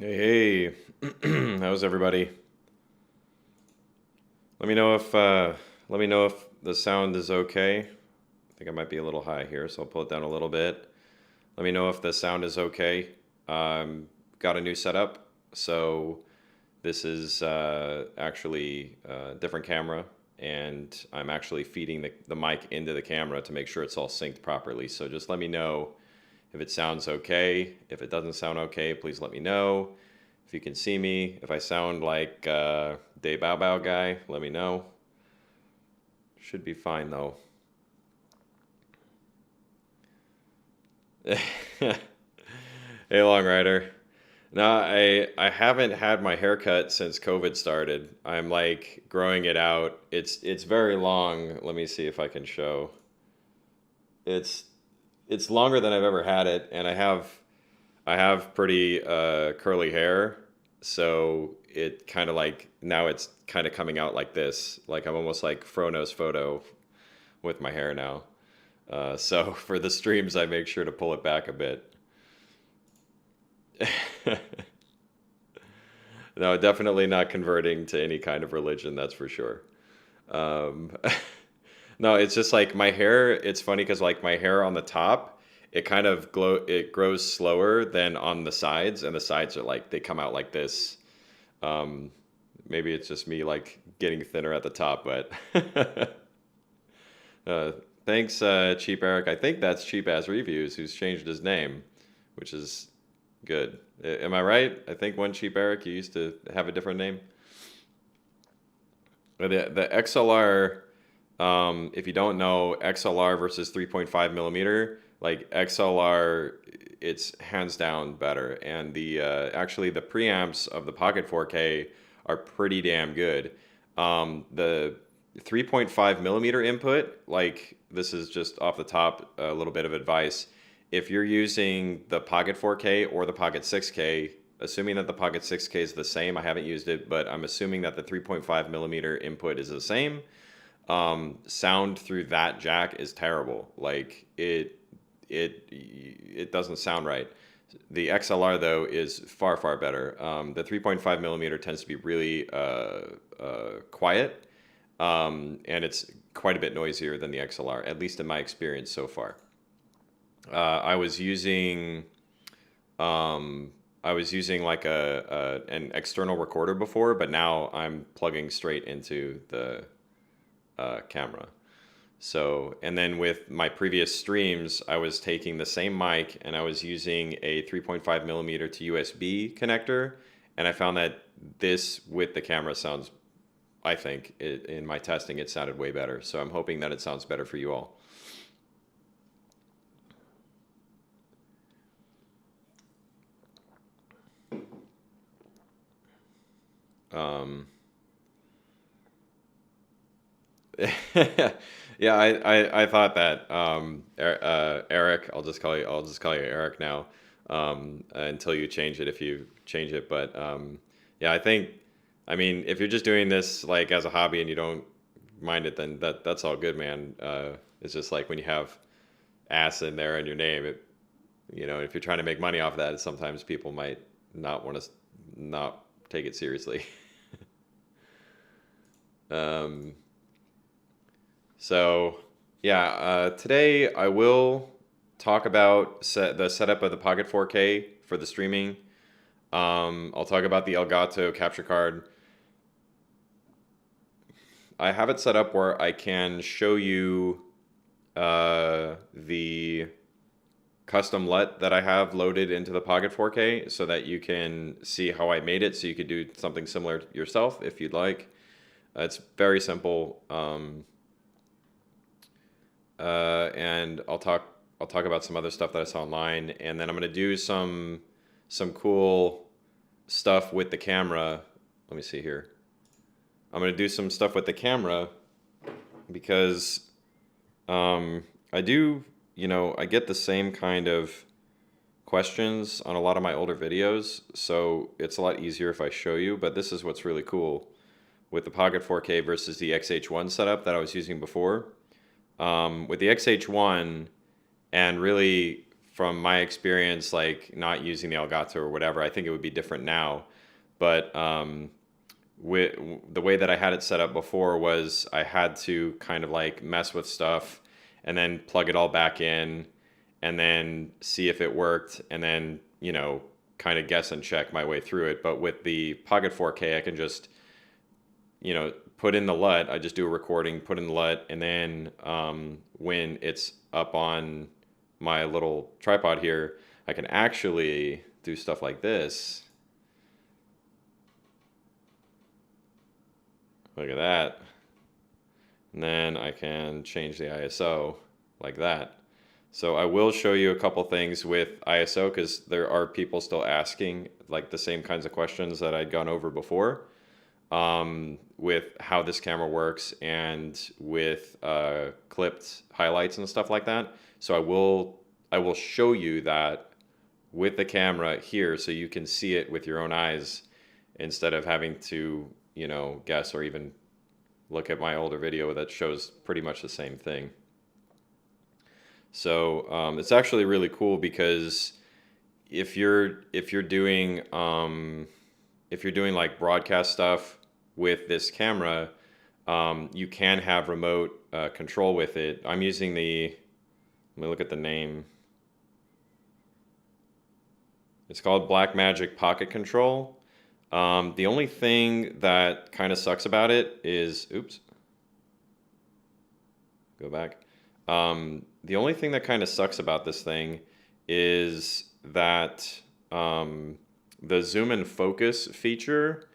Hey, hey, how's everybody? Let me know if let me know if the sound is okay. I think I might be a little high here, so I'll pull it down a little bit. Let me know if the sound is okay. Got a new setup, so this is actually a different camera, and I'm actually feeding the mic into the camera to make sure it's all synced properly. So just let me know if it sounds okay. If it doesn't sound okay, please let me know. If you can see me, if I sound like Day Bow Bow guy, let me know. Should be fine though. Hey, Long Rider. No, I haven't had my haircut since COVID started. I'm like growing it out. It's very long. Let me see if I can show. It's it's longer than I've ever had it, and I have pretty curly hair, so it kind of like now it's kind of coming out like this. Like I'm almost like Frono's photo with my hair now. So for the streams, I make sure to pull it back a bit. No, definitely not converting to any kind of religion, that's for sure. Um, no, it's just like my hair. It's funny because like my hair on the top, it kind of it grows slower than on the sides, and the sides are like they come out like this. Um, Maybe it's just me like getting thinner at the top, but uh, thanks, Cheap Eric. I think that's Cheap Ass Reviews who's changed his name, which is good. Am I right? I think one Cheap Eric, you used to have a different name. The XLR, if you don't know, XLR versus 3.5 millimeter, like XLR, it's hands down better. And the actually the preamps of the Pocket 4K are pretty damn good. The 3.5 millimeter input, like this is just off the top, a little bit of advice. If you're using the Pocket 4K or the Pocket 6K, assuming that the Pocket 6K is the same, I haven't used it, but I'm assuming that the 3.5 millimeter input is the same. Sound through that jack is terrible. Like it doesn't sound right. The XLR though is far better. The 3.5 millimeter tends to be really quiet, and it's quite a bit noisier than the XLR, at least in my experience so far. I was using um, I was using like an external recorder before, but now I'm plugging straight into the camera. So, and then with my previous streams, I was taking the same mic and I was using a 3.5 millimeter to USB connector, and I found that this with the camera sounds. I think in my testing, it sounded way better. So I'm hoping that it sounds better for you all. Um, yeah, I thought that. Eric, I'll just call you Eric now, until you change it, if you change it. But yeah, I mean, if you're just doing this like as a hobby and you don't mind it, then that's all good, man. It's just like when you have ass in there in your name, if you're trying to make money off of that, sometimes people might not want to not take it seriously. Um, So, yeah, today I will talk about the setup of the Pocket 4K for the streaming. I'll talk about the Elgato capture card. I have it set up where I can show you the custom LUT that I have loaded into the Pocket 4K so that you can see how I made it so you could do something similar yourself if you'd like. It's very simple. And I'll talk about some other stuff that I saw online, and then I'm gonna do some cool stuff with the camera. Let me see here. I'm gonna do some stuff with the camera because I do, I get the same kind of questions on a lot of my older videos, so it's a lot easier if I show you. But this is what's really cool with the Pocket 4K versus the XH1 setup that I was using before. With the XH1, and really from my experience, like not using the Elgato or whatever, I think it would be different now. But with the way that I had it set up before was I had to kind of like mess with stuff and then plug it all back in and then see if it worked and then, kind of guess and check my way through it. But with the Pocket 4K, I can just, put in the LUT. I just do a recording, put in the LUT, and then when it's up on my little tripod here, I can actually do stuff like this. Look at that. And then I can change the ISO like that. So I will show you a couple things with ISO because there are people still asking like the same kinds of questions that I'd gone over before with how this camera works and with clipped highlights and stuff like that. So I will show you that with the camera here so you can see it with your own eyes instead of having to, guess or even look at my older video that shows pretty much the same thing. So it's actually really cool because if you're doing like broadcast stuff with this camera, you can have remote control with it. I'm using let me look at the name. It's called Blackmagic Pocket Control. The only thing that kind of sucks about it is, oops, go back. The only thing that kind of sucks about this thing is that the zoom and focus feature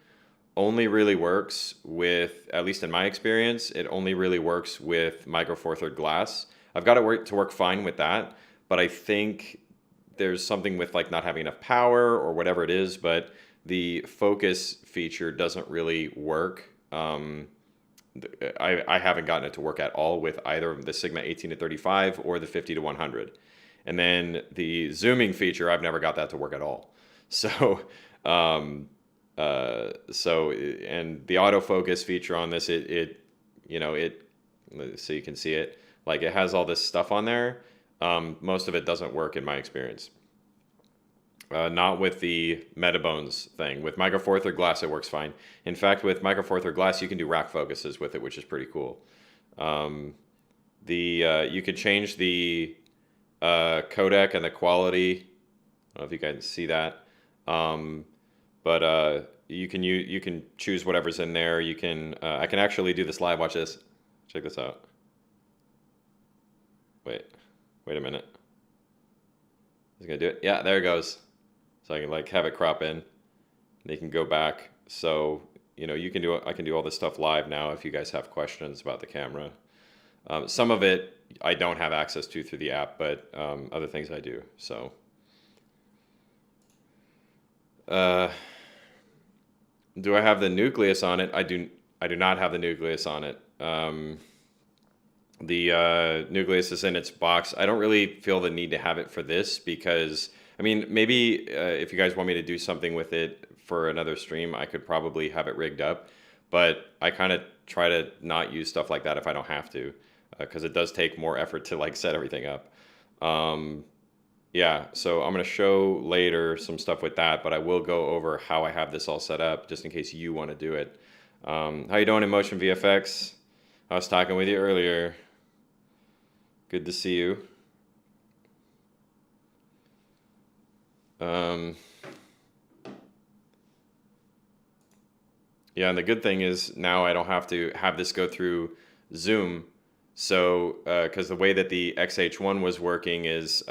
only really works with, at least in my experience, it only really works with Micro Four Thirds glass. I've got it to work fine with that, but I think there's something with like not having enough power or whatever it is, but the focus feature doesn't really work. I haven't gotten it to work at all with either the Sigma 18-35 or the 50-100. And then the zooming feature, I've never got that to work at all. So, and the autofocus feature on this, so you can see it, like it has all this stuff on there. Most of it doesn't work in my experience. Not with the Metabones thing. With Micro Four Thirds glass, it works fine. In fact, with Micro Four Thirds glass, you can do rack focuses with it, which is pretty cool. You could change the codec and the quality. I don't know if you guys see that, but you can choose whatever's in there. You can I can actually do this live. Watch this. Check this out. Wait a minute. Is it gonna do it? Yeah, there it goes. So I can like have it crop in. They can go back. So you can do it. I can do all this stuff live now. If you guys have questions about the camera, some of it I don't have access to through the app, but other things I do. So do I have the nucleus on it? I do not have the nucleus on it. The nucleus is in its box. I don't really feel the need to have it for this because, I mean, maybe if you guys want me to do something with it for another stream, I could probably have it rigged up. But I kind of try to not use stuff like that if I don't have to, because it does take more effort to like set everything up. Yeah, so I'm going to show later some stuff with that, but I will go over how I have this all set up just in case you want to do it. How you doing in Motion VFX? I was talking with you earlier. Good to see you. Yeah, and the good thing is now I don't have to have this go through Zoom. So, because the way that the XH1 was working is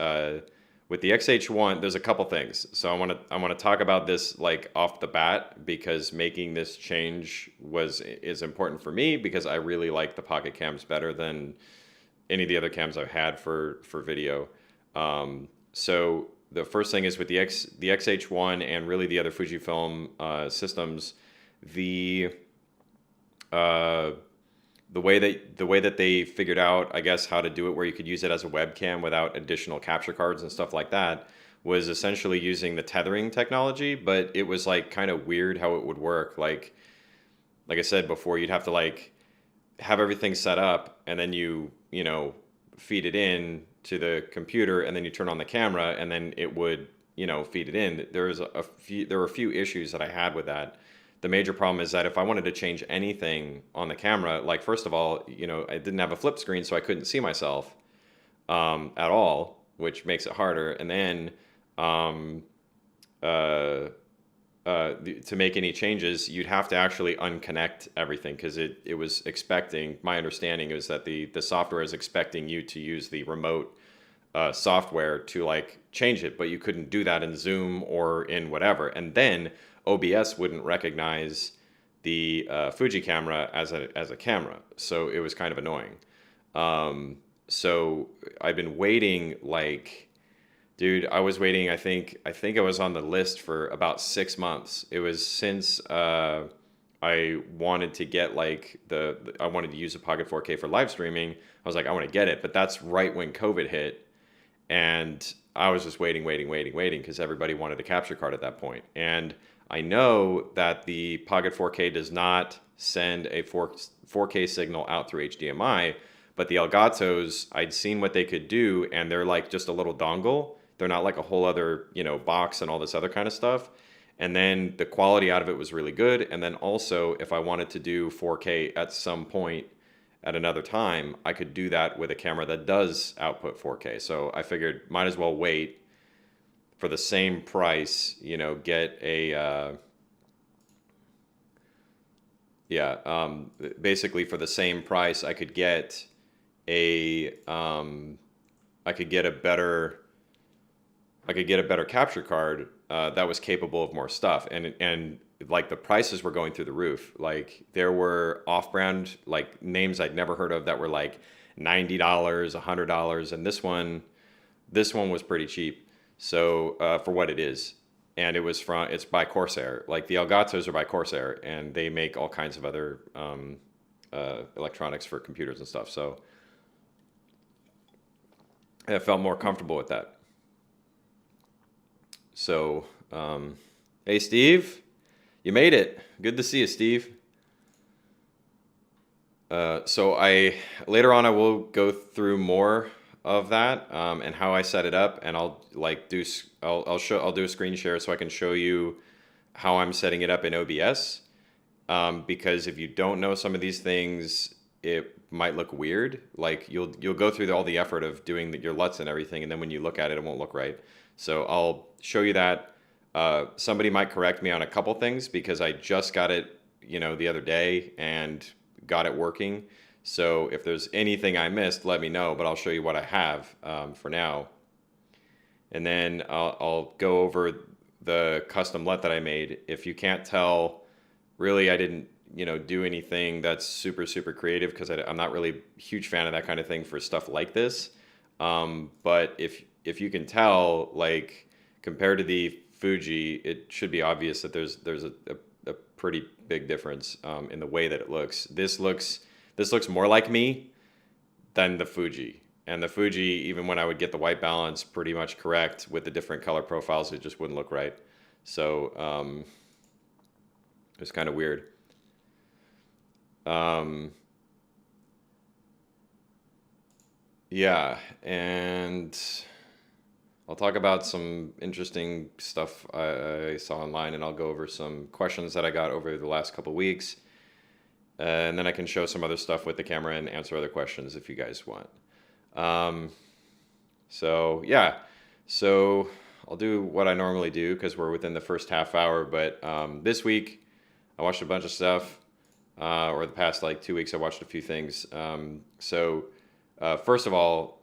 with the XH1, there's a couple things. So I want to talk about this like off the bat because making this change is important for me because I really like the Pocket Cams better than any of the other cams I've had for video. So the first thing is with the XH1 and really the other Fujifilm systems, the way that they figured out, I guess, how to do it where you could use it as a webcam without additional capture cards and stuff like that was essentially using the tethering technology, but it was like kind of weird how it would work. Like I said before, you'd have to like have everything set up and then you feed it in to the computer, and then you turn on the camera, and then it would, feed it in. There were a few issues that I had with that. The major problem is that if I wanted to change anything on the camera, like first of all, I didn't have a flip screen, so I couldn't see myself at all, which makes it harder. And then um, uh, to make any changes, you'd have to actually unconnect everything because it was expecting. My understanding is that the software is expecting you to use the remote software to like change it, but you couldn't do that in Zoom or in whatever. And then OBS wouldn't recognize the Fuji camera as a camera, so it was kind of annoying. So I've been waiting like, dude, I was waiting. I think I was on the list for about 6 months. It was since I wanted to get like I wanted to use a Pocket 4K for live streaming. I was like, I want to get it, but that's right when COVID hit, and I was just waiting, waiting, waiting, waiting because everybody wanted a capture card at that point. And I know that the Pocket 4K does not send a 4K signal out through HDMI, but the Elgatos, I'd seen what they could do, and they're like just a little dongle. They're not like a whole other, box and all this other kind of stuff. And then the quality out of it was really good. And then also, if I wanted to do 4K at some point at another time, I could do that with a camera that does output 4K. So I figured might as well wait for the same price, get a, basically for the same price, a, I could get a better, I could get a better capture card that was capable of more stuff, and like the prices were going through the roof. Like there were off-brand like names I'd never heard of that were like $90, $100, and this one was pretty cheap. So for what it is, and it's by Corsair. Like the Elgatos are by Corsair, and they make all kinds of other electronics for computers and stuff. So I felt more comfortable with that. So, hey, Steve, you made it. Good to see you, Steve. So later on I will go through more of that and how I set it up, and I'll like I'll do a screen share so I can show you how I'm setting it up in OBS. Because if you don't know some of these things, it might look weird. Like you'll go through all the effort of doing your LUTs and everything, and then when you look at it, it won't look right. So I'll show you that. Somebody might correct me on a couple things because I just got it, the other day and got it working. So if there's anything I missed, let me know, but I'll show you what I have for now. And then I'll go over the custom LUT that I made. If you can't tell, really, I didn't, do anything that's super, super creative because I'm not really a huge fan of that kind of thing for stuff like this. But if you can tell, like compared to the Fuji, it should be obvious that there's a pretty big difference in the way that it looks. This looks more like me than the Fuji. And the Fuji, even when I would get the white balance pretty much correct with the different color profiles, it just wouldn't look right. So it's kind of weird. Yeah, and I'll talk about some interesting stuff I saw online, and I'll go over some questions that I got over the last couple weeks. And then I can show some other stuff with the camera and answer other questions if you guys want. So yeah, so I'll do what I normally do because we're within the first half hour. But this week I watched a bunch of stuff, or the past like 2 weeks I watched a few things. So first of all,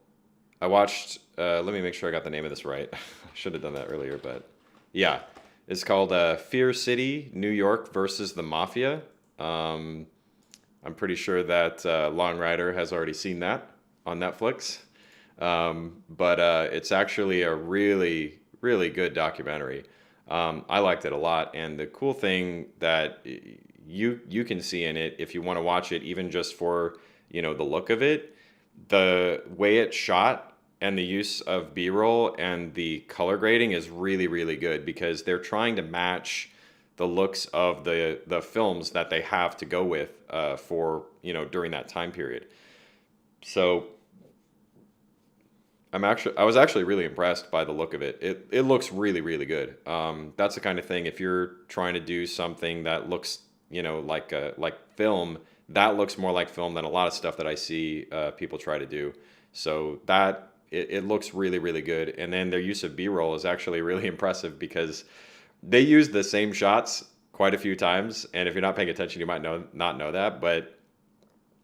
I watched. Let me make sure I got the name of this right. I should have done that earlier, but yeah, it's called Fear City, New York versus the Mafia. I'm pretty sure that Long Rider has already seen that on Netflix. But it's actually a really, really good documentary. I liked it a lot. And the cool thing that you can see in it, if you want to watch it, even just for, the look of it, the way it's shot and the use of B-roll and the color grading is really, really good because they're trying to match the looks of the films that they have to go with for during that time period. So I was actually really impressed by the look of it. It looks really, really good. That's the kind of thing, if you're trying to do something that looks, like film, that looks more like film than a lot of stuff that I see people try to do. So it looks really, really good. And then their use of B-roll is actually really impressive because they use the same shots quite a few times. And if you're not paying attention, you might not know that, but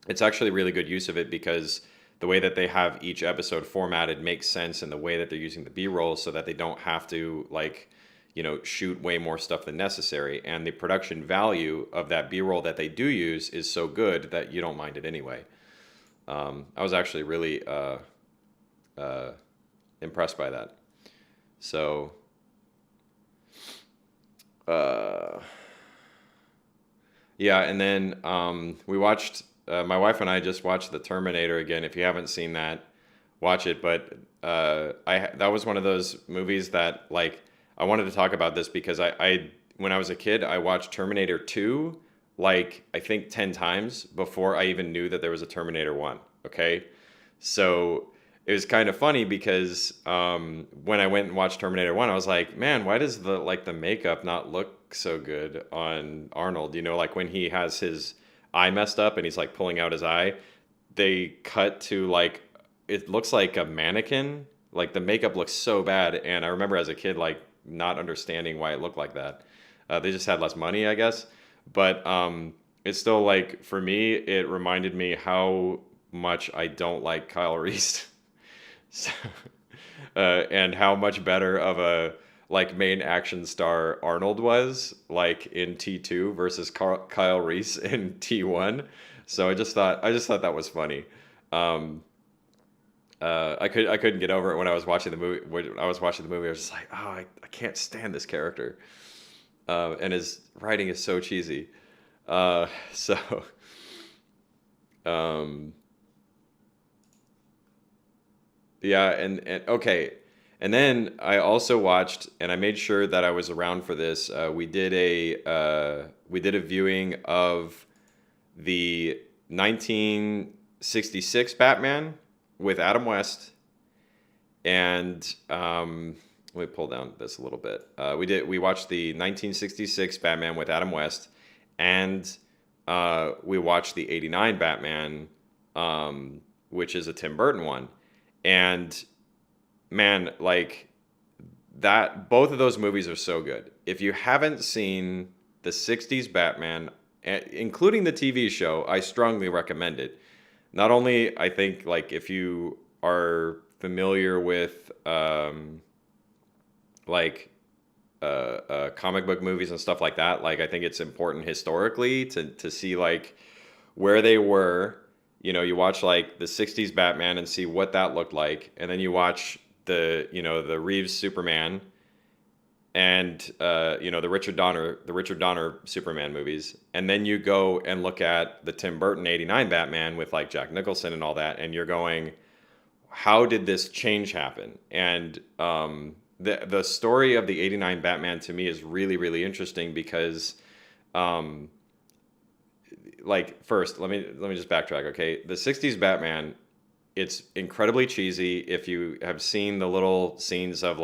it's actually really good use of it because the way that they have each episode formatted makes sense in the way that they're using the B-roll so that they don't have to shoot way more stuff than necessary. And the production value of that B-roll that they do use is so good that you don't mind it anyway. I was actually really uh, impressed by that. So, uh, yeah, and then we watched. My wife and I just watched The Terminator again. If you haven't seen that, watch it. But that was one of those movies that I wanted to talk about this because I when I was a kid I watched Terminator 2 like I think 10 times before I even knew that there was a Terminator 1. Okay, so it was kind of funny because when I went and watched Terminator 1, I was like, man, why does the makeup not look so good on Arnold? Like when he has his eye messed up and he's like pulling out his eye, they cut to it looks like a mannequin. Like the makeup looks so bad, and I remember as a kid not understanding why it looked like that. They just had less money, I guess. But it's still for me, it reminded me how much I don't like Kyle Reese. So, and how much better of a main action star Arnold was in T2 versus Kyle Reese in T1. So I just thought that was funny. Um, I couldn't get over it when I was watching the movie. When I was watching the movie, I was just like, oh, I can't stand this character. And his writing is so cheesy. So um, yeah, and okay. And then I also watched, and I made sure that I was around for this. We did a viewing of the 1966 Batman with Adam West, and let me pull down this a little bit. We watched the 1966 Batman with Adam West, and we watched the '89 Batman, which is a Tim Burton one. And man, that, both of those movies are so good. If you haven't seen the '60s Batman, including the TV show, I strongly recommend it. Not only, I think, if you are familiar with like comic book movies and stuff like that, I think it's important historically to see where they were. You watch the '60s Batman and see what that looked like, and then you watch the Reeves Superman and the Richard Donner Superman movies, and then you go and look at the Tim Burton '89 Batman with Jack Nicholson and all that, and you're going, how did this change happen? And the story of the '89 Batman to me is really, really interesting because um, first let me just backtrack. Okay, the '60s Batman, it's incredibly cheesy. If you have seen the little scenes of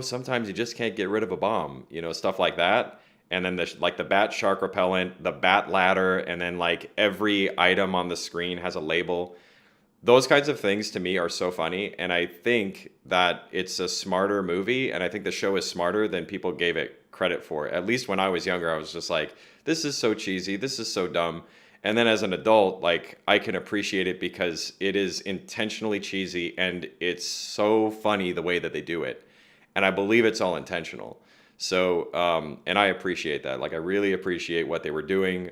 sometimes you just can't get rid of a bomb, stuff like that. And then the bat shark repellent, the bat ladder, and then every item on the screen has a label. Those kinds of things to me are so funny, and I think that it's a smarter movie, and I think the show is smarter than people gave it credit for. At least when I was younger, I was just like, this is so cheesy, this is so dumb. And then as an adult, I can appreciate it because it is intentionally cheesy and it's so funny the way that they do it. And I believe it's all intentional. So, and I appreciate that. I really appreciate what they were doing.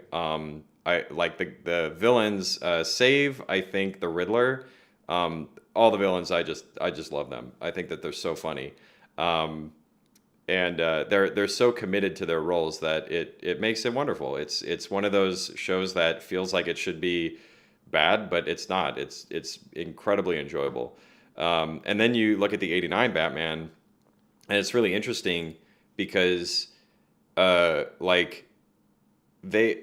I like the villains, save, I think, the Riddler. All the villains, I just love them. I think that they're so funny. Um, and they're so committed to their roles that it makes it wonderful. It's one of those shows that feels like it should be bad, but it's not. It's incredibly enjoyable. And then you look at the '89 Batman, and it's really interesting because like they,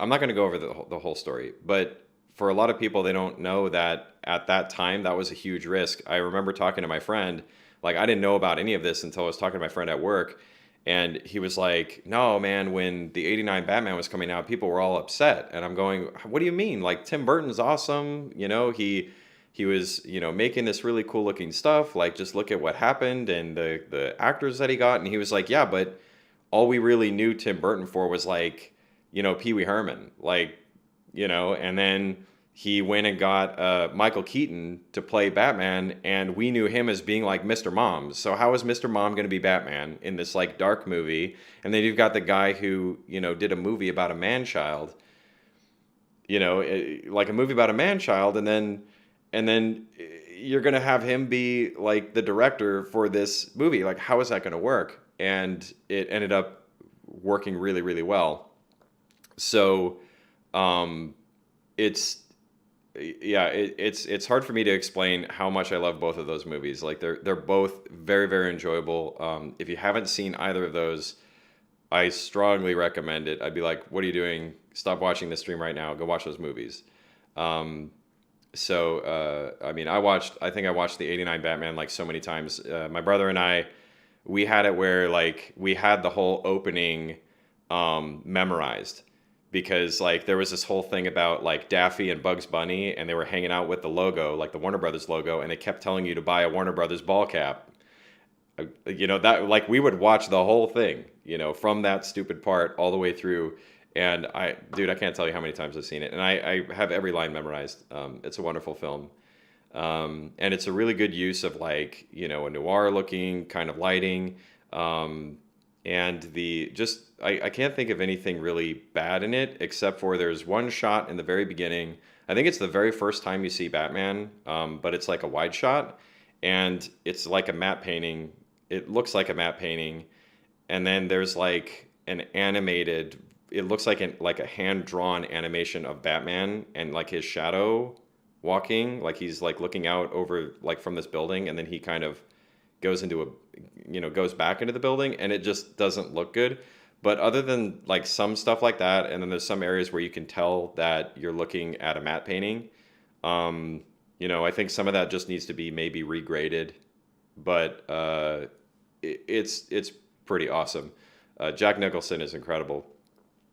I'm not going to go over the whole story, but for a lot of people, they don't know that at that time that was a huge risk. I remember talking to my friend, like I didn't know about any of this until I was talking to my friend at work, and he was like, "No, man, when the '89 Batman was coming out, people were all upset." And I'm going, "What do you mean? Like Tim Burton's awesome, he was, making this really cool looking stuff. Like just look at what happened and the actors that he got." And he was like, "Yeah, but all we really knew Tim Burton for was like, Pee Wee Herman, like, and then he went and got Michael Keaton to play Batman, and we knew him as being like Mr. Mom. So how is Mr. Mom going to be Batman in this like dark movie? And then you've got the guy who, did a movie about a man child, like a movie about a man child, and then you're going to have him be like the director for this movie. Like, how is that going to work?" And it ended up working really, really well. So, um, it's yeah, it's hard for me to explain how much I love both of those movies. Like they're both very, very enjoyable. If you haven't seen either of those, I strongly recommend it. I'd be like, "What are you doing? Stop watching the stream right now. Go watch those movies." Um, I mean, I think I watched the '89 Batman like so many times. My brother and I, we had it where like we had the whole opening memorized, because like there was this whole thing about like Daffy and Bugs Bunny, and they were hanging out with the logo, like the Warner Brothers logo, and they kept telling you to buy a Warner Brothers ball cap. That like we would watch the whole thing, from that stupid part all the way through. And dude, I can't tell you how many times I've seen it, and I have every line memorized. It's a wonderful film. And it's a really good use of like, a noir looking kind of lighting. And I can't think of anything really bad in it, except for there's one shot in the very beginning. I think it's the very first time you see Batman, but it's like a wide shot, and it's like a matte painting. It looks like a matte painting, and then there's like an animated. It looks like a hand drawn animation of Batman and like his shadow walking, like he's like looking out over like from this building, and then he kind of goes into goes back into the building, and it just doesn't look good. But other than like some stuff like that, and then there's some areas where you can tell that you're looking at a matte painting. I think some of that just needs to be maybe regraded, but it's pretty awesome. Jack Nicholson is incredible,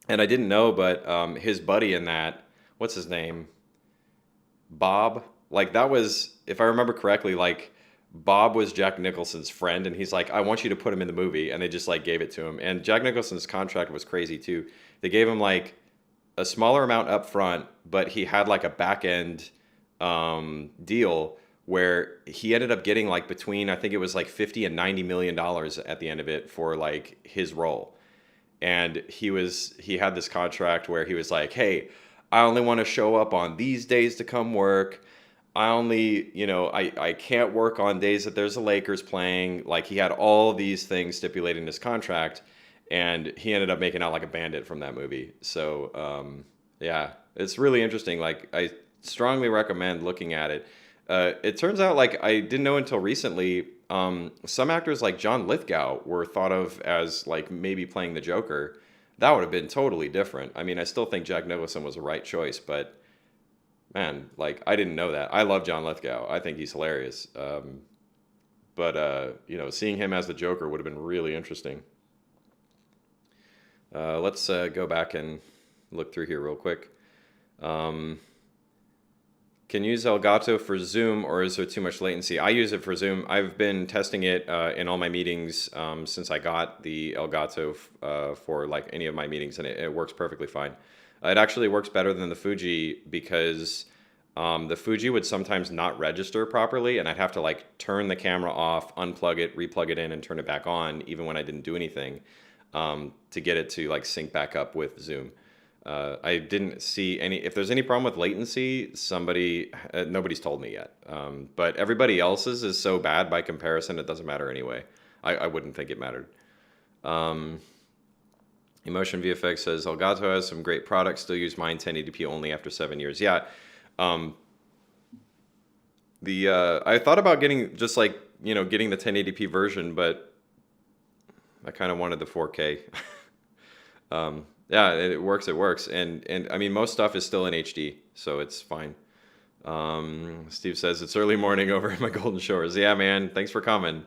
and I didn't know, but his buddy in that, what's his name? Bob. Like that was, if I remember correctly, like Bob was Jack Nicholson's friend, and he's like, "I want you to put him in the movie," and they just like gave it to him. And Jack Nicholson's contract was crazy too. They gave him like a smaller amount up front, but he had like a back end deal where he ended up getting like between, I think it was like 50 and 90 million dollars at the end of it for like his role. And he had this contract where he was like, "Hey, I only want to show up on these days to come work. I only, I can't work on days that there's the Lakers playing." Like he had all these things stipulated in his contract, and he ended up making out like a bandit from that movie. So, yeah, it's really interesting. Like I strongly recommend looking at it. It turns out, like I didn't know until recently, some actors like John Lithgow were thought of as like maybe playing the Joker. That would have been totally different. I mean, I still think Jack Nicholson was the right choice, but man, like I didn't know that. I love John Lithgow. I think he's hilarious. But seeing him as the Joker would have been really interesting. Let's go back and look through here real quick. Um, can you use Elgato for Zoom, or is there too much latency? I use it for Zoom. I've been testing it in all my meetings since I got the Elgato for like any of my meetings, and it works perfectly fine. It actually works better than the Fuji, because the Fuji would sometimes not register properly, and I'd have to like turn the camera off, unplug it, replug it in, and turn it back on, even when I didn't do anything, to get it to like sync back up with Zoom. I didn't see if there's any problem with latency, nobody's told me yet. But everybody else's is so bad by comparison, it doesn't matter anyway. I wouldn't think it mattered. Emotion VFX says, Elgato has some great products, still use mine 1080p only after 7 years. Yeah. I thought about getting just like, getting the 1080p version, but I kind of wanted the 4K. Yeah, it works. It works, and I mean most stuff is still in HD, so it's fine. Steve says it's early morning over in my Golden Shores. Yeah, man. Thanks for coming.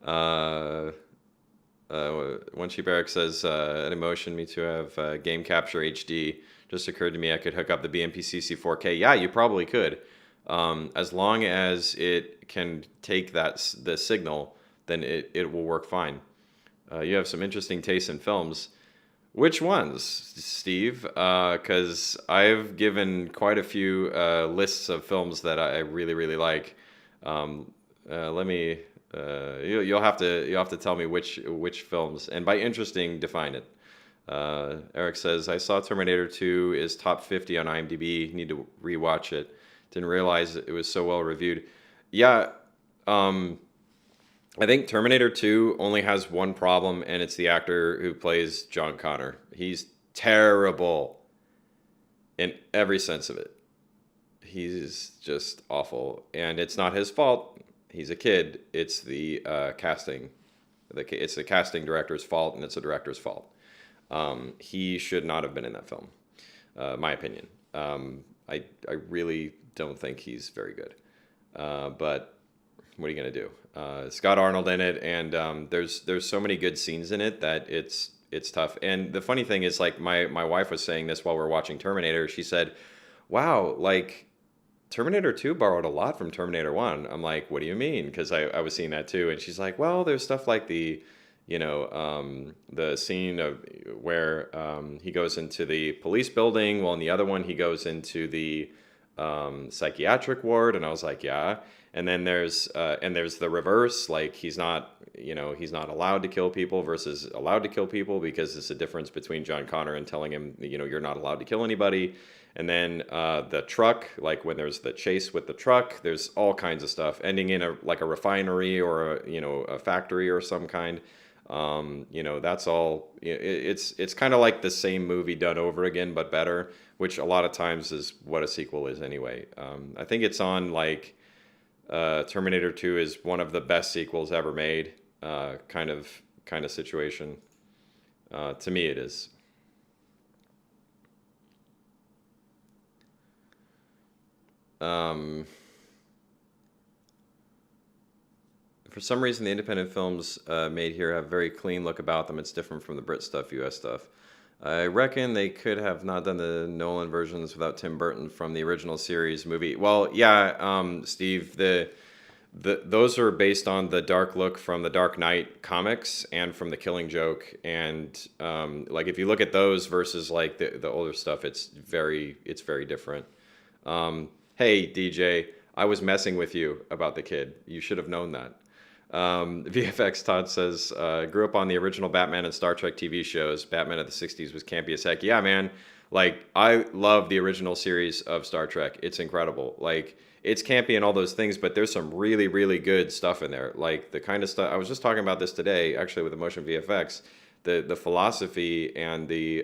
Uh, One Sheep Eric says an emotion me to have Game Capture HD. Just occurred to me I could hook up the BMPCC 4K. Yeah, you probably could. As long as it can take the signal, then it will work fine. You have some interesting taste in films. Which ones, Steve? Because I've given quite a few lists of films that I really, really like. Let me. You'll have to tell me which films, and by interesting, define it. Eric says I saw Terminator 2 is top 50 on IMDb. Need to rewatch it. Didn't realize it was so well reviewed. Yeah. I think Terminator 2 only has one problem, and it's the actor who plays John Connor. He's terrible in every sense of it. He's just awful, and it's not his fault. He's a kid. It's the casting. It's the casting director's fault, and it's the director's fault. He should not have been in that film, my opinion. I really don't think he's very good. But what are you gonna do? Scott Arnold in it, and there's so many good scenes in it that it's tough. And the funny thing is, like my wife was saying this while we are watching Terminator. She said, "Wow, like Terminator 2 borrowed a lot from Terminator 1." I'm like, "What do you mean?" Because I was seeing that too, and she's like, "Well, there's stuff like the scene of where he goes into the police building, while in the other one he goes into the psychiatric ward," and I was like, "Yeah." And there's the reverse, like he's not allowed to kill people versus allowed to kill people, because it's a difference between John Connor and telling him, you're not allowed to kill anybody. And then the truck, like when there's the chase with the truck, there's all kinds of stuff ending in a refinery or a factory or some kind. That's all. It's kind of like the same movie done over again, but better, which a lot of times is what a sequel is anyway. I think it's on Terminator 2 is one of the best sequels ever made, kind of situation. To me, it is. Um, for some reason, the independent films made here have a very clean look about them. It's different from the Brit stuff, US stuff. I reckon they could have not done the Nolan versions without Tim Burton from the original series movie. Well, yeah, Steve, those are based on the dark look from the Dark Knight comics and from the Killing Joke, and if you look at those versus like the older stuff, it's very different. Hey DJ, I was messing with you about the kid. You should have known that. VFX Todd says, grew up on the original Batman and Star Trek TV shows. Batman of the 60s was campy as heck. Yeah, man. Like, I love the original series of Star Trek. It's incredible. Like, it's campy and all those things, but there's some really, really good stuff in there. Like, the kind of stuff, I was just talking about this today, actually, with the Motion VFX. The philosophy and the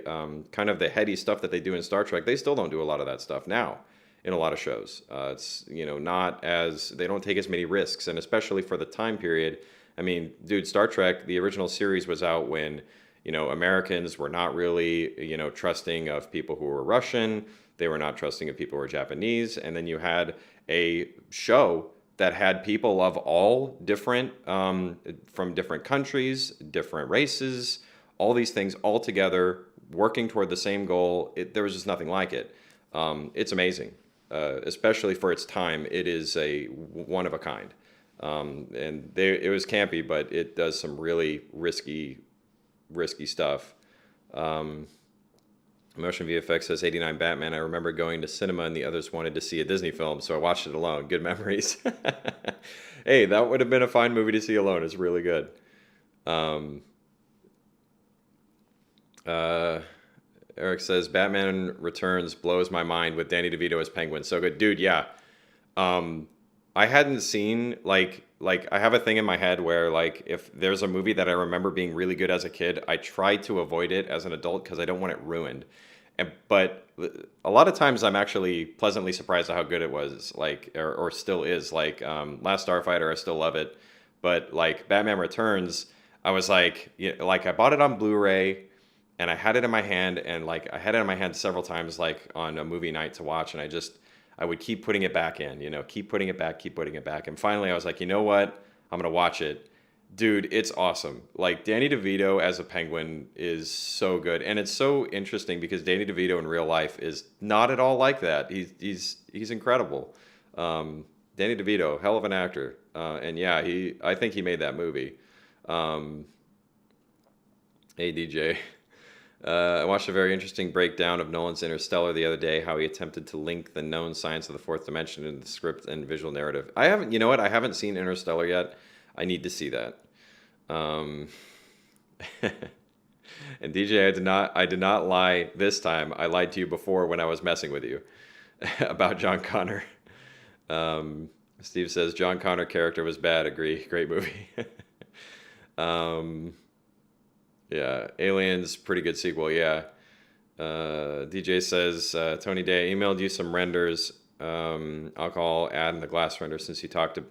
kind of the heady stuff that they do in Star Trek, they still don't do a lot of that stuff now in a lot of shows. It's not as they don't take as many risks, and especially for the time period. I mean, dude, Star Trek, the original series was out when Americans were not really trusting of people who were Russian. They were not trusting of people who were Japanese, and then you had a show that had people of all different from different countries, different races, all these things all together working toward the same goal. There was just nothing like it. It's amazing. Especially for its time, it is a one of a kind. It was campy, but it does some really risky stuff. Motion VFX says 89 Batman. I remember going to cinema and the others wanted to see a Disney film, so I watched it alone. Good memories. Hey, that would have been a fine movie to see alone. It's really good. Eric says Batman Returns blows my mind with Danny DeVito as Penguin. So good, dude. Yeah. I hadn't seen like I have a thing in my head where like if there's a movie that I remember being really good as a kid, I try to avoid it as an adult because I don't want it ruined. But a lot of times I'm actually pleasantly surprised at how good it was, like or still is. Like Last Starfighter, I still love it, but like Batman Returns, I was like, I bought it on Blu-ray. and I had it in my hand, and like I had it in my hand several times, like on a movie night to watch, and I would keep putting it back in, keep putting it back, keep putting it back, and finally I was like, you know what, I'm gonna watch it. Dude, it's awesome. Like Danny DeVito as a penguin is so good, and it's so interesting because Danny DeVito in real life is not at all like that. He's incredible. Danny DeVito, hell of an actor, and yeah, I think he made that movie. Um, hey DJ. I watched a very interesting breakdown of Nolan's Interstellar the other day, how he attempted to link the known science of the fourth dimension into the script and visual narrative. I haven't, you know what? I haven't seen Interstellar yet. I need to see that. Um, and DJ, I did not lie this time. I lied to you before when I was messing with you about John Connor. Steve says John Connor character was bad. Agree. Great movie. um, Yeah, Aliens, pretty good sequel. Yeah. DJ says Tony Day I emailed you some renders. Alcohol ad in the glass render since you talked to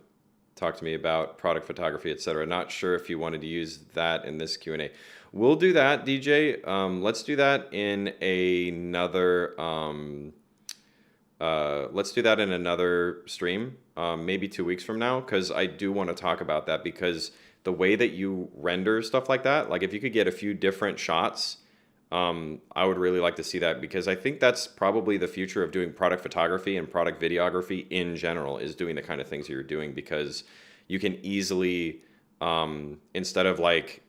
me about product photography, etc. Not sure if you wanted to use that in this Q&A. We'll do that, DJ. Let's do that in another. Let's do that in another stream, maybe 2 weeks from now, because I do want to talk about that because the way that you render stuff like that, like if you could get a few different shots, I would really like to see that because I think that's probably the future of doing product photography and product videography in general is doing the kind of things you're doing because you can easily, instead of like,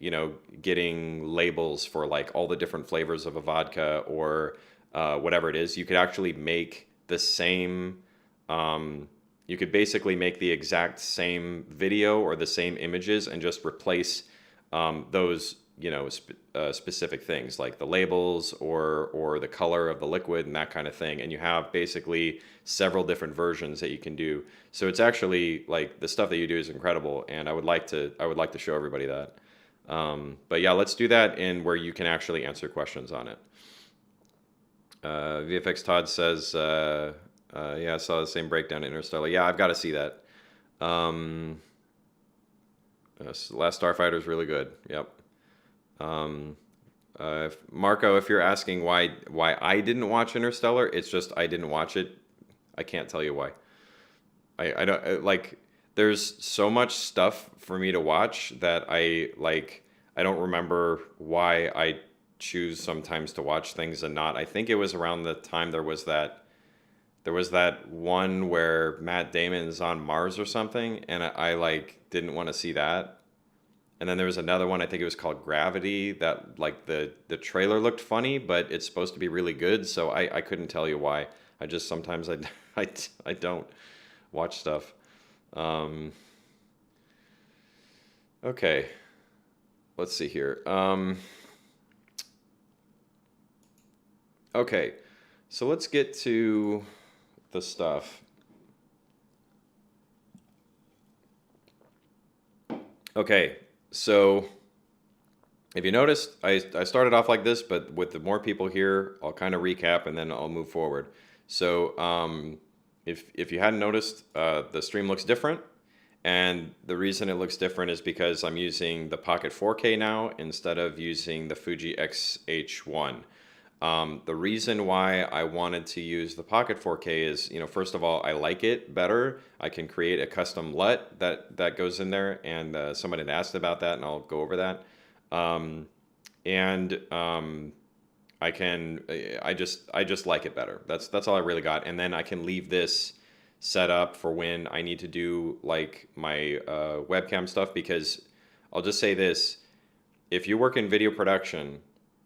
getting labels for like all the different flavors of a vodka or whatever it is, you could actually make the same, you could basically make the exact same video or the same images and just replace those, specific things like the labels or the color of the liquid and that kind of thing. And you have basically several different versions that you can do. So it's actually like the stuff that you do is incredible, and I would like to show everybody that. But yeah, let's do that in where you can actually answer questions on it. VFX Todd says, yeah, I saw the same breakdown in Interstellar. Yeah, I've got to see that. Last Starfighter is really good. Yep. Marco, if you're asking why I didn't watch Interstellar, it's just I didn't watch it. I can't tell you why. I don't like. There's so much stuff for me to watch that I don't remember why I choose sometimes to watch things and not. I think it was around the time there was that one where Matt Damon's on Mars or something, and I didn't want to see that. And then there was another one, I think it was called Gravity, that like the trailer looked funny, but it's supposed to be really good, so I couldn't tell you why. I just sometimes I don't watch stuff. Okay, let's see here. Okay, so let's get to the stuff. Okay, so if you noticed, I started off like this, but with the more people here, I'll kind of recap and then I'll move forward. So if you hadn't noticed, the stream looks different. And the reason it looks different is because I'm using the Pocket 4K now instead of using the Fuji X-H1. The reason why I wanted to use the Pocket 4K is, first of all, I like it better. I can create a custom LUT that goes in there, and someone had asked about that, and I'll go over that. I just like it better. That's all I really got. And then I can leave this set up for when I need to do like my webcam stuff, because I'll just say this: if you work in video production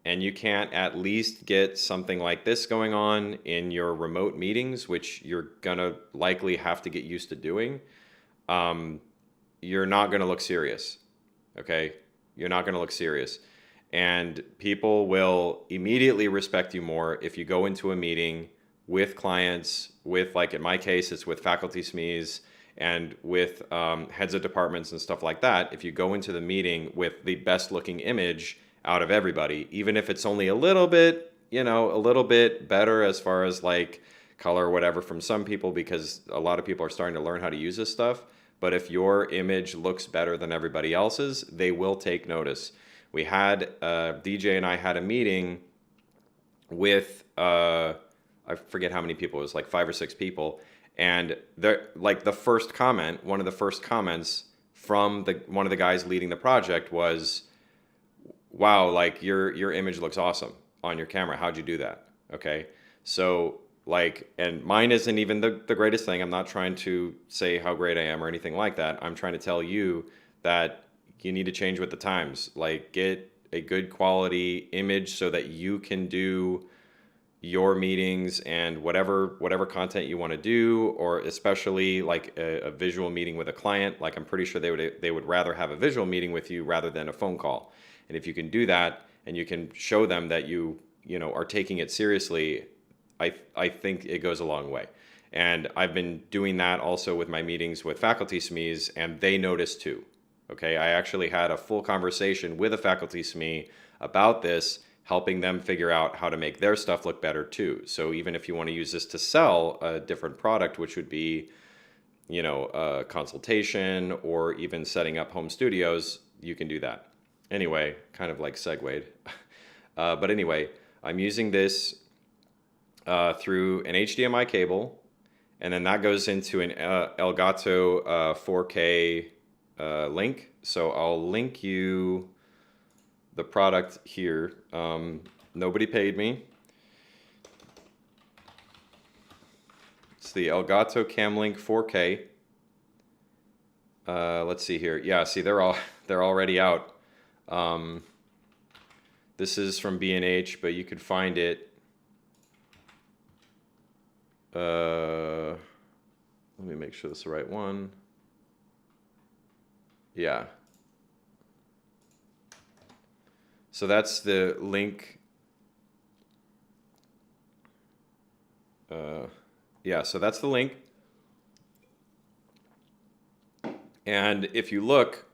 and you can't at least get something like this going on in your remote meetings, which you're gonna likely have to get used to doing, you're not gonna look serious, okay? You're not gonna look serious. And people will immediately respect you more if you go into a meeting with clients, with, like in my case, it's with faculty SMEs and with heads of departments and stuff like that. If you go into the meeting with the best looking image out of everybody, even if it's only a little bit better as far as like color or whatever from some people, because a lot of people are starting to learn how to use this stuff. But if your image looks better than everybody else's, they will take notice. We had DJ and I had a meeting with I forget how many people. It was like 5 or 6 people, and the first comment, one of the first comments from the one of the guys leading the project was, "Wow, like your image looks awesome on your camera. How'd you do that?" Okay, so like, and mine isn't even the greatest thing. I'm not trying to say how great I am or anything like that. I'm trying to tell you that you need to change with the times. Like, get a good quality image so that you can do your meetings and whatever content you want to do, or especially like a visual meeting with a client. Like, I'm pretty sure they would rather have a visual meeting with you rather than a phone call. And if you can do that and you can show them that you know are taking it seriously, I think it goes a long way. And I've been doing that also with my meetings with faculty SMEs, and they notice too. Okay, I actually had a full conversation with a faculty SME about this, helping them figure out how to make their stuff look better too. So even if you want to use this to sell a different product, which would be, a consultation or even setting up home studios, you can do that. Anyway, kind of like segued. But anyway, I'm using this through an HDMI cable, and then that goes into an Elgato 4K link. So I'll link you the product here. Nobody paid me. It's the Elgato Camlink 4K. Let's see here. Yeah, see, they're already out. This is from B&H, but you could find it. Let me make sure this is the right one. Yeah. So that's the link. Yeah, so that's the link. And if you look,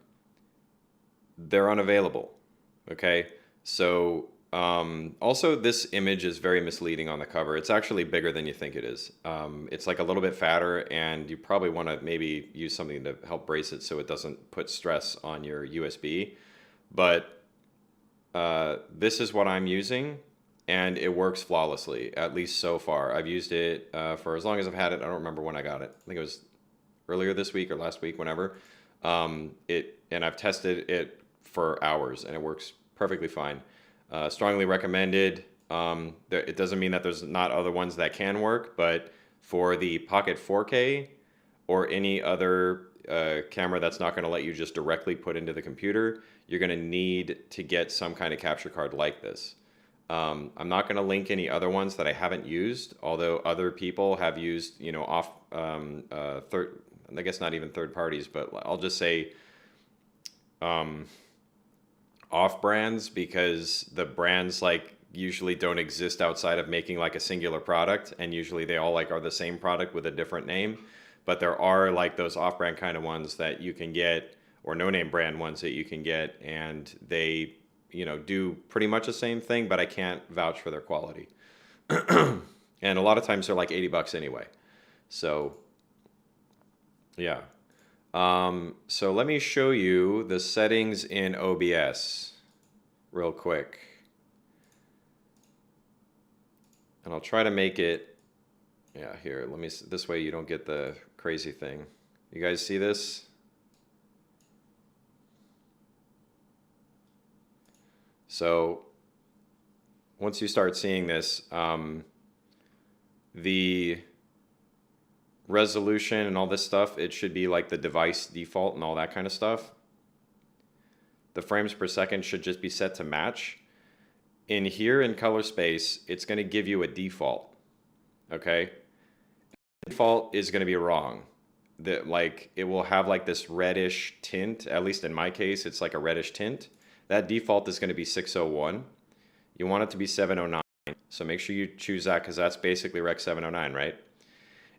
they're unavailable. Okay. So also, this image is very misleading on the cover. It's actually bigger than you think it is. It's like a little bit fatter, and you probably want to maybe use something to help brace it so it doesn't put stress on your USB. But this is what I'm using, and it works flawlessly, at least so far. I've used it for as long as I've had it. I don't remember when I got it. I think it was earlier this week or last week, whenever. And I've tested it for hours, and it works perfectly fine. Strongly recommended. It doesn't mean that there's not other ones that can work, but for the Pocket 4K or any other camera that's not going to let you just directly put into the computer, you're going to need to get some kind of capture card like this. I'm not going to link any other ones that I haven't used, although other people have used, off third, I guess not even third parties, but I'll just say off brands, because the brands like usually don't exist outside of making like a singular product, and usually they all like are the same product with a different name. But there are like those off-brand kind of ones that you can get, or no-name brand ones that you can get, and they do pretty much the same thing, but I can't vouch for their quality. And a lot of times they're like $80 anyway. So yeah. So let me show you the settings in OBS real quick. And I'll try to make it, yeah, here, this way you don't get the crazy thing. You guys see this? So once you start seeing this, the resolution and all this stuff, it should be like the device default and all that kind of stuff. The frames per second should just be set to match. In here in color space, it's going to give you a default. Okay? Default is going to be wrong. Like, it will have like this reddish tint. At least in my case, it's like a reddish tint. That default is going to be 601. You want it to be 709. So make sure you choose that, because that's basically Rec 709, right?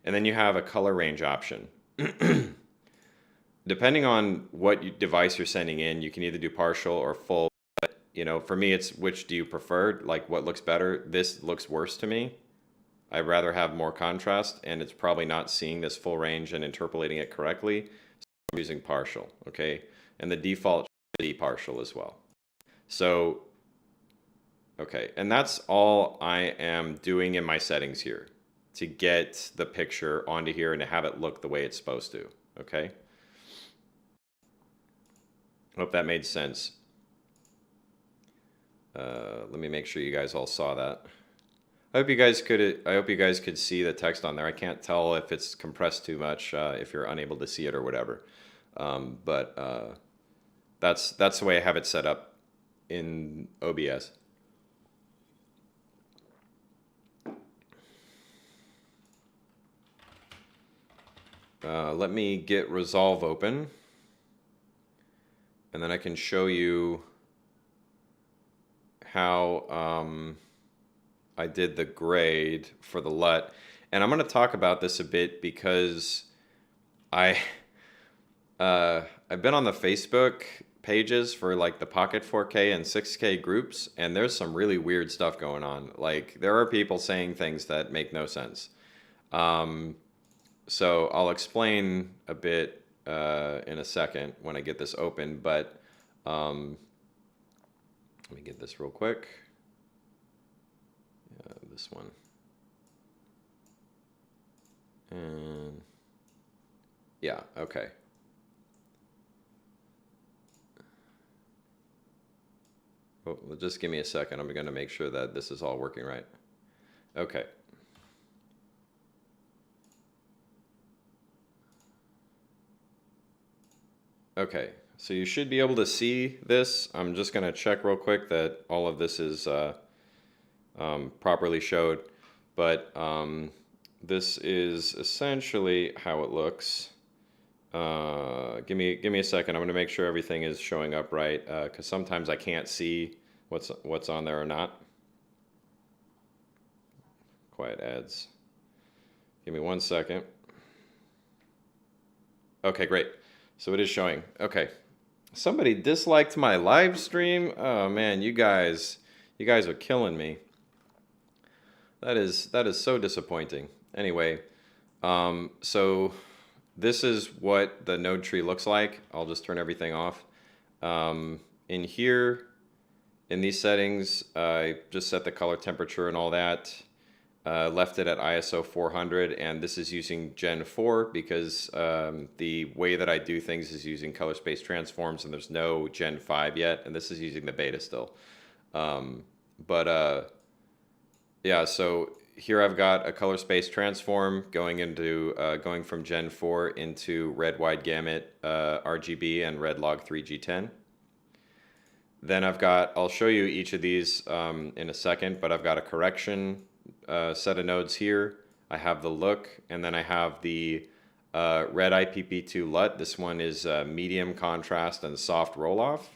And then you have a color range option. Depending on what device you're sending in, you can either do partial or full. But, for me, it's which do you prefer? Like, what looks better? This looks worse to me. I'd rather have more contrast, and it's probably not seeing this full range and interpolating it correctly. So I'm using partial, okay? And the default should be partial as well. So, okay, and that's all I am doing in my settings here to get the picture onto here and to have it look the way it's supposed to, okay? Hope that made sense. Let me make sure you guys all saw that. I hope you guys could see the text on there. I can't tell if it's compressed too much, if you're unable to see it or whatever. But that's the way I have it set up in OBS. Let me get Resolve open, and then I can show you how I did the grade for the LUT. And I'm going to talk about this a bit because I've been on the Facebook pages for like the Pocket 4K and 6K groups, and there's some really weird stuff going on. Like there are people saying things that make no sense. So I'll explain a bit in a second when I get this open, but let me get this real quick. This one. And yeah, okay. Well, just give me a second. I'm going to make sure that this is all working right. Okay. Okay, so you should be able to see this. I'm just going to check real quick that all of this is properly showed. But this is essentially how it looks. Give me a second. I'm going to make sure everything is showing up right, because sometimes I can't see what's on there or not. Quiet ads. Give me 1 second. Okay, great. So it is showing. Okay. Somebody disliked my live stream. Oh man, you guys are killing me. That is so disappointing. Anyway, so this is what the node tree looks like. I'll just turn everything off. In here, in these settings, I just set the color temperature and all that. Left it at ISO 400, and this is using Gen 4 because the way that I do things is using color space transforms, and there's no Gen 5 yet, and this is using the beta still. Yeah, so here I've got a color space transform going from Gen 4 into red wide gamut RGB and red log 3G10. Then I'll show you each of these in a second, but I've got a correction set of nodes here. I have the look, and then I have the red IPP2 LUT. This one is medium contrast and soft roll-off.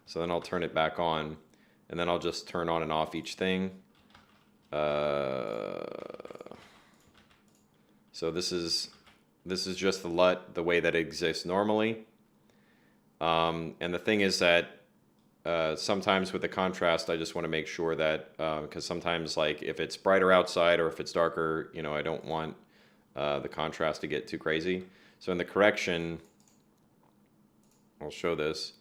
So then I'll turn it back on, and then I'll just turn on and off each thing. So this is just the LUT the way that it exists normally. And the thing is that sometimes with the contrast, I just want to make sure that, because sometimes like if it's brighter outside or if it's darker, you know, I don't want the contrast to get too crazy. So in the correction, I'll show this.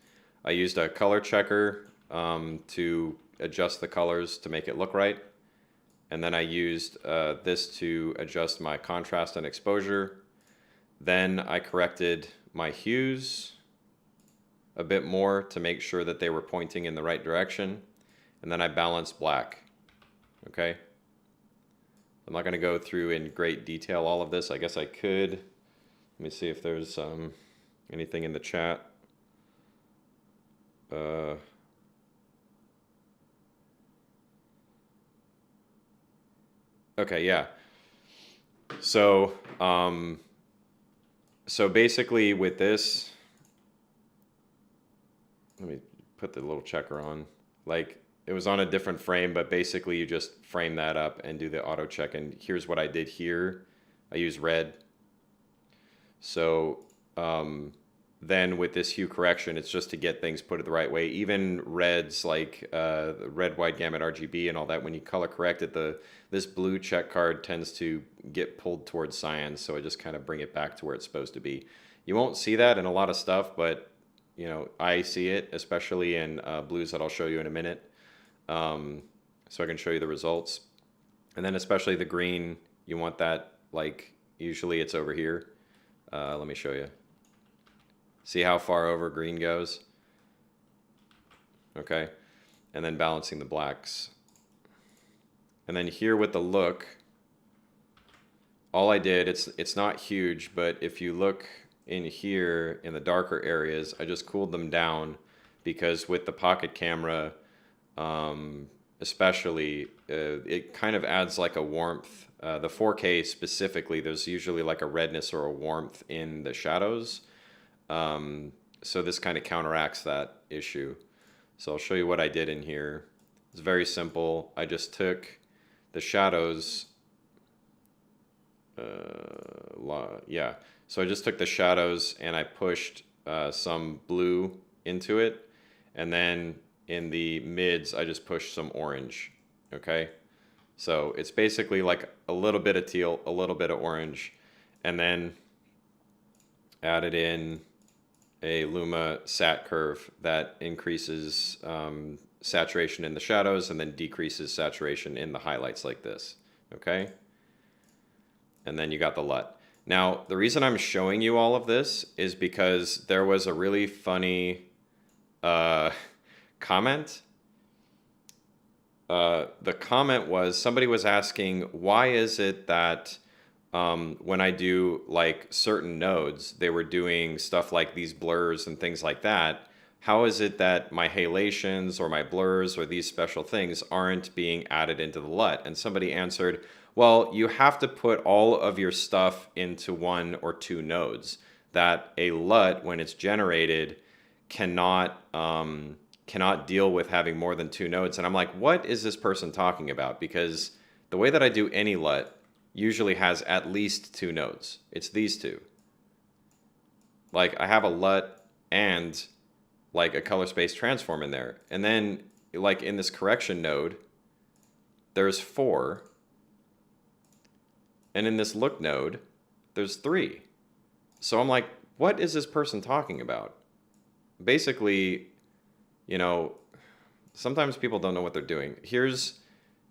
I used a color checker to adjust the colors to make it look right. And then I used this to adjust my contrast and exposure. Then I corrected my hues a bit more to make sure that they were pointing in the right direction. And then I balanced black. Okay? I'm not going to go through in great detail all of this. I guess I could. Let me see if there's anything in the chat. Okay, yeah. So, so basically with this, let me put the little checker on. Like it was on a different frame, but basically you just frame that up and do the auto check. And here's what I did here. I use red. So then with this hue correction, it's just to get things put the right way. Even reds like the red wide gamut RGB and all that, when you color correct it, this blue check card tends to get pulled towards cyan. So I just kind of bring it back to where it's supposed to be. You won't see that in a lot of stuff, but I see it, especially in blues that I'll show you in a minute. Um, so I can show you the results. And then especially the green, you want that, like, usually it's over here. Let me show you. See how far over green goes? Okay. And then balancing the blacks. And then here with the look, all I did, it's not huge, but if you look in here in the darker areas, I just cooled them down because with the pocket camera, especially, it kind of adds like a warmth. The 4K specifically, there's usually like a redness or a warmth in the shadows. So this kind of counteracts that issue. So I'll show you what I did in here. It's very simple. I just took the shadows. Yeah. So I just took the shadows and I pushed some blue into it. And then in the mids, I just pushed some orange. Okay. So it's basically like a little bit of teal, a little bit of orange, and then added in a Luma sat curve that increases saturation in the shadows and then decreases saturation in the highlights like this. Okay. And then you got the LUT. Now, the reason I'm showing you all of this is because there was a really funny comment. The comment was somebody was asking, why is it that when I do like certain nodes, they were doing stuff like these blurs and things like that. How is it that my halations or my blurs or these special things aren't being added into the LUT? And somebody answered, well, you have to put all of your stuff into one or two nodes. That a LUT, when it's generated, cannot deal with having more than two nodes. And I'm like, what is this person talking about? Because the way that I do any LUT usually has at least two nodes. It's these two. Like I have a LUT and like a color space transform in there. And then like in this correction node, there's 4. And in this look node, there's 3. So I'm like, what is this person talking about? Basically, sometimes people don't know what they're doing. Here's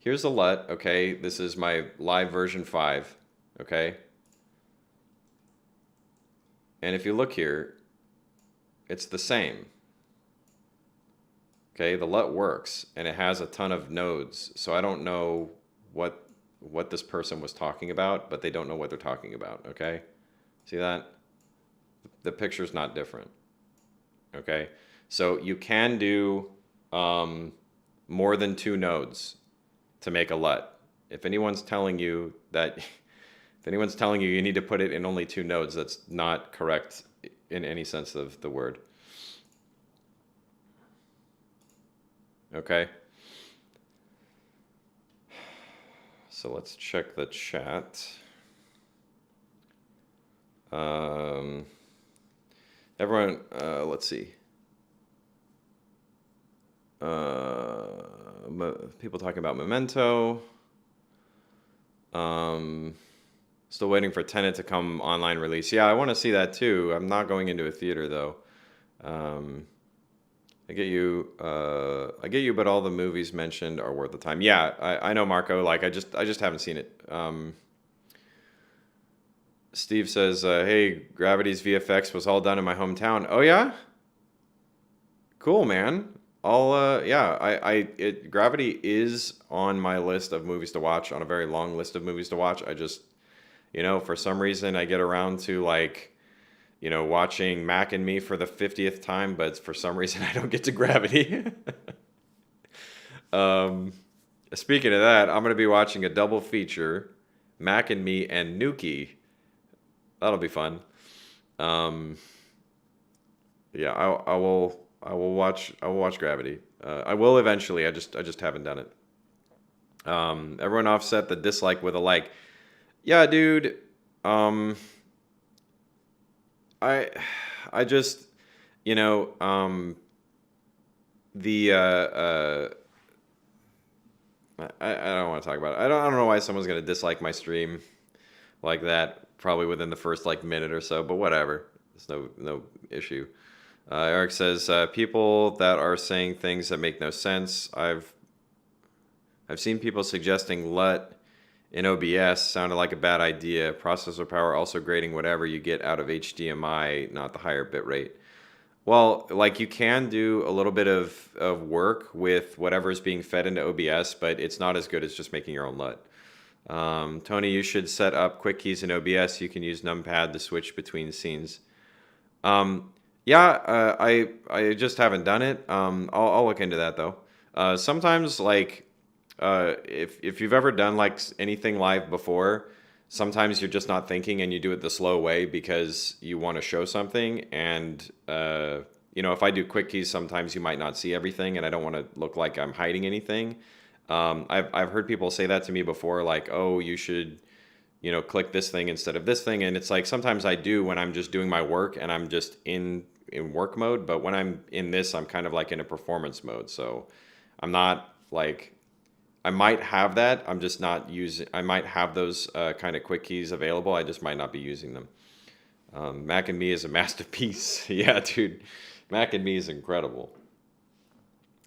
the LUT, okay? This is my live version 5, okay? And if you look here, it's the same. Okay, the LUT works, and it has a ton of nodes, so I don't know what this person was talking about, but they don't know what they're talking about, okay? See that? The picture's not different, okay? So you can do more than 2 nodes to make a LUT. If anyone's telling you you need to put it in only 2 nodes, that's not correct in any sense of the word. Okay. So let's check the chat. Everyone, let's see. People talking about Memento. Still waiting for Tenet to come online release. Yeah, I want to see that too. I'm not going into a theater though. I get you, but all the movies mentioned are worth the time. Yeah, I know, Marco. Like I just haven't seen it. Steve says, "Hey, Gravity's VFX was all done in my hometown." Oh yeah, cool, man. Gravity is on my list of movies to watch, on a very long list of movies to watch. I just, for some reason I get around to watching Mac and Me for the 50th time, but for some reason I don't get to Gravity. Speaking of that, I'm going to be watching a double feature, Mac and Me and Nuki. That'll be fun. Yeah, I will watch Gravity. I will eventually. I just haven't done it. Everyone offset the dislike with a like. Yeah, dude. I just, the I don't want to talk about it. I don't know why someone's gonna dislike my stream like that. Probably within the first minute or so, but whatever. It's no issue. Eric says people that are saying things that make no sense. I've seen people suggesting LUT in OBS sounded like a bad idea. Processor power also grading whatever you get out of HDMI, not the higher bitrate. Well, like you can do a little bit of work with whatever is being fed into OBS, but it's not as good as just making your own LUT. Tony, you should set up quick keys in OBS. You can use numpad to switch between scenes. Um, yeah, I just haven't done it. I'll look into that though. Sometimes like if you've ever done like anything live before, sometimes you're just not thinking and you do it the slow way because you want to show something. And if I do quick keys, sometimes you might not see everything, and I don't want to look like I'm hiding anything. I've heard people say that to me before, like, oh, you should click this thing instead of this thing. And it's like sometimes I do when I'm just doing my work and I'm just in work mode, but when I'm in this, I'm kind of like in a performance mode. So I'm not like I might have that. I'm just not using. I might have those kind of quick keys available. I just might not be using them. Mac and Me is a masterpiece. Yeah, dude, Mac and Me is incredible.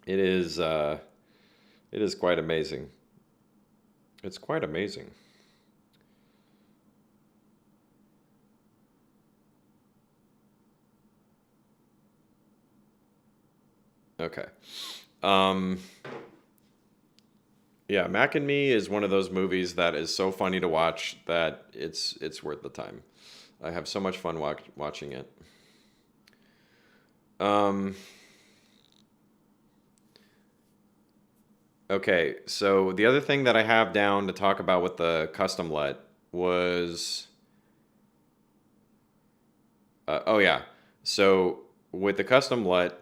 It is. It is quite amazing. It's quite amazing. Okay. Um, yeah, Mac and Me is one of those movies that is so funny to watch that it's worth the time. I have so much fun watching it. Um, okay, so the other thing that I have down to talk about with the custom LUT was, oh yeah, so with the custom LUT,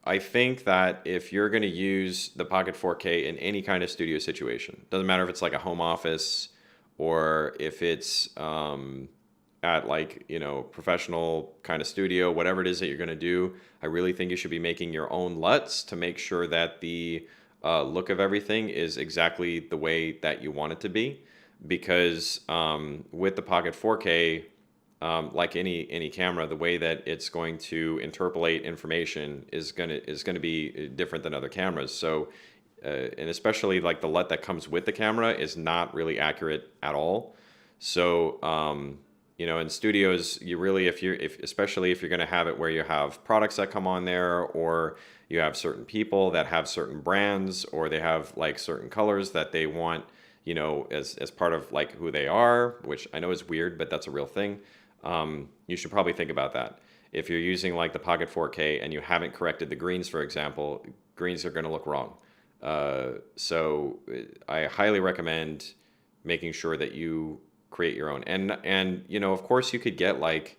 I think that if you're going to use the Pocket 4K in any kind of studio situation, doesn't matter if it's like a home office or if it's at like, professional kind of studio, whatever it is that you're going to do, I really think you should be making your own LUTs to make sure that the look of everything is exactly the way that you want it to be. Because with the Pocket 4K, like any camera, the way that it's going to interpolate information is gonna be different than other cameras. So, and especially like the LUT that comes with the camera is not really accurate at all. So, in studios, you really, if especially if you're going to have it where you have products that come on there, or you have certain people that have certain brands, or they have like certain colors that they want, as part of like who they are, which I know is weird, but that's a real thing. You should probably think about that. If you're using like the Pocket 4K and you haven't corrected the greens, for example, greens are going to look wrong. So I highly recommend making sure that you create your own. And of course, you could get like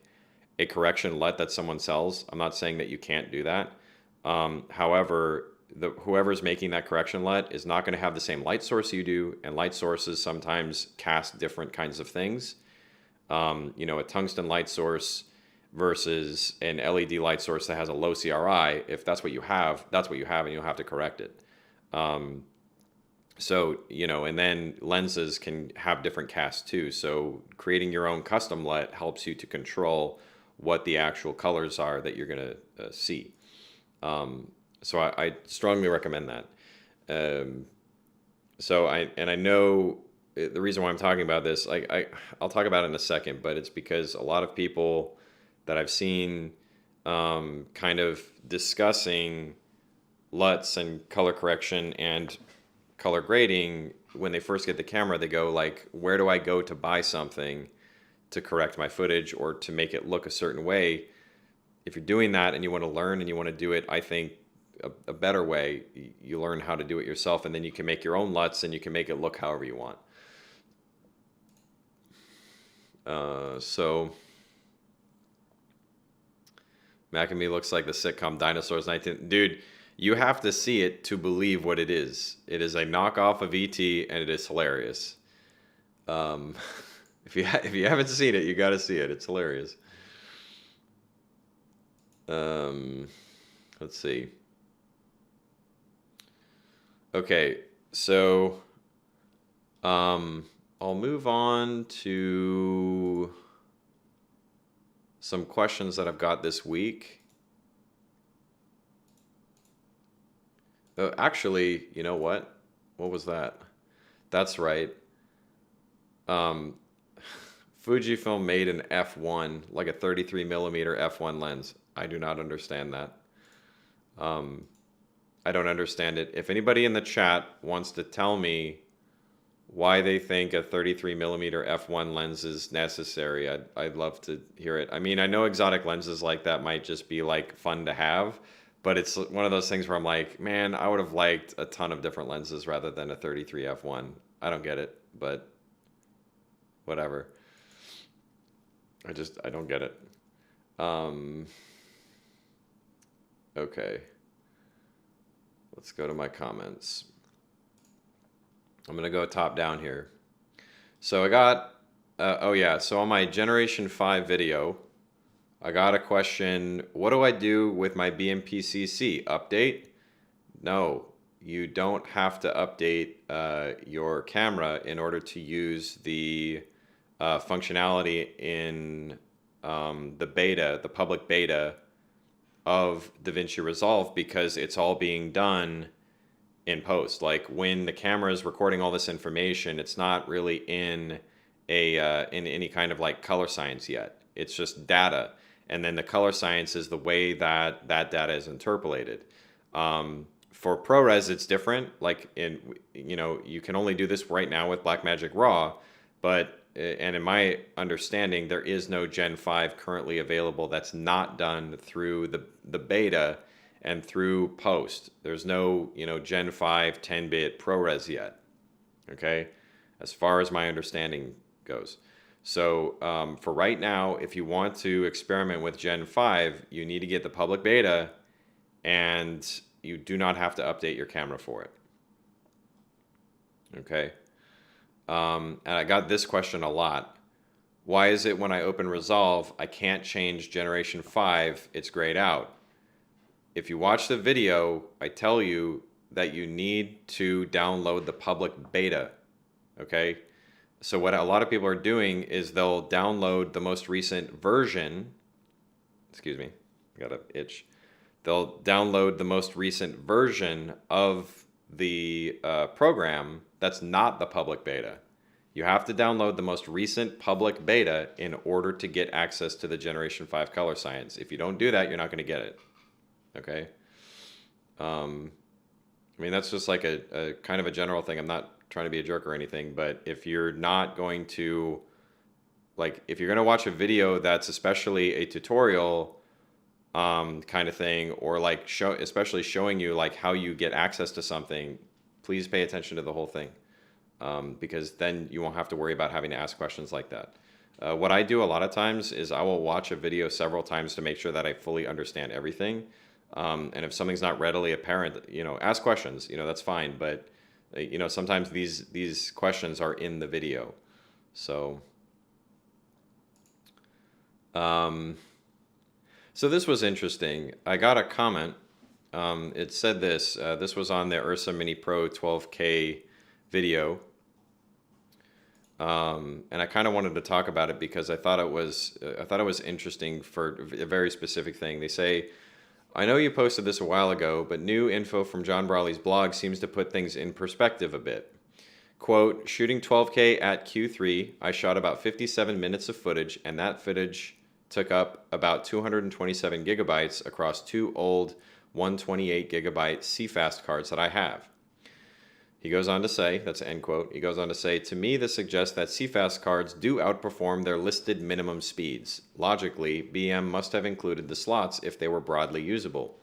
a correction LUT that someone sells. I'm not saying that you can't do that. However, whoever's making that correction LUT is not going to have the same light source you do, and light sources sometimes cast different kinds of things. A tungsten light source versus an LED light source that has a low CRI. If that's what you have, that's what you have, and you'll have to correct it. Um, and then lenses can have different casts too. So creating your own custom LUT helps you to control what the actual colors are that you're going to see. So I strongly recommend that. Um, I know the reason why I'm talking about this, I'll talk about it in a second, but it's because a lot of people that I've seen kind of discussing LUTs and color correction and color grading, when they first get the camera, they go like, where do I go to buy something to correct my footage or to make it look a certain way? If you're doing that and you want to learn and you want to do it, I think a better way, you learn how to do it yourself, and then you can make your own LUTs and you can make it look however you want. So Mac and Me looks like the sitcom Dinosaurs 19. Dude, you have to see it to believe what it is. It is a knockoff of ET, and it is hilarious. Um, if you haven't seen it, you got to see it. It's hilarious. Um, let's see. Okay, so I'll move on to some questions that I've got this week. Actually, you know what? What was that? That's right. Um, Fujifilm made an f1, like a 33 millimeter f1 lens. I do not understand that. Um, I don't understand it. If anybody in the chat wants to tell me why they think a 33 millimeter f1 lens is necessary, I'd love to hear it. I mean, I know exotic lenses like that might just be like fun to have, but it's one of those things where I'm like, man, I would have liked a ton of different lenses rather than a 33 f1. I don't get it, but whatever. I don't get it. Um, okay, let's go to my comments. I'm gonna go top down here. So I got, oh yeah, so on my Generation 5 video, I got a question, what do I do with my BMPCC? Update? No, you don't have to update your camera in order to use the functionality in the beta, the public beta of DaVinci Resolve, because it's all being done in post. Like when the camera is recording all this information, it's not really in any kind of like color science yet. It's just data, and then the color science is the way that that data is interpolated. For ProRes, it's different. Like you can only do this right now with Blackmagic Raw, but and in my understanding, there is no Gen 5 currently available that's not done through the beta and through post. There's no, Gen 5 10-bit ProRes yet. Okay, as far as my understanding goes. So for right now, if you want to experiment with Gen 5, you need to get the public beta, and you do not have to update your camera for it. Okay. And I got this question a lot. Why is it when I open Resolve, I can't change Generation 5, it's grayed out? If you watch the video, I tell you that you need to download the public beta, okay? So what a lot of people are doing is they'll download the most recent version, excuse me, I got an itch. They'll download the most recent version of the program that's not the public beta. You have to download the most recent public beta in order to get access to the Generation 5 color science. If you don't do that, you're not going to get it. Okay? I mean, that's just like a kind of a general thing. I'm not trying to be a jerk or anything, but if you're not going to, like, if you're going to watch a video that's especially a tutorial kind of thing, or like especially showing you like how you get access to something, please pay attention to the whole thing, because then you won't have to worry about having to ask questions like that. What I do a lot of times is I will watch a video several times to make sure that I fully understand everything. And if something's not readily apparent, ask questions, that's fine. But, sometimes these questions are in the video. So, so this was interesting. I got a comment. It said this. This was on the Ursa Mini Pro 12K video. And I kind of wanted to talk about it because I thought it was interesting for a very specific thing. They say, I know you posted this a while ago, but new info from John Brawley's blog seems to put things in perspective a bit. Quote, shooting 12K at Q3, I shot about 57 minutes of footage, and that footage took up about 227 gigabytes across two old 128 gigabyte CFast cards that I have. He goes on to say, that's end quote, he goes on to say, to me this suggests that CFast cards do outperform their listed minimum speeds. Logically, BM must have included the slots if they were broadly usable.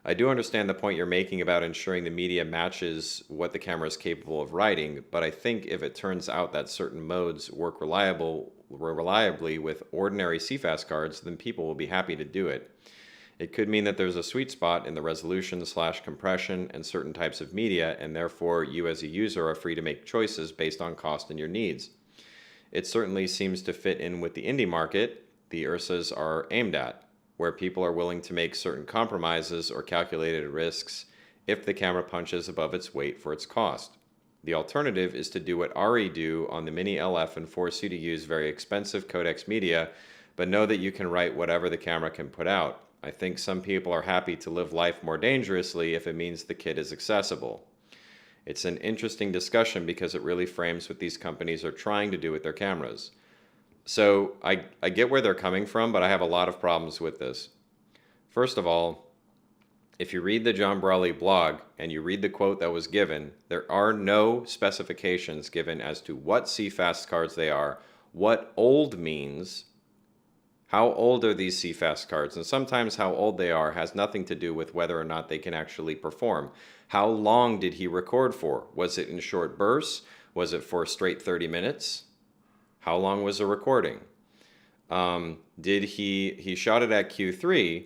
I do understand the point you're making about ensuring the media matches what the camera is capable of writing, but I think if it turns out that certain modes work reliably with ordinary CFast cards, then people will be happy to do it. It could mean that there's a sweet spot in the resolution/compression and certain types of media, and therefore you as a user are free to make choices based on cost and your needs. It certainly seems to fit in with the indie market the Ursas are aimed at, where people are willing to make certain compromises or calculated risks if the camera punches above its weight for its cost. The alternative is to do what ARRI do on the Mini LF and force you to use very expensive codex media, but know that you can write whatever the camera can put out. I think some people are happy to live life more dangerously if it means the kit is accessible. It's an interesting discussion because it really frames what these companies are trying to do with their cameras. So I get where they're coming from, but I have a lot of problems with this. First of all, if you read the John Brawley blog and you read the quote that was given, there are no specifications given as to what CFast cards they are, what old means, how old are these CFast cards, and sometimes how old they are has nothing to do with whether or not they can actually perform. How long did he record for? Was it in short bursts? Was it for straight 30 minutes? How long was the recording? Did he shot it at Q3?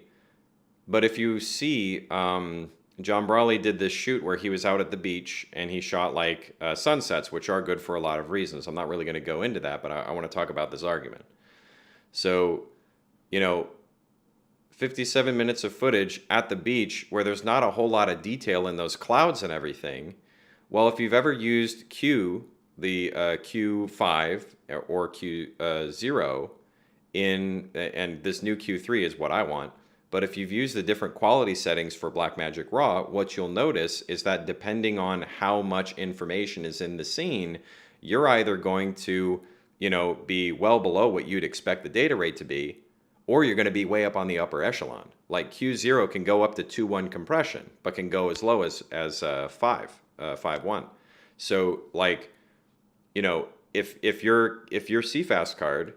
But if you see, John Brawley did this shoot where he was out at the beach and he shot like sunsets, which are good for a lot of reasons. I'm not really going to go into that, but I want to talk about this argument. So, 57 minutes of footage at the beach where there's not a whole lot of detail in those clouds and everything. Well, if you've ever used Q, the Q5 or Q0 and this new Q3 is what I want. But if you've used the different quality settings for Blackmagic Raw, what you'll notice is that depending on how much information is in the scene, you're either going to, be well below what you'd expect the data rate to be, or you're going to be way up on the upper echelon. Like Q0 can go up to 2.1 compression, but can go as low as 5.1. So if your CFast card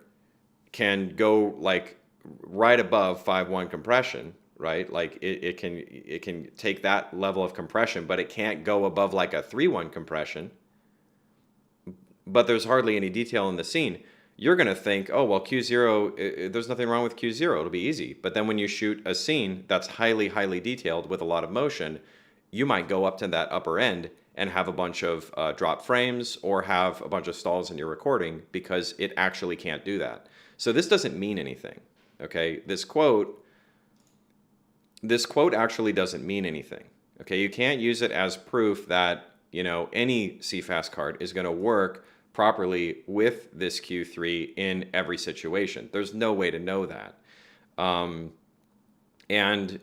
can go like right above 5.1 compression, right? Like it can take that level of compression, but it can't go above like a 3.1 compression. But there's hardly any detail in the scene. You're going to think, oh, well, Q0, there's nothing wrong with Q0. It'll be easy. But then when you shoot a scene that's highly, highly detailed with a lot of motion, you might go up to that upper end and have a bunch of drop frames or have a bunch of stalls in your recording because it actually can't do that. So this doesn't mean anything. Okay, this quote actually doesn't mean anything. Okay, you can't use it as proof that, any CFast card is going to work properly with this Q3 in every situation. There's no way to know that. And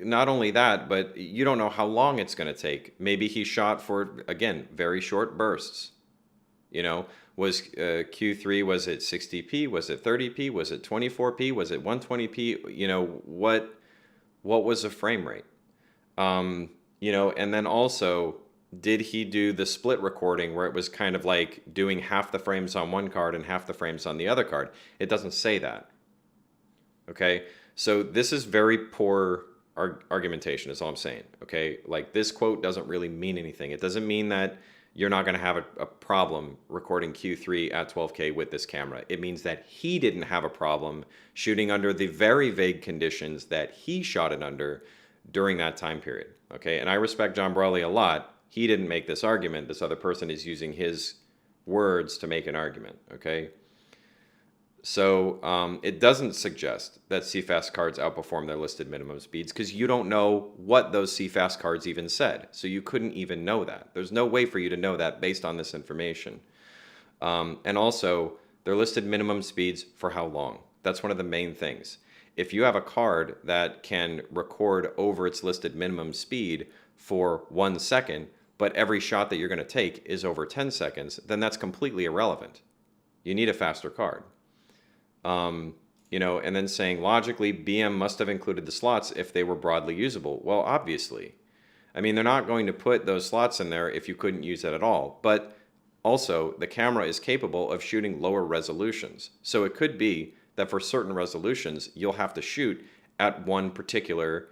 not only that, but you don't know how long it's going to take. Maybe he shot for, again, very short bursts. Was Q3, was it 60p? Was it 30p? Was it 24p? Was it 120p? What was the frame rate? And then also, did he do the split recording where it was kind of like doing half the frames on one card and half the frames on the other card? It doesn't say that. Okay, so this is very poor argumentation is all I'm saying. Okay, like this quote doesn't really mean anything. It doesn't mean that you're not going to have a problem recording Q3 at 12K with this camera. It means that he didn't have a problem shooting under the very vague conditions that he shot it under during that time period. Okay, and I respect John Brawley a lot. He didn't make this argument. This other person is using his words to make an argument. Okay, so it doesn't suggest that CFast cards outperform their listed minimum speeds because you don't know what those CFast cards even said. So you couldn't even know that. There's no way for you to know that based on this information. And also, their listed minimum speeds for how long. That's one of the main things. If you have a card that can record over its listed minimum speed for 1 second, but every shot that you're going to take is over 10 seconds, then that's completely irrelevant. You need a faster card. And then saying logically, BM must have included the slots if they were broadly usable. Well, obviously. I mean, they're not going to put those slots in there if you couldn't use it at all. But also, the camera is capable of shooting lower resolutions. So it could be that for certain resolutions, you'll have to shoot at one particular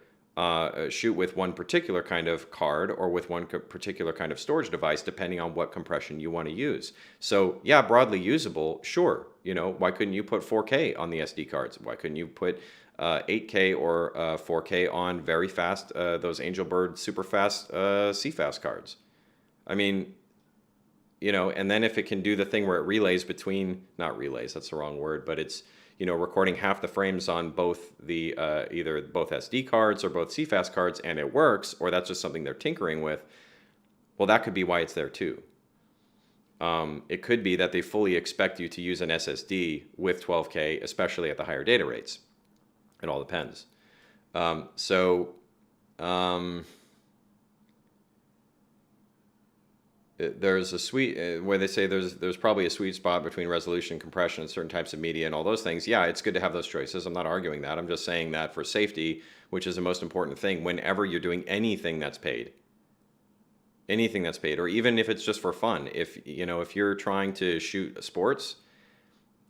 shoot with one particular kind of card or with one particular kind of storage device, depending on what compression you want to use. So yeah, broadly usable, sure. Why couldn't you put 4K on the SD cards? Why couldn't you put 8K or 4K on very fast, those Angelbird super fast CFast cards? I mean, and then if it can do the thing where it relays between, not relays, that's the wrong word, but it's, recording half the frames on both the either both SD cards or both CFast cards, and it works, or that's just something they're tinkering with, well, that could be why it's there too. It could be that they fully expect you to use an SSD with 12K, especially at the higher data rates. It all depends. So um, there's a sweet where they say there's probably a sweet spot between resolution, compression, and certain types of media and all those things. Yeah, it's good to have those choices. I'm not arguing that. I'm just saying that for safety, which is the most important thing, whenever you're doing anything that's paid, or even if it's just for fun, if you're trying to shoot sports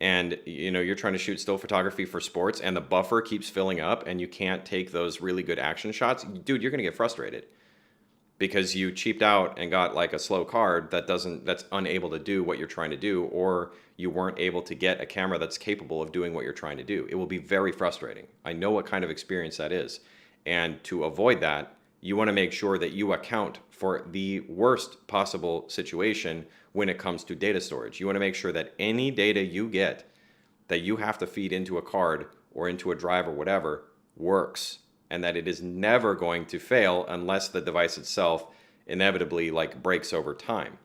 and you're trying to shoot still photography for sports and the buffer keeps filling up and you can't take those really good action shots, dude, you're gonna get frustrated because you cheaped out and got like a slow card that's unable to do what you're trying to do, or you weren't able to get a camera that's capable of doing what you're trying to do. It will be very frustrating. I know what kind of experience that is. And to avoid that, you want to make sure that you account for the worst possible situation when it comes to data storage. You want to make sure that any data you get that you have to feed into a card or into a drive or whatever works, and that it is never going to fail unless the device itself inevitably like breaks over time.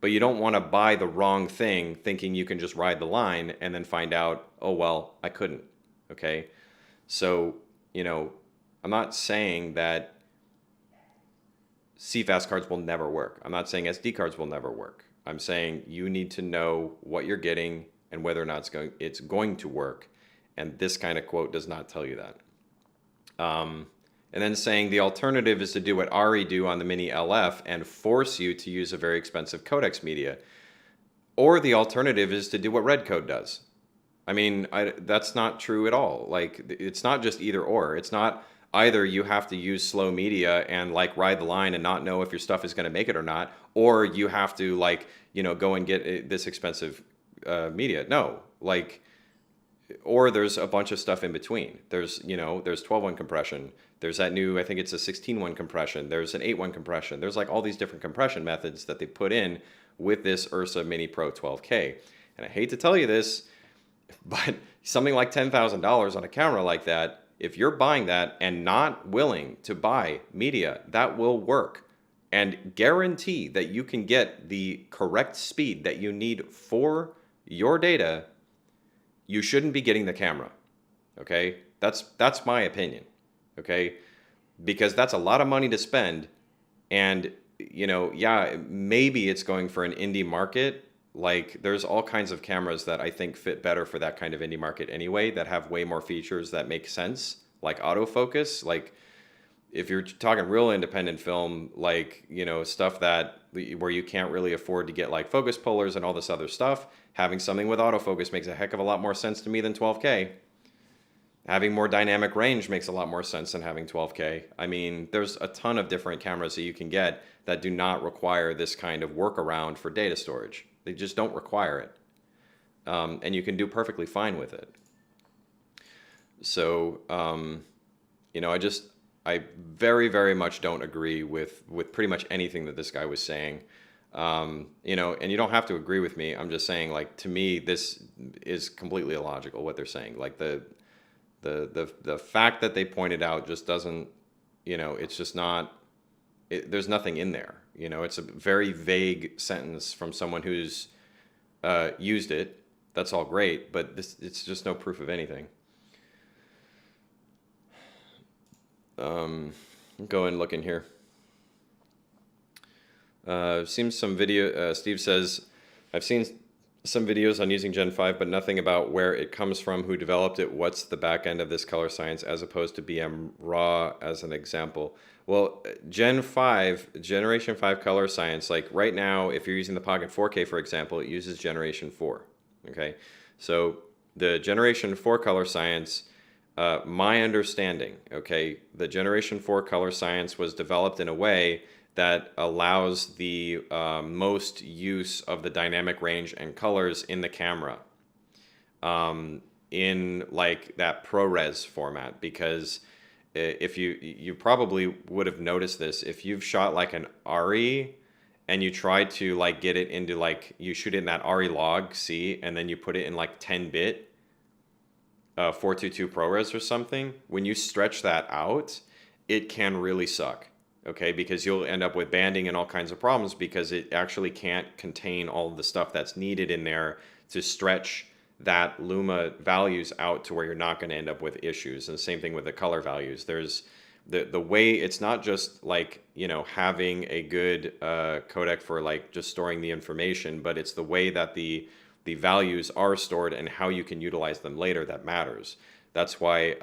But you don't want to buy the wrong thing thinking you can just ride the line and then find out, oh well, I couldn't. Okay? So, I'm not saying that CFast cards will never work. I'm not saying SD cards will never work. I'm saying you need to know what you're getting and whether or not it's going to work. And this kind of quote does not tell you that. And then saying the alternative is to do what ARRI do on the Mini LF and force you to use a very expensive codex media. Or the alternative is to do what Redcode does. I mean, that's not true at all. Like, it's not just either or. It's not either you have to use slow media and like ride the line and not know if your stuff is going to make it or not, or you have to like, go and get this expensive media. No, like, or there's a bunch of stuff in between. There's 12-1 compression. There's that new, I think it's a 16-1 compression. There's an 8-1 compression. There's like all these different compression methods that they put in with this Ursa Mini Pro 12K. And I hate to tell you this, but something like $10,000 on a camera like that, if you're buying that and not willing to buy media, that will work. And guarantee that you can get the correct speed that you need for your data, you shouldn't be getting the camera. Okay? That's my opinion. Okay? Because that's a lot of money to spend. And, yeah, maybe it's going for an indie market. Like, there's all kinds of cameras that I think fit better for that kind of indie market anyway, that have way more features that make sense, like autofocus. Like, if you're talking real independent film, like, stuff where you can't really afford to get like focus pullers and all this other stuff, having something with autofocus makes a heck of a lot more sense to me than 12K. Having more dynamic range makes a lot more sense than having 12K. I mean, there's a ton of different cameras that you can get that do not require this kind of workaround for data storage. They just don't require it. And you can do perfectly fine with it. So, I very, very much don't agree with pretty much anything that this guy was saying. And you don't have to agree with me. I'm just saying, like, to me, this is completely illogical, what they're saying. Like, the fact that they pointed out just doesn't, it's just not, there's nothing in there. It's a very vague sentence from someone who's used it. That's all great, but it's just no proof of anything. Go and look in here. Seems some video, Steve says, I've seen some videos on using Gen 5, but nothing about where it comes from, who developed it, what's the back end of this color science, as opposed to BM RAW as an example. Well, Generation 5 color science, like right now, if you're using the Pocket 4K, for example, it uses Generation 4. Okay, so the Generation 4 color science, my understanding, okay, the Generation 4 color science was developed in a way that allows the most use of the dynamic range and colors in the camera in like that ProRes format. Because if you probably would have noticed this, if you've shot like an ARRI and you try to like get it into like, you shoot it in that ARRI log C and then you put it in like 10-bit 422 ProRes or something, when you stretch that out, it can really suck. Okay, because you'll end up with banding and all kinds of problems because it actually can't contain all of the stuff that's needed in there to stretch that Luma values out to where you're not going to end up with issues. And the same thing with the color values. There's the way it's not just like, you know, having a good codec for like just storing the information, but it's the way that the values are stored and how you can utilize them later that matters. That's why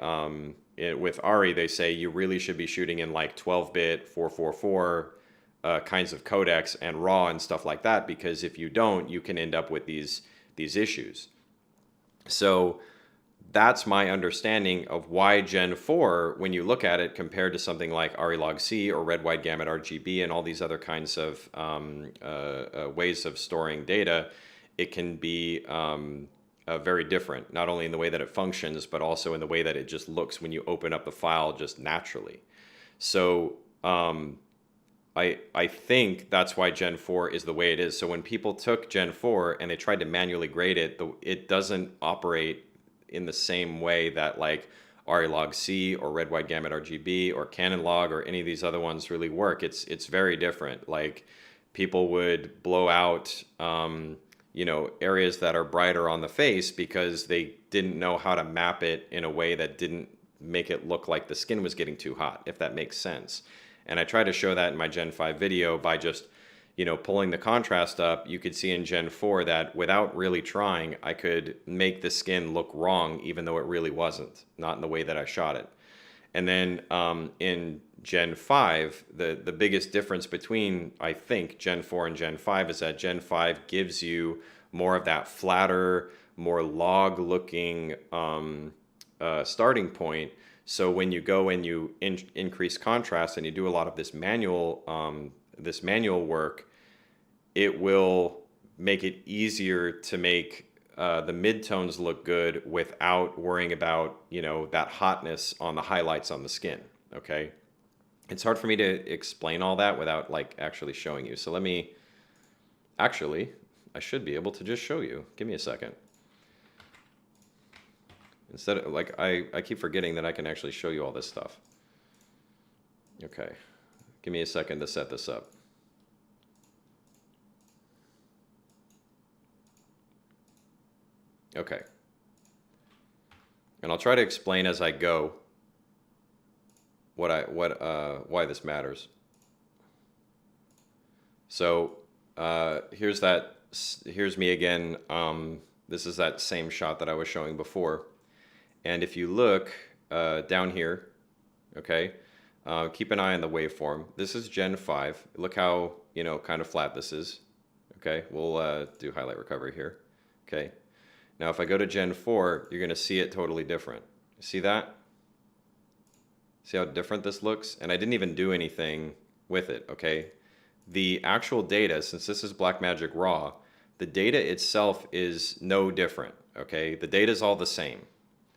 with ARRI, they say you really should be shooting in like 12-bit, 444 kinds of codecs and RAW and stuff like that, because if you don't, you can end up with these issues. So that's my understanding of why Gen 4, when you look at it compared to something like ARRI log C or red wide gamut RGB and all these other kinds of ways of storing data, it can be very different, not only in the way that it functions, but also in the way that it just looks when you open up the file just naturally. So I think that's why Gen 4 is the way it is. So when people took Gen 4 and they tried to manually grade it, it doesn't operate in the same way that like ARRI log C or red wide gamut RGB or Canon log or any of these other ones really work. It's very different. Like people would blow out you know, areas that are brighter on the face because they didn't know how to map it in a way that didn't make it look like the skin was getting too hot, if that makes sense. And I try to show that in my Gen 5 video by just, you know, pulling the contrast up. You could see in Gen 4 that without really trying, I could make the skin look wrong, even though it really wasn't, not in the way that I shot it. And then in Gen 5, the biggest difference between, I think, Gen 4 and Gen 5 is that Gen 5 gives you more of that flatter, more log-looking starting point. So when you go and you increase contrast and you do a lot of this manual work, it will make it easier to make the midtones look good without worrying about, you know, that hotness on the highlights on the skin. Okay, it's hard for me to explain all that without like actually showing you. So let me actually, I should be able to just show you. Give me a second. Instead of like, I keep forgetting that I can actually show you all this stuff. Okay, give me a second to set this up. Okay. And I'll try to explain as I go why this matters. So here's me again. This is that same shot that I was showing before. And if you look down here, okay, keep an eye on the waveform. This is Gen 5. Look how, you know, kind of flat this is. Okay, we'll do highlight recovery here. Okay. Now, if I go to Gen 4, you're going to see it totally different. See that? See how different this looks? And I didn't even do anything with it, okay? The actual data, since this is Blackmagic Raw, the data itself is no different, okay? The data is all the same.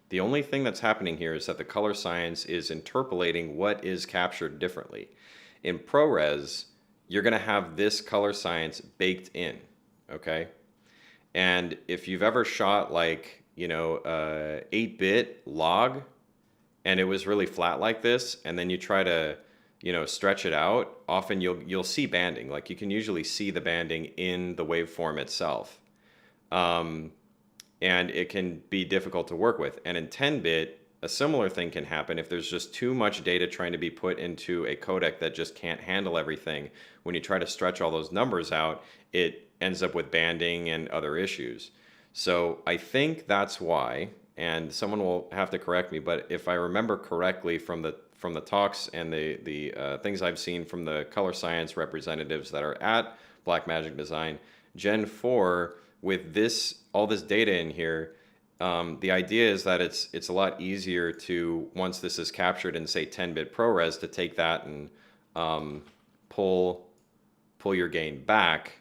The only thing that's happening here is that the color science is interpolating what is captured differently. In ProRes, you're going to have this color science baked in, okay? And if you've ever shot like, you know, 8-bit log and it was really flat like this, and then you try to, you know, stretch it out, often you'll see banding. Like you can usually see the banding in the waveform itself. And it can be difficult to work with. And in 10-bit, a similar thing can happen if there's just too much data trying to be put into a codec that just can't handle everything. When you try to stretch all those numbers out, it ends up with banding and other issues. So I think that's why, and someone will have to correct me, but if I remember correctly from the talks and the things I've seen from the color science representatives that are at Blackmagic Design, Gen 4 with all this data in here, the idea is that it's a lot easier to, once this is captured in say 10-bit ProRes, to take that and pull your gain back,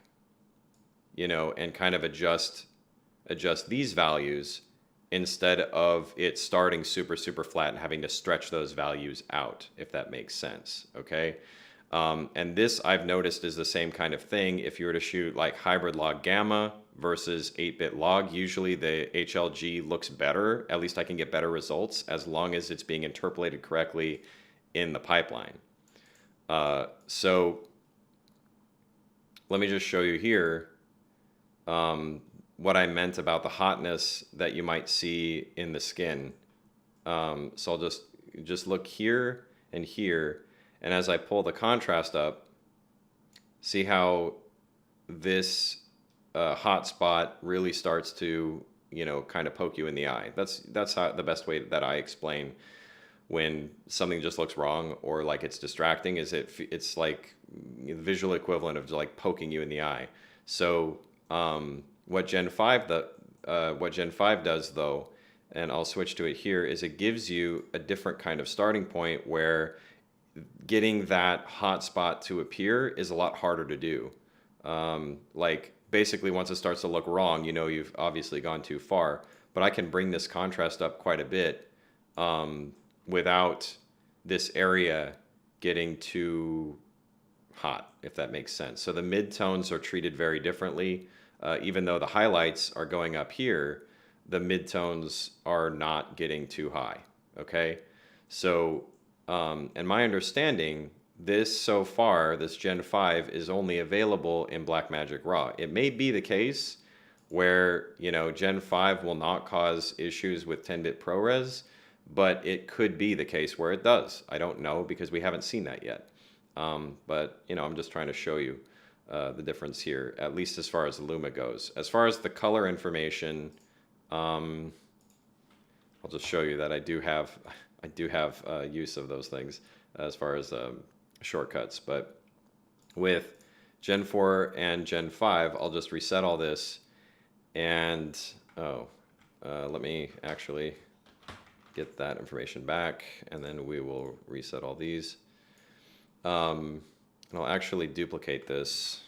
you know, and kind of adjust these values instead of it starting super flat and having to stretch those values out, if that makes sense. Okay. And this I've noticed is the same kind of thing. If you were to shoot like hybrid log gamma versus 8-bit log, usually the HLG looks better. At least I can get better results as long as it's being interpolated correctly in the pipeline. So let me just show you here what I meant about the hotness that you might see in the skin. So I'll just look here and here, and as I pull the contrast up, see how this hot spot really starts to, kind of poke you in the eye. That's how the best way that I explain when something just looks wrong or like it's distracting is it's like the visual equivalent of like poking you in the eye. So what Gen 5 does though, and I'll switch to it here, is it gives you a different kind of starting point where getting that hot spot to appear is a lot harder to do. Like basically once it starts to look wrong, you've obviously gone too far. But I can bring this contrast up quite a bit without this area getting too hot, if that makes sense. So the midtones are treated very differently. Even though the highlights are going up here, the midtones are not getting too high. Okay, so and my understanding, so far, this Gen 5 is only available in Blackmagic Raw. It may be the case where, Gen 5 will not cause issues with 10-bit ProRes, but it could be the case where it does. I don't know because we haven't seen that yet. But, I'm just trying to show you the difference here, at least as far as Luma goes. As far as the color information, I'll just show you that I do have use of those things as far as shortcuts. But with Gen 4 and Gen 5, I'll just reset all this, and let me actually get that information back, and then we will reset all these. And I'll actually duplicate this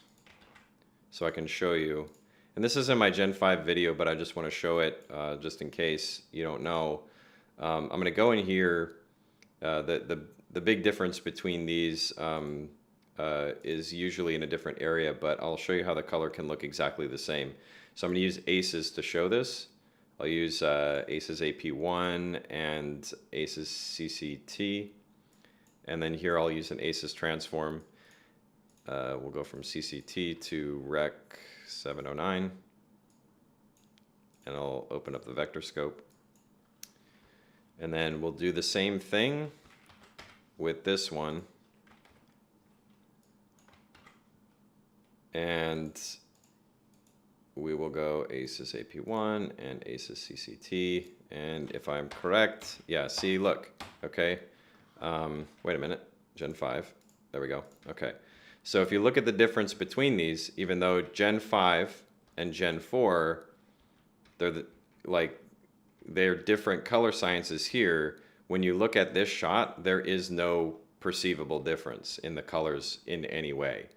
so I can show you. And this is in my Gen 5 video, but I just want to show it just in case you don't know. I'm going to go in here. The big difference between these is usually in a different area, but I'll show you how the color can look exactly the same. So I'm going to use ACES to show this. I'll use ACES AP1 and ACES CCT. And then here I'll use an ACES transform. We'll go from CCT to Rec 709. And I'll open up the vector scope. And then we'll do the same thing with this one. And we will go ACES AP1 and ACES CCT. And if I'm correct, yeah, see, look, okay. Wait a minute, Gen 5, there we go, okay. So if you look at the difference between these, even though Gen 5 and Gen 4, they're different color sciences here, when you look at this shot, there is no perceivable difference in the colors in any way.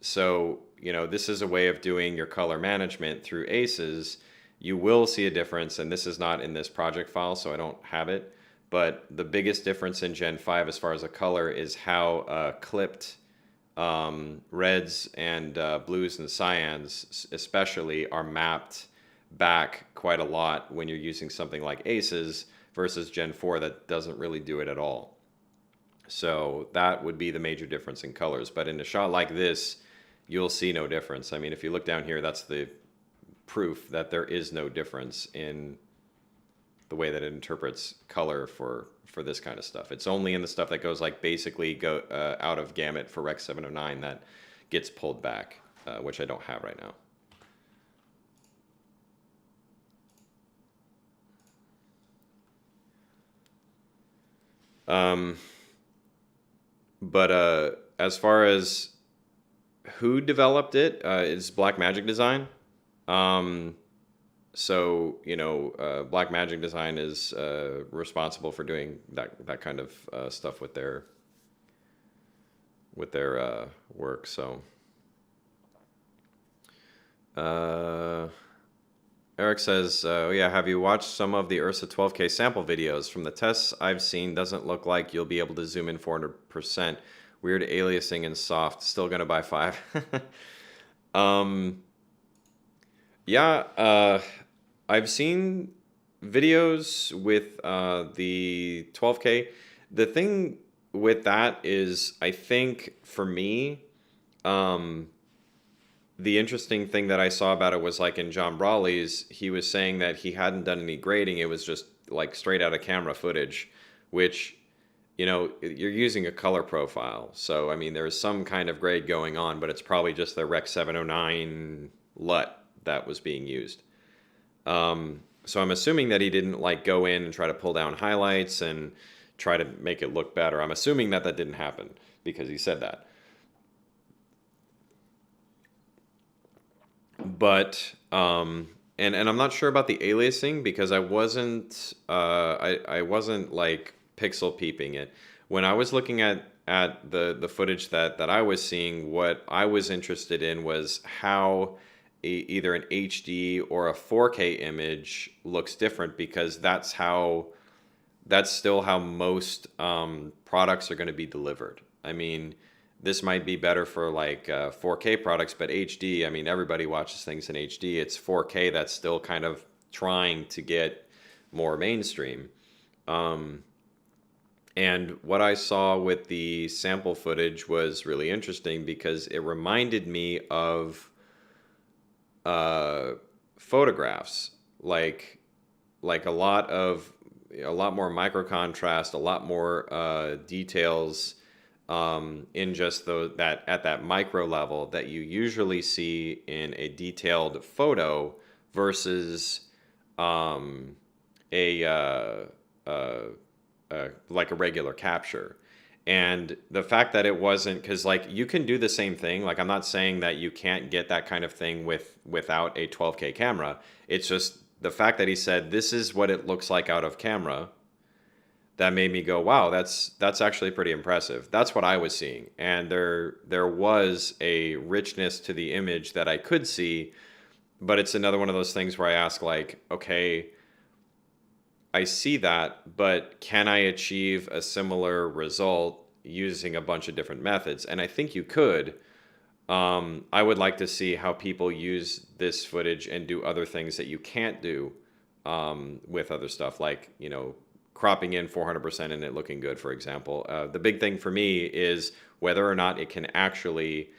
So, this is a way of doing your color management through ACES. You will see a difference, and this is not in this project file, so I don't have it. But the biggest difference in Gen 5 as far as a color is how clipped reds and blues and cyans especially are mapped back quite a lot when you're using something like ACES versus Gen 4 that doesn't really do it at all. So that would be the major difference in colors. But in a shot like this, you'll see no difference. I mean, if you look down here, that's the proof that there is no difference in the way that it interprets color for this kind of stuff. It's only in the stuff that goes like basically out of gamut for Rec 709 that gets pulled back, which I don't have right now. But as far as who developed it, it's Blackmagic Design. So, Blackmagic Design is responsible for doing that kind of stuff with their work. So, Eric says, yeah, have you watched some of the Ursa 12K sample videos? From the tests I've seen, doesn't look like you'll be able to zoom in 400%. Weird aliasing and soft. Still gonna buy 5. Yeah, I've seen videos with the 12K. The thing with that is, I think for me, the interesting thing that I saw about it was like in John Brawley's, he was saying that he hadn't done any grading. It was just like straight out of camera footage, which, you know, you're using a color profile. So, I mean, there's some kind of grade going on, but it's probably just the Rec 709 LUT that was being used. So I'm assuming that he didn't like go in and try to pull down highlights and try to make it look better. I'm assuming that that didn't happen because he said that. But and I'm not sure about the aliasing because I wasn't like pixel peeping it. When I was looking at the footage that I was seeing, what I was interested in was how either an HD or a 4K image looks different because that's still how most products are going to be delivered. I mean, this might be better for like 4K products, but HD, I mean, everybody watches things in HD. It's 4K that's still kind of trying to get more mainstream. Um, and what I saw with the sample footage was really interesting because it reminded me of uh, photographs, like a lot more micro contrast, a lot more details in just that at that micro level that you usually see in a detailed photo versus um, a uh, like a regular capture. And the fact that it wasn't, because like you can do the same thing. Like I'm not saying that you can't get that kind of thing without a 12K camera. It's just the fact that he said this is what it looks like out of camera that made me go, wow, that's actually pretty impressive. That's what I was seeing, and there was a richness to the image that I could see, but it's another one of those things where I ask like, okay, I see that, but can I achieve a similar result using a bunch of different methods? And I think you could. I would like to see how people use this footage and do other things that you can't do with other stuff, like, you know, cropping in 400% and it looking good, for example. The big thing for me is whether or not it can actually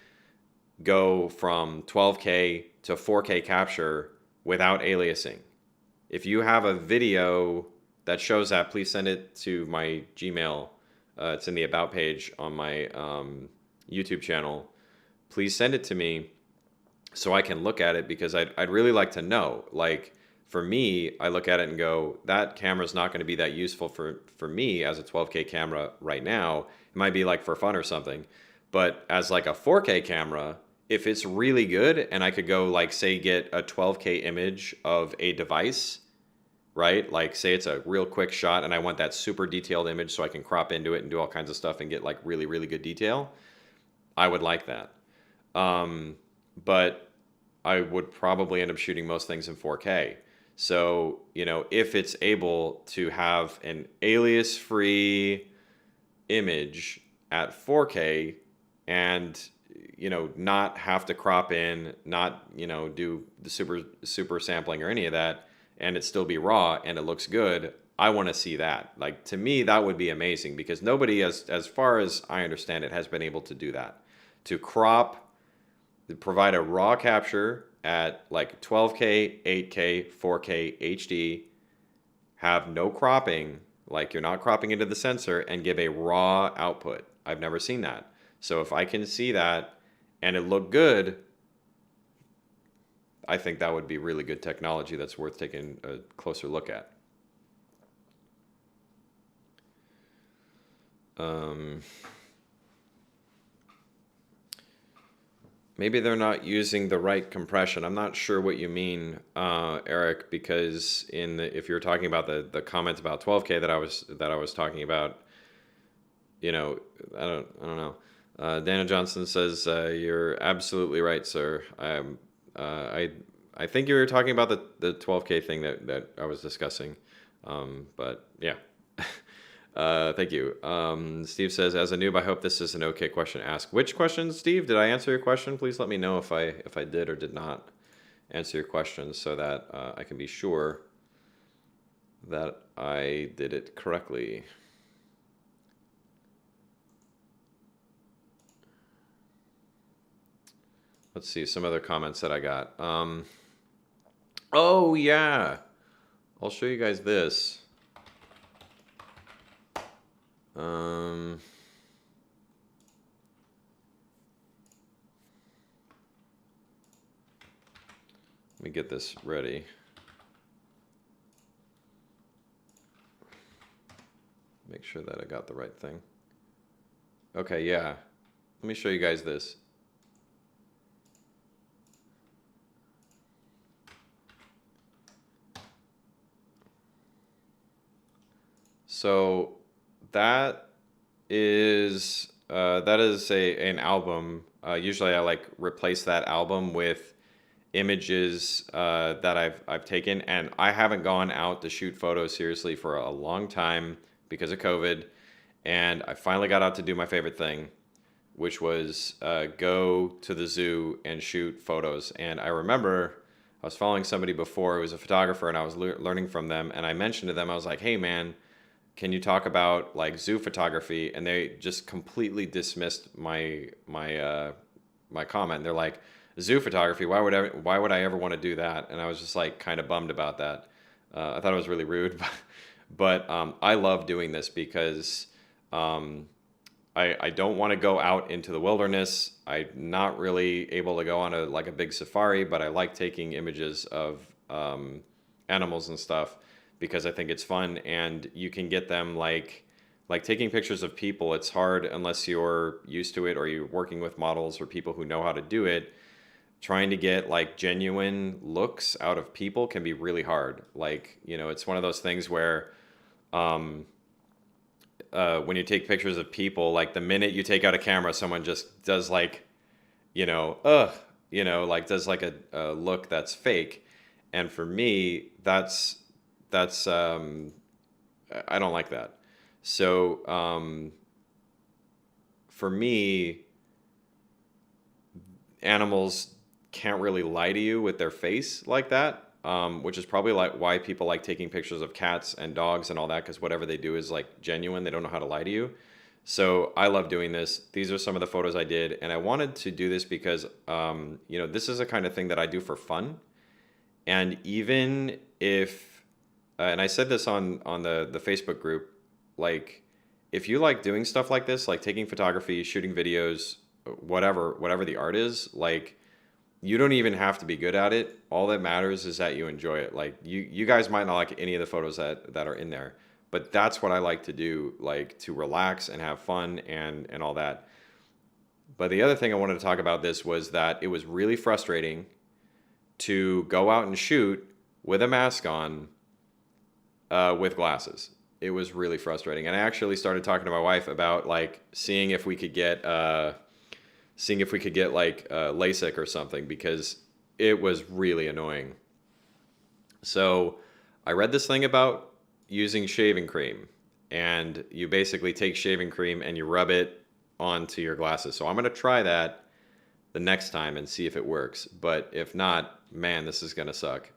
go from 12K to 4K capture without aliasing. If you have a video that shows that, please send it to my Gmail. It's in the About page on my YouTube channel. Please send it to me so I can look at it because I'd really like to know. Like, for me, I look at it and go, that camera's not going to be that useful for me as a 12K camera right now. It might be like for fun or something. But as like a 4K camera, if it's really good and I could go like say get a 12K image of a device, right? Like say it's a real quick shot and I want that super detailed image so I can crop into it and do all kinds of stuff and get like really, really good detail, I would like that. Um, but I would probably end up shooting most things in 4K. So, you know, if it's able to have an alias free image at 4K and, you know, not have to crop in, not, you know, do the super sampling or any of that, and it still be raw and it looks good, I want to see that. Like to me, that would be amazing because nobody, as far as I understand it, has been able to do that. To crop, to provide a raw capture at like 12K, 8K, 4K, HD, have no cropping, like you're not cropping into the sensor, and give a raw output. I've never seen that. So if I can see that and it looked good, I think that would be really good technology that's worth taking a closer look at. Um, Maybe they're not using the right compression. I'm not sure what you mean, Eric, because if you're talking about the comment about 12K that I was talking about, you know, I don't know. Dana Johnson says you're absolutely right, sir. I think you were talking about the 12K thing that I was discussing, but yeah. Thank you. Steve says, as a noob, I hope this is an okay question to ask. Which question, Steve? Did I answer your question? Please let me know if I did or did not answer your question so that I can be sure that I did it correctly. Let's see some other comments that I got. Oh yeah, I'll show you guys this. Um, Let me get this ready. Make sure that I got the right thing. Okay, yeah. Let me show you guys this. So that is an album. Usually I like replace that album with images that I've taken, and I haven't gone out to shoot photos seriously for a long time because of COVID, and I finally got out to do my favorite thing, which was go to the zoo and shoot photos. And I remember I was following somebody before who was a photographer, and I was learning from them, and I mentioned to them, I was like, hey man, can you talk about like zoo photography? And they just completely dismissed my comment. They're like, zoo photography, why would I ever want to do that? And I was just like kind of bummed about that. I thought it was really rude, but I love doing this because um, I don't want to go out into the wilderness. I'm not really able to go on a big safari, but I like taking images of animals and stuff because I think it's fun, and you can get them like taking pictures of people. It's hard unless you're used to it or you're working with models or people who know how to do it. Trying to get like genuine looks out of people can be really hard. Like, it's one of those things where um, when you take pictures of people, like the minute you take out a camera, someone just does like, ugh, like does like a look that's fake. And for me, that's I don't like that. So for me, animals can't really lie to you with their face like that, which is probably like why people like taking pictures of cats and dogs and all that, because whatever they do is like genuine. They don't know how to lie to you. So I love doing this. These are some of the photos I did, and I wanted to do this because this is a kind of thing that I do for fun. And even if, and I said this on the Facebook group, like if you like doing stuff like this, like taking photography, shooting videos, whatever the art is, like you don't even have to be good at it. All that matters is that you enjoy it. Like you guys might not like any of the photos that are in there, but that's what I like to do, like to relax and have fun and all that. But the other thing I wanted to talk about this was that it was really frustrating to go out and shoot with a mask on with glasses. It was really frustrating, and I actually started talking to my wife about like seeing if we could get like LASIK or something, because it was really annoying. So I read this thing about using shaving cream, and you basically take shaving cream and you rub it onto your glasses. So I'm going to try that the next time and see if it works. But if not, man, this is going to suck.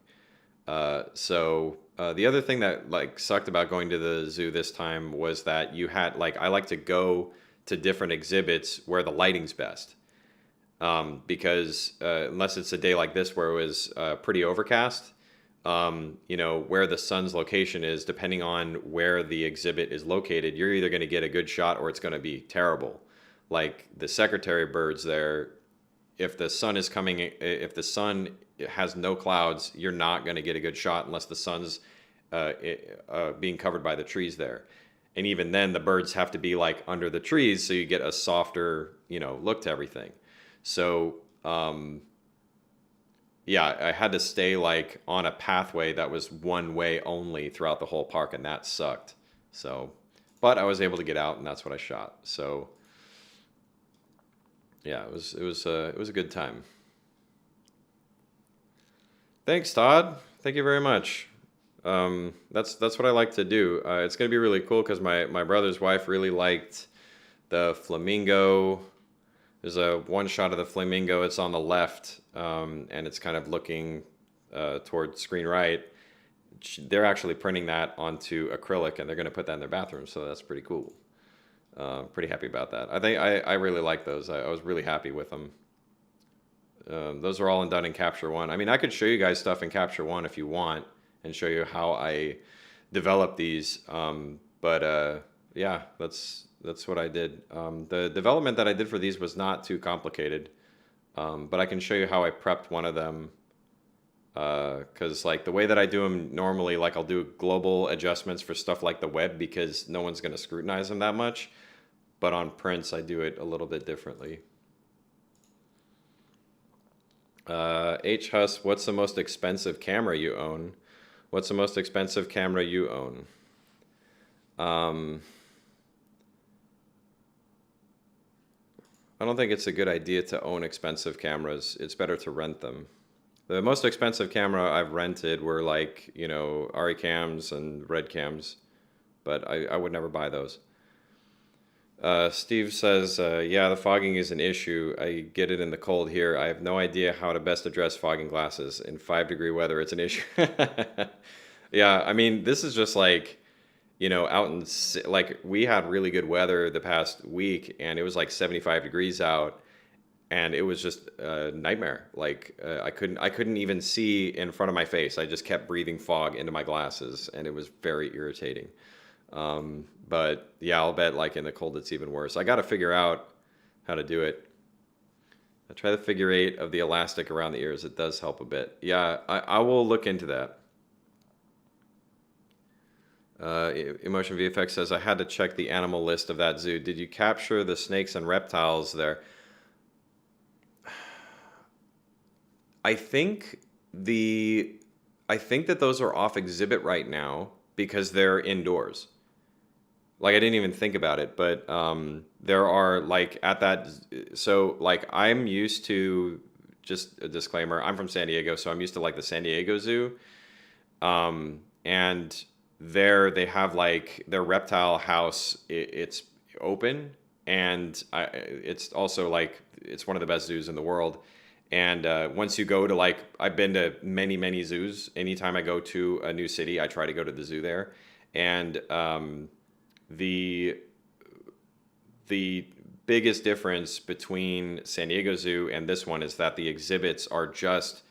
The other thing that like sucked about going to the zoo this time was that you had like I like to go to different exhibits where the lighting's best. Because unless it's a day like this where it was pretty overcast, where the sun's location is, depending on where the exhibit is located, you're either going to get a good shot or it's going to be terrible. Like the secretary birds there, if the sun has no clouds, you're not going to get a good shot unless the sun's being covered by the trees there. And even then, the birds have to be like under the trees, so you get a softer, look to everything. So, yeah, I had to stay like on a pathway that was one way only throughout the whole park, and that sucked. So, but I was able to get out, and that's what I shot. So, yeah, it was a good time. Thanks, Todd. Thank you very much. That's what I like to do. It's gonna be really cool because my brother's wife really liked the flamingo. There's a one shot of the flamingo. It's on the left, and it's kind of looking toward screen right. They're actually printing that onto acrylic, and they're going to put that in their bathroom. So that's pretty cool. Pretty happy about that. I think I really like those. I was really happy with them. those are all done in Capture One. I mean, I could show you guys stuff in Capture One if you want, and show you how I develop these. But yeah, that's what I did. The development that I did for these was not too complicated, but I can show you how I prepped one of them. Because like the way that I do them normally, like I'll do global adjustments for stuff like the web because no one's going to scrutinize them that much. But on prints, I do it a little bit differently. H Hus, what's the most expensive camera you own? What's the most expensive camera you own? I don't think it's a good idea to own expensive cameras. It's better to rent them. The most expensive camera I've rented were like, you know, Arri cams and Red cams, but I would never buy those. Steve says, yeah, the fogging is an issue. I get it in the cold here. I have no idea how to best address fogging glasses. In 5-degree weather, it's an issue. Yeah, I mean, this is just like, you know, out in, like, we had really good weather the past week, and it was like 75 degrees out, and it was just a nightmare. Like, I couldn't even see in front of my face. I just kept breathing fog into my glasses, and it was very irritating. But yeah, I'll bet like in the cold it's even worse. I got to figure out how to do it. I try the figure eight of the elastic around the ears. It does help a bit. Yeah, I will look into that. Emotion VFX says, I had to check the animal list of that zoo. Did you capture the snakes and reptiles there? I think that those are off exhibit right now because they're indoors. Like I didn't even think about it, but there are like at that. So like I'm used to, just a disclaimer, I'm from San Diego, so I'm used to like the San Diego Zoo, and there they have like their reptile house. It's open, and it's also like it's one of the best zoos in the world. And once you go to like, I've been to many zoos. Anytime I go to a new city, I try to go to the zoo there, and the biggest difference between San Diego Zoo and this one is that the exhibits are just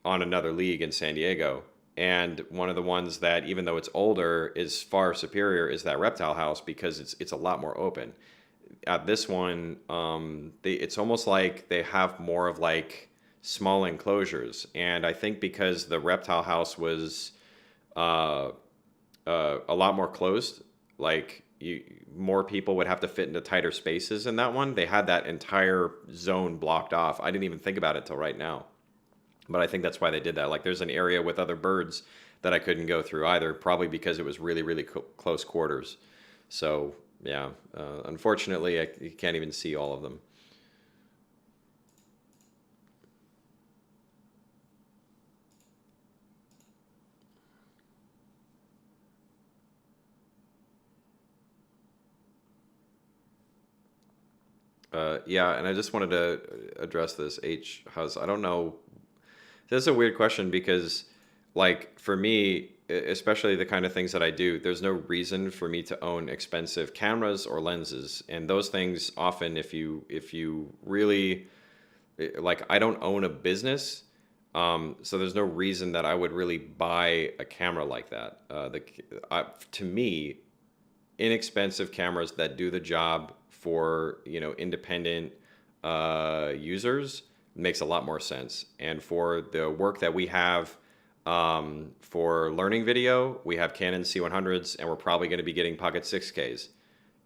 on another league in San Diego. And one of the ones that, even though it's older, is far superior is that reptile house because it's a lot more open. At this one, it's almost like they have more of like small enclosures. And I think because the reptile house was a lot more closed, like more people would have to fit into tighter spaces in that one. They had that entire zone blocked off. I didn't even think about it till right now, but I think that's why they did that. Like there's an area with other birds that I couldn't go through either, probably because it was really close quarters. So yeah, unfortunately, you can't even see all of them. Yeah, and I just wanted to address this. H has, I don't know. This is a weird question because, like, for me, especially the kind of things that I do, there's no reason for me to own expensive cameras or lenses. And those things often, if you really, like, I don't own a business, so there's no reason that I would really buy a camera like that. To me, inexpensive cameras that do the job for, you know, independent users makes a lot more sense. And for the work that we have, for learning video, we have Canon C100s, and we're probably going to be getting Pocket 6Ks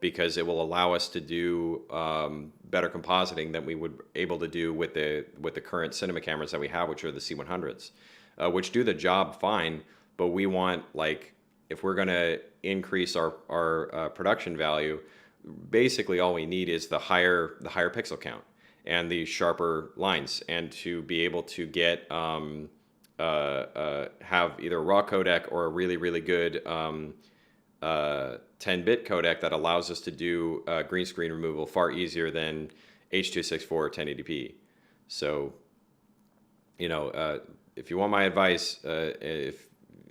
because it will allow us to do better compositing than we would able to do with the current cinema cameras that we have, which are the C100s, which do the job fine. But we want, like, if we're going to increase our production value, basically all we need is the higher pixel count and the sharper lines, and to be able to get have either a raw codec or a really good 10-bit codec that allows us to do green screen removal far easier than H.264 or 1080p. So, you know, if you want my advice,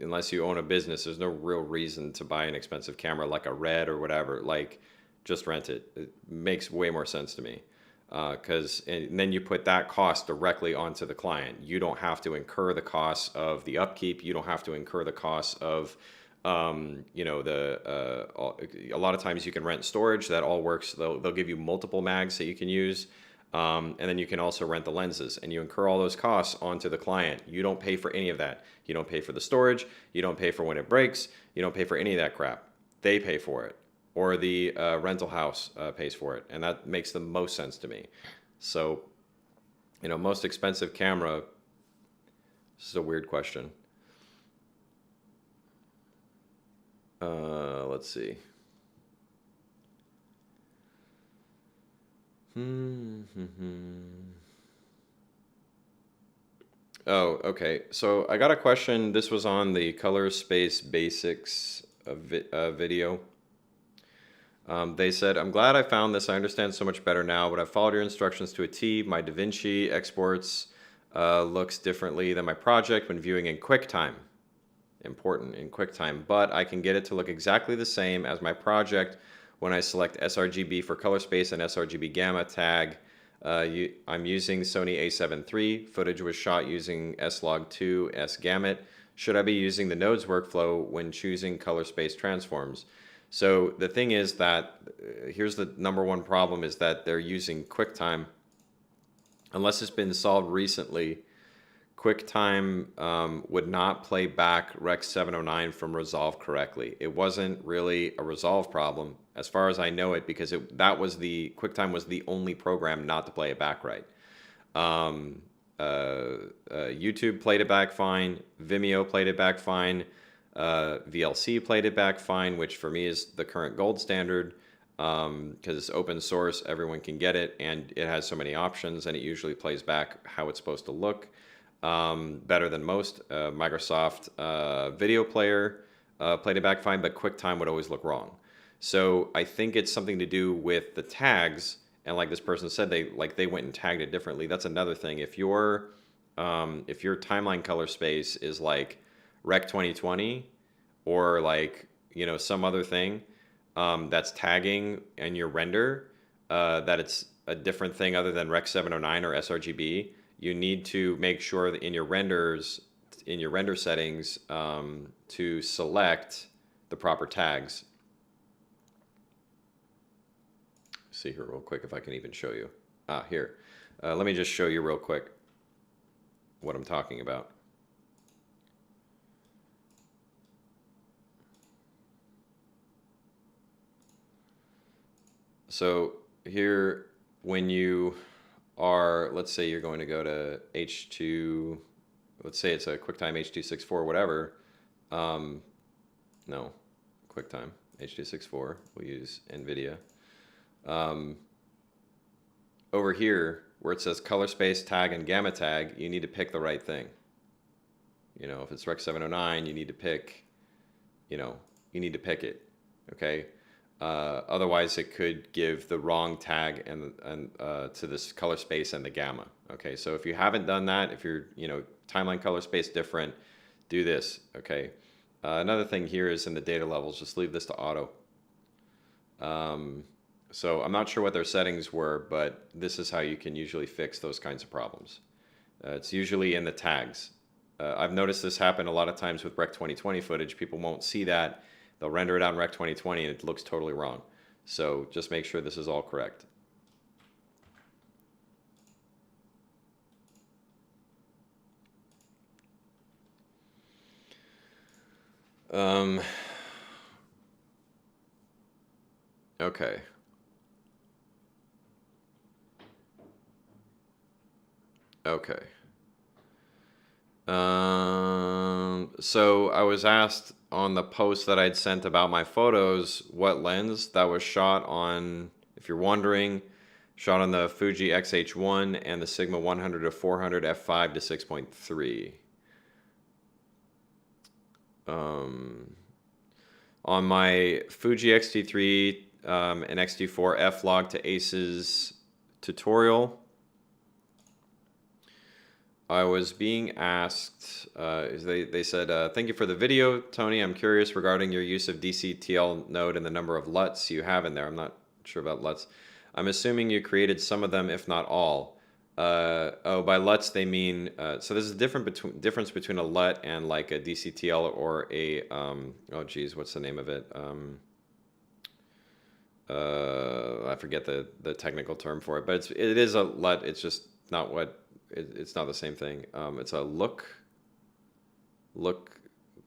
unless you own a business, there's no real reason to buy an expensive camera like a Red or whatever. Like, just rent it. It makes way more sense to me. because and then you put that cost directly onto the client. You don't have to incur the costs of the upkeep. You don't have to incur the costs of a lot of times you can rent storage that all works. They'll give you multiple mags that you can use. And then you can also rent the lenses, and you incur all those costs onto the client. You don't pay for any of that. You don't pay for the storage. You don't pay for when it breaks. You don't pay for any of that crap. They pay for it, or the rental house pays for it, and that makes the most sense to me. So, most expensive camera. This is a weird question. Let's see. Oh, okay. So I got a question. This was on the Color Space Basics video. They said, I'm glad I found this. I understand so much better now, but I followed your instructions to a T. My DaVinci exports looks differently than my project when viewing in QuickTime. Important, in QuickTime, but I can get it to look exactly the same as my project when I select sRGB for color space and sRGB gamma tag. I'm using Sony a7 III. Footage was shot using S-Log2 S-Gamut. Should I be using the nodes workflow when choosing color space transforms? So the thing is that here's the number one problem, is that they're using QuickTime. Unless it's been solved recently, QuickTime would not play back Rec 709 from Resolve correctly. It wasn't really a Resolve problem, as far as I know it, because QuickTime was the only program not to play it back right. YouTube played it back fine. Vimeo played it back fine. VLC played it back fine, which for me is the current gold standard, because it's open source, everyone can get it, and it has so many options, and it usually plays back how it's supposed to look. Better than most. Microsoft Video Player played it back fine, but QuickTime would always look wrong. So I think it's something to do with the tags, and like this person said, they went and tagged it differently. That's another thing. If your timeline color space is like Rec 2020 or some other thing that's tagging and your render that it's a different thing other than Rec 709 or sRGB, you need to make sure that in your render settings to select the proper tags. See here real quick if I can even show you. Here. Let me just show you real quick what I'm talking about. So here, when you are, let's say you're going to go to H2, let's say it's a QuickTime H.264, whatever. No, QuickTime H.264, we'll use NVIDIA. Over here, where it says color space tag and gamma tag, you need to pick the right thing. If it's Rec 709, you need to pick, it, okay? Otherwise, it could give the wrong tag and to this color space and the gamma. Okay, so if you haven't done that, if you're timeline color space different, do this. Okay. Another thing here is in the data levels. Just leave this to auto. So I'm not sure what their settings were, but this is how you can usually fix those kinds of problems. It's usually in the tags. I've noticed this happen a lot of times with Rec 2020 footage. People won't see that. They'll render it out in Rec 2020 and it looks totally wrong. So just make sure this is all correct. Okay. Okay. So I was asked on the post that I'd sent about my photos what lens that was shot on, if you're wondering, shot on the Fuji X-H1 and the Sigma 100-400 f5 to 6.3. On my Fuji X-T3 and X-T4 f-log to ACES tutorial, I was being asked, they said, thank you for the video, Tony. I'm curious regarding your use of DCTL node and the number of LUTs you have in there. I'm not sure about LUTs. I'm assuming you created some of them, if not all. Oh, by LUTs they mean so there's a difference between a LUT and like a DCTL or a oh geez, what's the name of it? I forget the technical term for it, but it is a LUT. It's just not what it's not the same thing. It's a look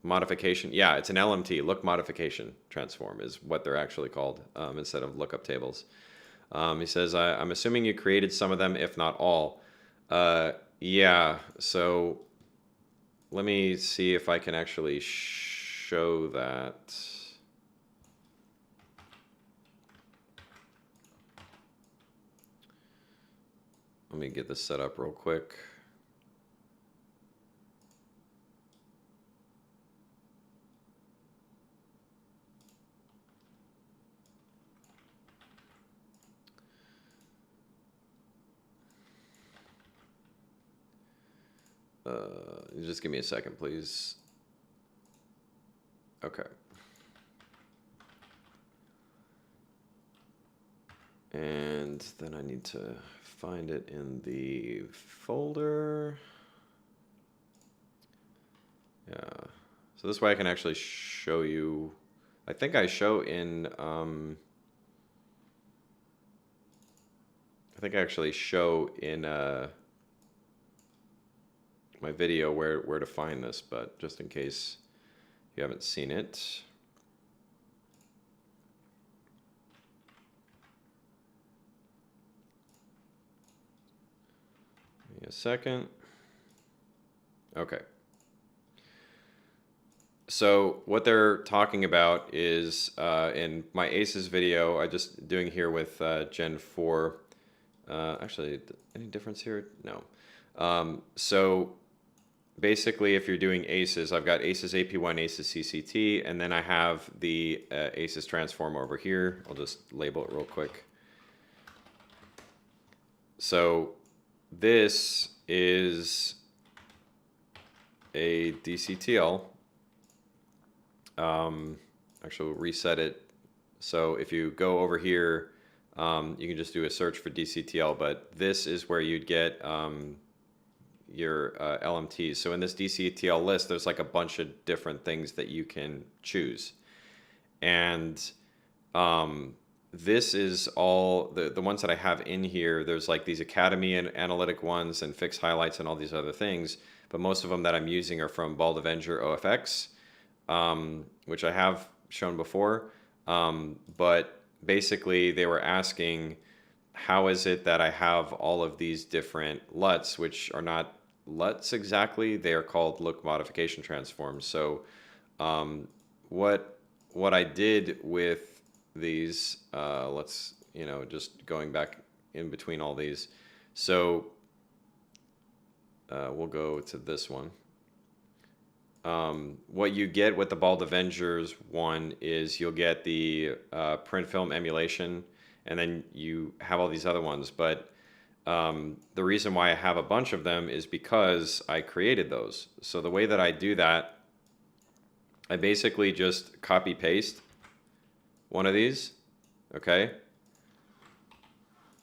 modification. Yeah, it's an LMT, look modification transform is what they're actually called, instead of lookup tables. He says, I'm assuming you created some of them, if not all. Yeah, so let me see if I can actually show that. Let me get this set up real quick. Just give me a second, please. Okay. And then I need to find it in the folder. Yeah. So this way I can actually show you. I think I show in. I think I actually show in my video where to find this, but just in case you haven't seen it. Give me a second. Okay. So what they're talking about is in my ACES video, I just doing here with Gen 4. Actually, any difference here? No. So basically, if you're doing ACES, I've got ACES AP1, ACES CCT, and then I have the ACES transform over here. I'll just label it real quick. So this is a DCTL. Actually, we'll reset it. So if you go over here, you can just do a search for DCTL, but this is where you'd get your LMTs. So in this DCTL list, there's like a bunch of different things that you can choose. And this is all the ones that I have in here. There's like these Academy and analytic ones and fixed highlights and all these other things. But most of them that I'm using are from Bald Avenger OFX, which I have shown before. But basically they were asking, how is it that I have all of these different LUTs, which are not LUTs exactly? They are called look modification transforms. So what I did with these, let's, just going back in between all these. So we'll go to this one. What you get with the Bald Avengers one is you'll get the print film emulation, and then you have all these other ones. But the reason why I have a bunch of them is because I created those. So the way that I do that, I basically just copy paste one of these, okay?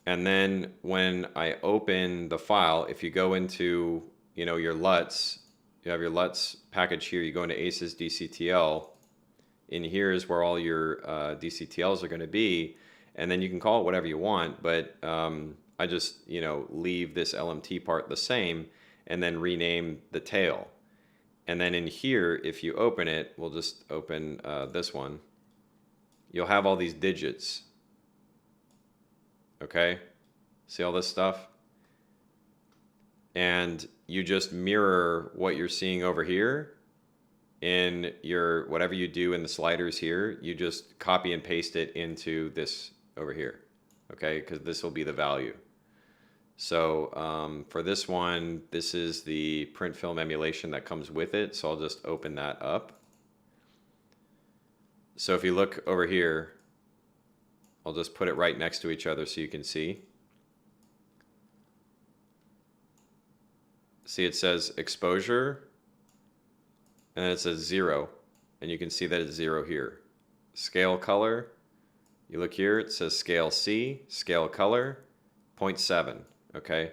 And then when I open the file, if you go into, your LUTs, you have your LUTs package here, you go into ACES DCTL, in here is where all your DCTLs are going to be, and then you can call it whatever you want, but I just, leave this LMT part the same, and then rename the tail. And then in here, if you open it, we'll just open this one, you'll have all these digits. Okay? See all this stuff? And you just mirror what you're seeing over here in your, whatever you do in the sliders here, you just copy and paste it into this over here. Okay? Because this will be the value. So for this one, this is the print film emulation that comes with it. So I'll just open that up. So if you look over here, I'll just put it right next to each other so you can see. See, it says exposure, and then it says 0, and you can see that it's 0 here. Scale color, You look here, it says scale C, scale color, 0.7, okay?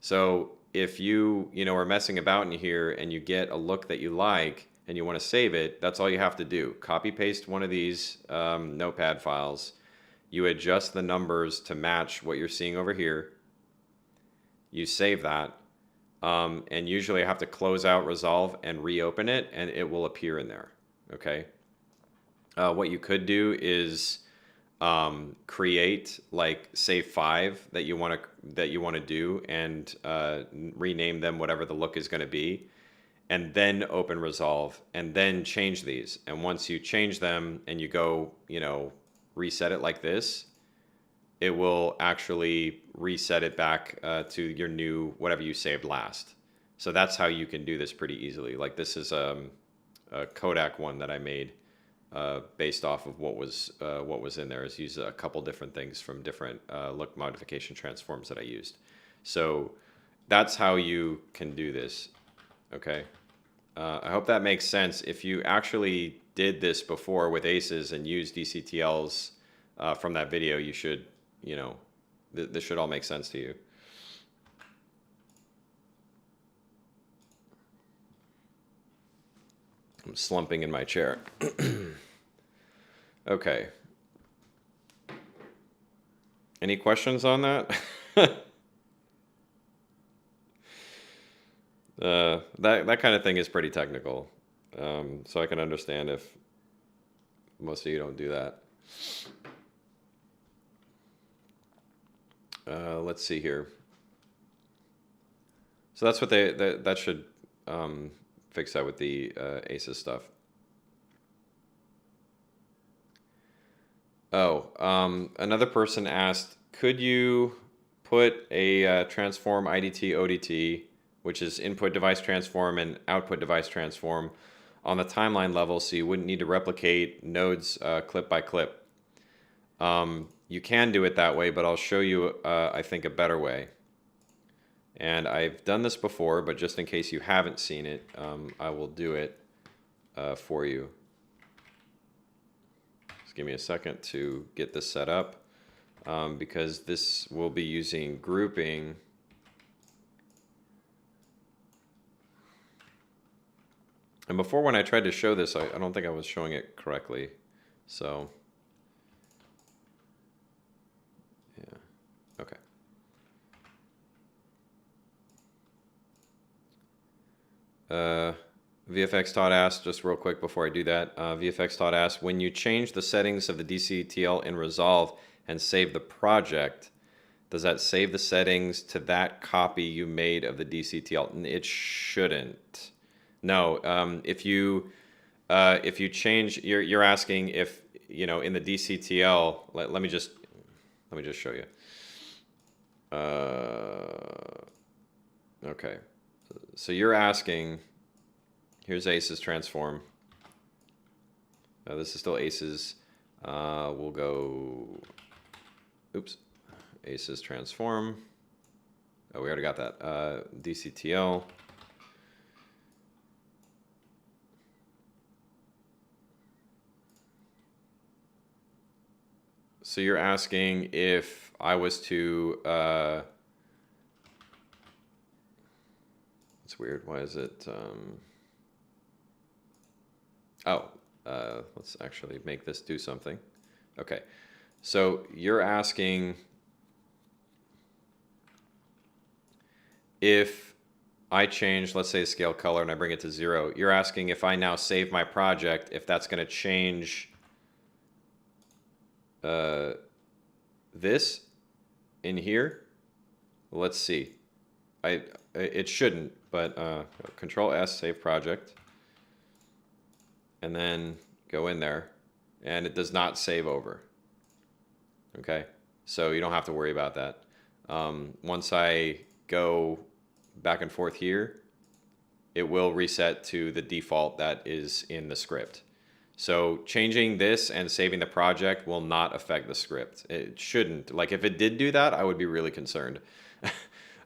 So if you know, are messing about in here and you get a look that you like and you want to save it, that's all you have to do. Copy paste one of these notepad files. You adjust the numbers to match what you're seeing over here. You save that. And usually I have to close out Resolve and reopen it, and it will appear in there, okay? What you could do is create like say 5 that you want to do, and rename them whatever the look is going to be, and then open Resolve and then change these. And once you change them and you go, you know, reset it like this, it will actually reset it back to your new whatever you saved last. So that's how you can do this pretty easily. Like this is a Kodak one that I made based off of what was in there. Is use a couple different things from different look modification transforms that I used. So that's how you can do this. Okay. I hope that makes sense. If you actually did this before with ACES and used DCTLs from that video, you should, you know, this should all make sense to you. I'm slumping in my chair. Okay. Any questions on that? That kind of thing is pretty technical. So I can understand if most of you don't do that. Let's see here. So that's what that should fix that with the ACES stuff. Oh, another person asked, could you put a transform IDT ODT, which is input device transform and output device transform, on the timeline level so you wouldn't need to replicate nodes clip by clip? You can do it that way, but I'll show you, I think, a better way. And I've done this before, but just in case you haven't seen it, I will do it for you. Just give me a second to get this set up, because this will be using grouping. And before, when I tried to show this, I don't think I was showing it correctly. So, yeah, okay. VFX Todd asked, just real quick before I do that, VFX Todd asked, when you change the settings of the DCTL in Resolve and save the project, does that save the settings to that copy you made of the DCTL? It shouldn't. No, if you change, you're asking if, you know, in the DCTL, let me just show you. Okay, so you're asking, here's ACES transform. This is still ACES. We'll go, oops, ACES transform. Oh, we already got that. DCTL. So you're asking if I was to, it's weird, why is it, let's actually make this do something. Okay, so you're asking if I change, let's say, scale color and I bring it to 0, you're asking if I now save my project, if that's going to change this in here. Let's see. It shouldn't, but Control S, save project, and then go in there, and it does not save over. Okay, so you don't have to worry about that. Once I go back and forth here, it will reset to the default that is in the script. So changing this and saving the project will not affect the script. It shouldn't. Like, if it did do that, I would be really concerned.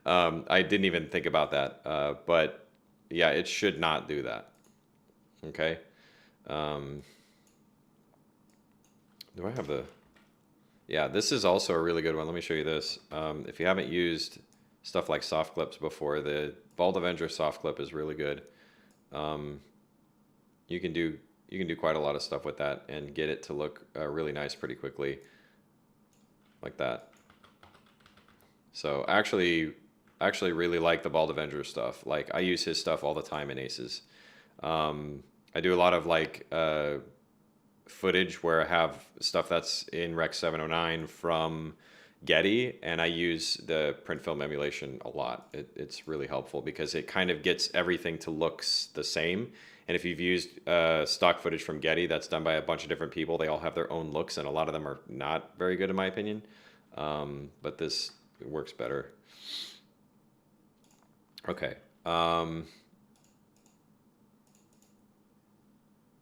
I didn't even think about that. But yeah, it should not do that. Okay. Do I have the Yeah, this is also a really good one. Let me show you this. If you haven't used stuff like soft clips before, the Bald Avenger soft clip is really good. Um, you can do you can do quite a lot of stuff with that and get it to look really nice pretty quickly, like that. So actually really like the Bald Avenger stuff. Like I use his stuff all the time in Aces. I do a lot of like footage where I have stuff that's in Rec 709 from Getty, and I use the print film emulation a lot. It's really helpful because it kind of gets everything to look the same. And if you've used stock footage from Getty that's done by a bunch of different people, they all have their own looks, and a lot of them are not very good in my opinion. But this works better. Okay.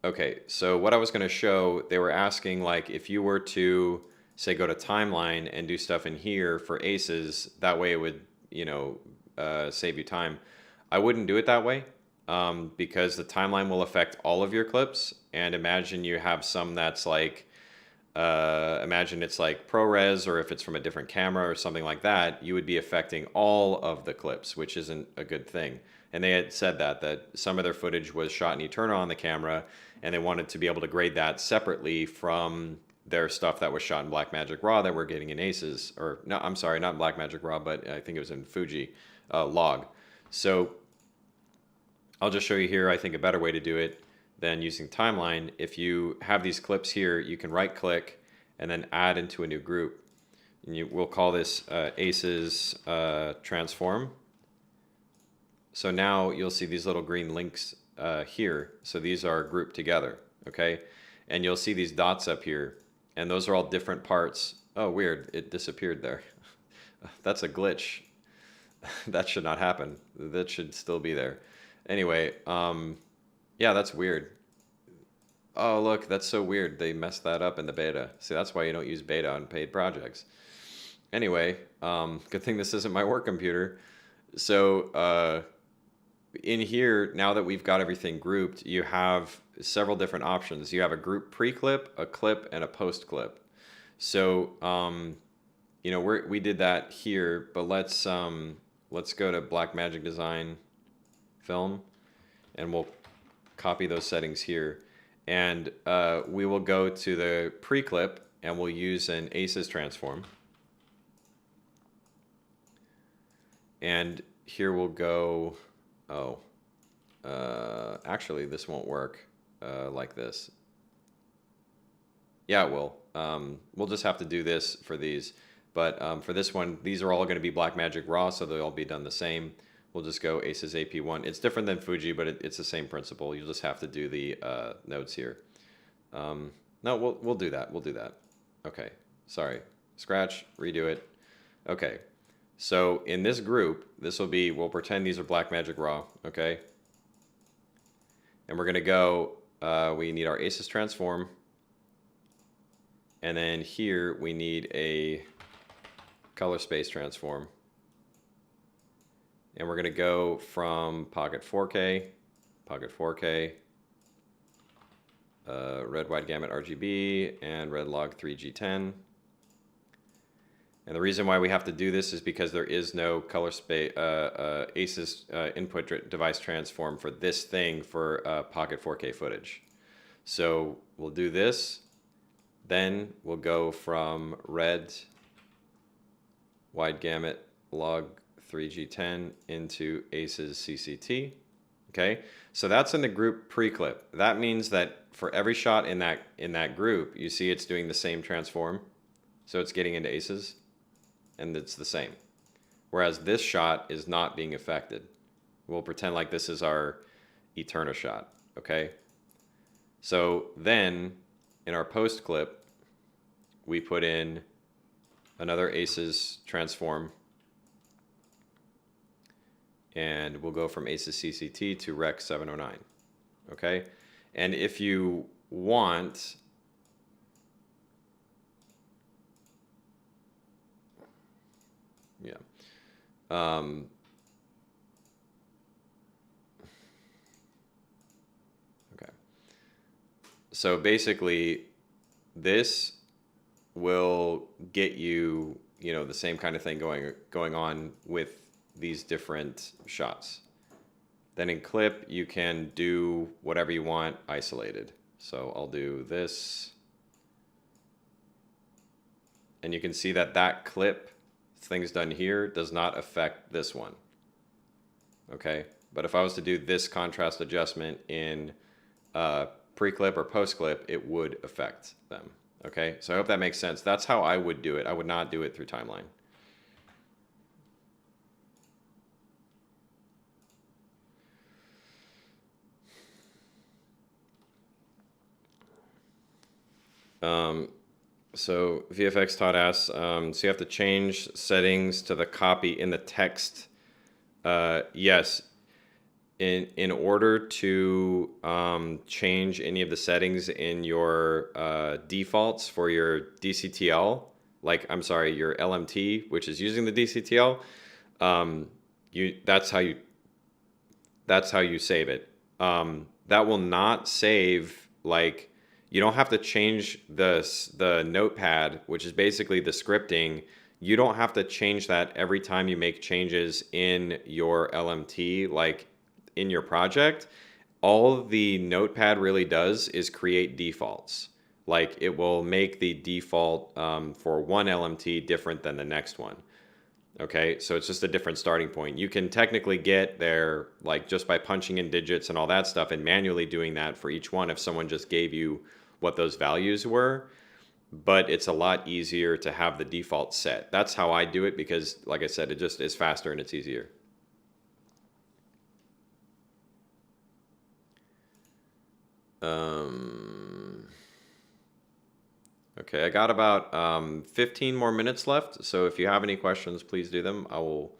Okay, so what I was going to show, they were asking like if you were to say go to timeline and do stuff in here for aces, that way it would, save you time. I wouldn't do it that way because the timeline will affect all of your clips. And imagine you have some that's like, imagine it's like ProRes, or if it's from a different camera or something like that, you would be affecting all of the clips, which isn't a good thing. And they had said that some of their footage was shot in Eterna on the camera, and they wanted to be able to grade that separately from their stuff that was shot in Blackmagic Raw that we're getting in Aces, or no, I'm sorry, not in Blackmagic Raw, but I think it was in Fuji Log. So I'll just show you here, I think, a better way to do it than using timeline. If you have these clips here, you can right click and then add into a new group. And we'll call this Aces Transform. So now you'll see these little green links here. So these are grouped together, okay? And you'll see these dots up here, and those are all different parts. Oh, weird, it disappeared there. That's a glitch. That should not happen. That should still be there. Anyway, yeah, that's weird. Oh, look, that's so weird. They messed that up in the beta. See, that's why you don't use beta on paid projects. Anyway, good thing this isn't my work computer. So in here, now that we've got everything grouped, you have several different options. You have a group pre-clip, a clip, and a post-clip. So, we did that here, but let's go to Blackmagic Design Film, and we'll copy those settings here. And we will go to the pre-clip, and we'll use an Aces transform. And here we'll go, actually this won't work like this. Yeah, it will. We'll just have to do this for these. But for this one, these are all going to be Blackmagic Raw, so they'll all be done the same. We'll just go Aces AP1. It's different than Fuji, but it's the same principle. You'll just have to do the nodes here. No, we'll do that. We'll do that. Okay, sorry. Scratch, redo it. Okay, so in this group, this will be, we'll pretend these are Blackmagic Raw, okay? And we're going to go, we need our Aces transform. And then here we need a color space transform. And we're going to go from Pocket 4K, red wide gamut RGB, and red log 3G10. And the reason why we have to do this is because there is no color space Aces input device transform for this thing for Pocket 4K footage. So we'll do this. Then we'll go from red wide gamut log 3G10 into Aces CCT. Okay, so that's in the group pre-clip. That means that for every shot in that group, you see it's doing the same transform. So it's getting into Aces, and it's the same. Whereas this shot is not being affected. We'll pretend like this is our Eterna shot, okay? So then, in our post clip, we put in another Aces transform, and we'll go from Aces CCT to Rec 709, okay? And if you want, yeah. Okay. So basically, this will get you, the same kind of thing going on with these different shots. Then in clip, you can do whatever you want isolated. So I'll do this. And you can see that that clip, things done here, does not affect this one. Okay, but if I was to do this contrast adjustment in pre-clip or post-clip, it would affect them. Okay, so I hope that makes sense. That's how I would do it. I would not do it through timeline. So VFX Todd asks, so you have to change settings to the copy in the text. Yes, in order to change any of the settings in your defaults for your DCTL, like I'm sorry, your LMT, which is using the DCTL, that's how you save it. That will not save, like, you don't have to change the notepad, which is basically the scripting. You don't have to change that every time you make changes in your LMT, like in your project. All the notepad really does is create defaults. Like, it will make the default for one LMT different than the next one. Okay, so it's just a different starting point. You can technically get there like just by punching in digits and all that stuff and manually doing that for each one if someone just gave you what those values were, but it's a lot easier to have the default set. That's how I do it because, like I said, it just is faster and it's easier. Okay, I got about 15 more minutes left, so if you have any questions, please do them. I will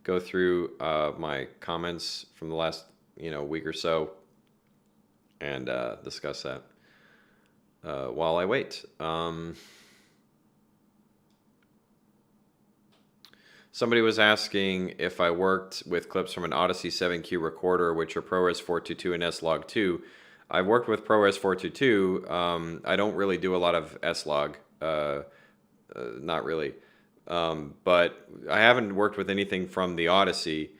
go through my comments from the last week or so and discuss that while I wait. Somebody was asking if I worked with clips from an Odyssey 7Q recorder, which are ProRes 422 and S-Log 2. I've worked with ProRes 422. I don't really do a lot of S-Log, not really. But I haven't worked with anything from the Odyssey.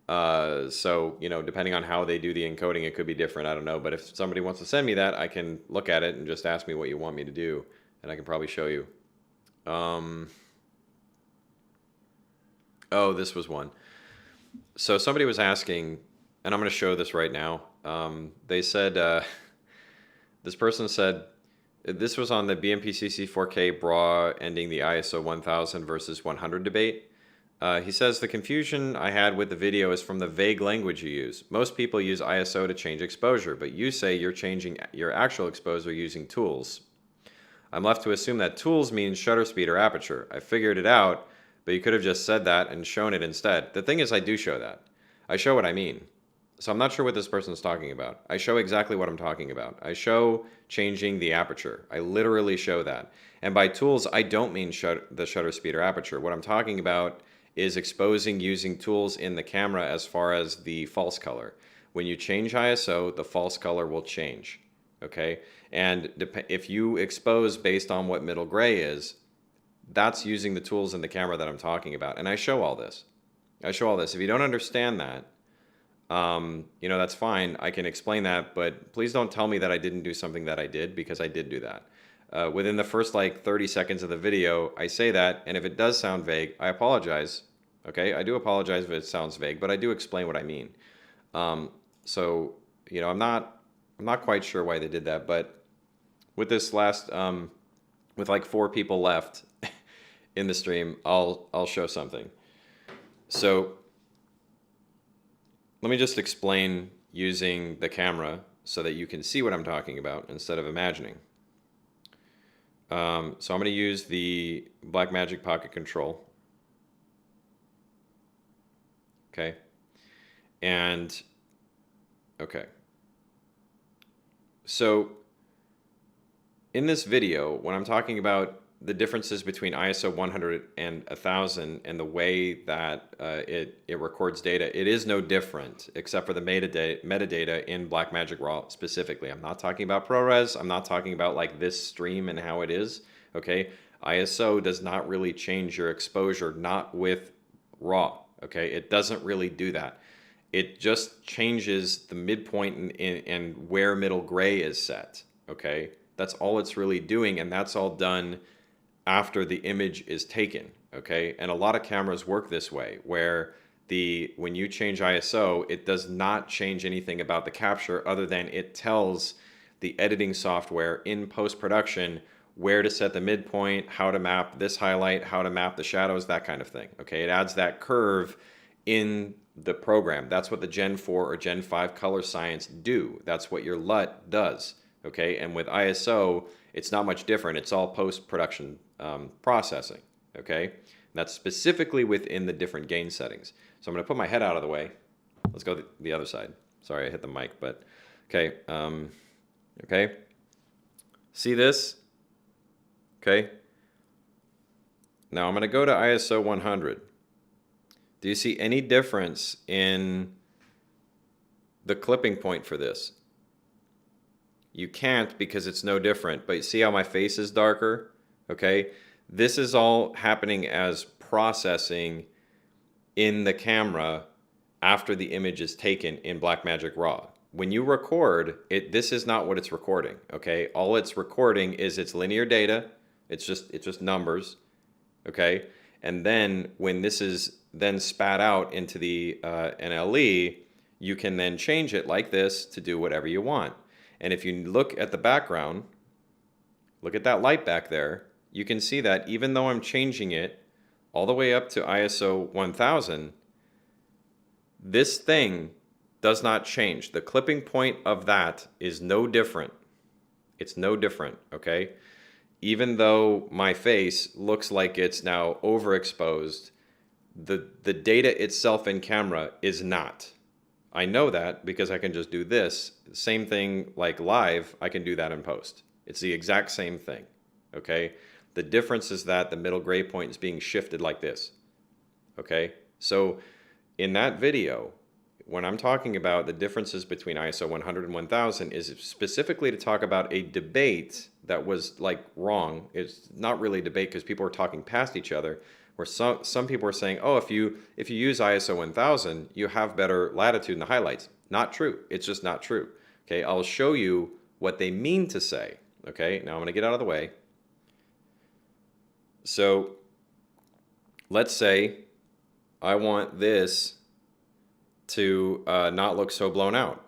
So, depending on how they do the encoding, it could be different. I don't know. But if somebody wants to send me that, I can look at it and just ask me what you want me to do. And I can probably show you. Oh, this was one. So somebody was asking, and I'm going to show this right now. They said, this person said, this was on the BMPCC 4K BRAW ending the ISO 1000 versus 100 debate. He says, the confusion I had with the video is from the vague language you use. Most people use ISO to change exposure, but you say you're changing your actual exposure using tools. I'm left to assume that tools means shutter speed or aperture. I figured it out, but you could have just said that and shown it instead. The thing is, I do show that. I show what I mean. So I'm not sure what this person's talking about. I show exactly what I'm talking about. I show changing the aperture. I literally show that. And by tools, I don't mean the shutter speed or aperture. What I'm talking about is exposing using tools in the camera as far as the false color. When you change ISO, the false color will change. Okay? And if you expose based on what middle gray is, that's using the tools in the camera that I'm talking about. And I show all this. I show all this. If you don't understand that, that's fine. I can explain that, but please don't tell me that I didn't do something that I did, because I did do that. Within the first 30 seconds of the video, I say that, and if it does sound vague, I apologize. Okay, I do apologize if it sounds vague, but I do explain what I mean. So I'm not quite sure why they did that, but with this last, with 4 people left in the stream, I'll show something. So let me just explain using the camera so that you can see what I'm talking about instead of imagining. So I'm going to use the Blackmagic Pocket Control. Okay. And, okay. So in this video, when I'm talking about the differences between ISO 100 and 1000 and the way that it records data, it is no different except for the metadata in Blackmagic Raw specifically. I'm not talking about ProRes. I'm not talking about this stream and how it is. Okay, ISO does not really change your exposure, not with RAW, okay? It doesn't really do that. It just changes the midpoint and where middle gray is set, okay? That's all it's really doing, and that's all done after the image is taken, okay? And a lot of cameras work this way, where when you change ISO, it does not change anything about the capture other than it tells the editing software in post-production where to set the midpoint, how to map this highlight, how to map the shadows, that kind of thing, okay? It adds that curve in the program. That's what the Gen 4 or Gen 5 color science do. That's what your LUT does, okay? And with ISO, it's not much different. It's all post-production processing, okay? And that's specifically within the different gain settings. So I'm going to put my head out of the way. Let's go the other side. Sorry, I hit the mic, but okay. Okay. See this? Okay. Now I'm going to go to ISO 100. Do you see any difference in the clipping point for this? You can't because it's no different, but you see how my face is darker? Okay. This is all happening as processing in the camera after the image is taken in Blackmagic Raw. When you record, this is not what it's recording, okay? All it's recording is its linear data. It's just numbers, okay? And then when this is then spat out into the NLE, you can then change it like this to do whatever you want. And if you look at the background, look at that light back there, you can see that even though I'm changing it all the way up to ISO 1000, this thing does not change. The clipping point of that is no different. It's no different, okay? Even though my face looks like it's now overexposed, the data itself in camera is not. I know that because I can just do this. Same thing like live, I can do that in post. It's the exact same thing, okay? The difference is that the middle gray point is being shifted like this, okay? So in that video, when I'm talking about the differences between ISO 100 and 1000 is specifically to talk about a debate that was like wrong. It's not really a debate because people are talking past each other, where some people are saying, oh, if you use ISO 1000, you have better latitude in the highlights. Not true. It's just not true. Okay, I'll show you what they mean to say. Okay, now I'm going to get out of the way. So let's say I want this to not look so blown out.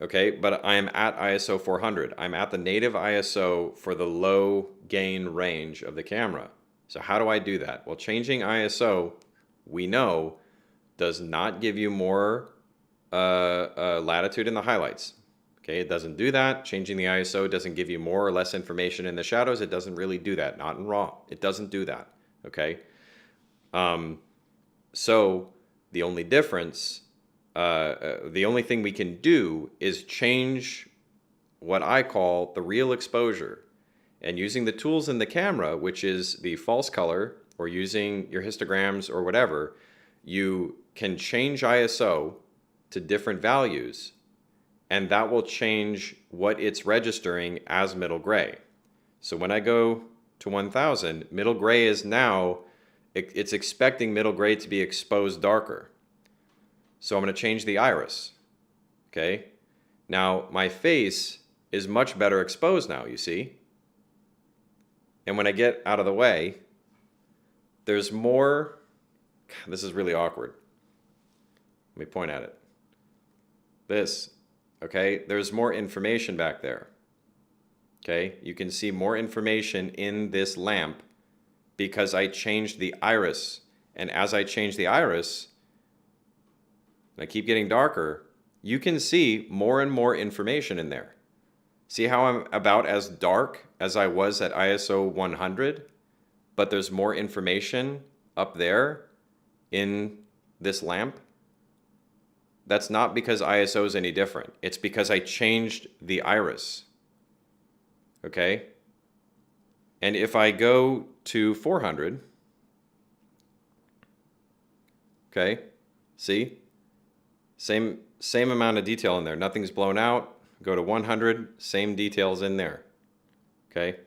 Okay, but I am at ISO 400. I'm at the native ISO for the low gain range of the camera. So how do I do that? Well, changing ISO, we know, does not give you more latitude in the highlights. Okay, it doesn't do that. Changing the ISO doesn't give you more or less information in the shadows. It doesn't really do that, not in RAW. It doesn't do that, okay? So the only difference, the only thing we can do is change what I call the real exposure. And using the tools in the camera, which is the false color, or using your histograms or whatever, you can change ISO to different values, and that will change what it's registering as middle gray. So when I go to 1000, middle gray is now, it's expecting middle gray to be exposed darker. So I'm going to change the iris, okay? Now my face is much better exposed now, you see? And when I get out of the way, there's more, this is really awkward. Let me point at it. This, okay? There's more information back there. Okay? You can see more information in this lamp because I changed the iris. And as I change the iris, and I keep getting darker, you can see more and more information in there. See how I'm about as dark as I was at ISO 100, but there's more information up there in this lamp? That's not because ISO is any different. It's because I changed the iris. Okay? And if I go to 400, okay, see? Same amount of detail in there. Nothing's blown out. Go to 100, same details in there. Okay?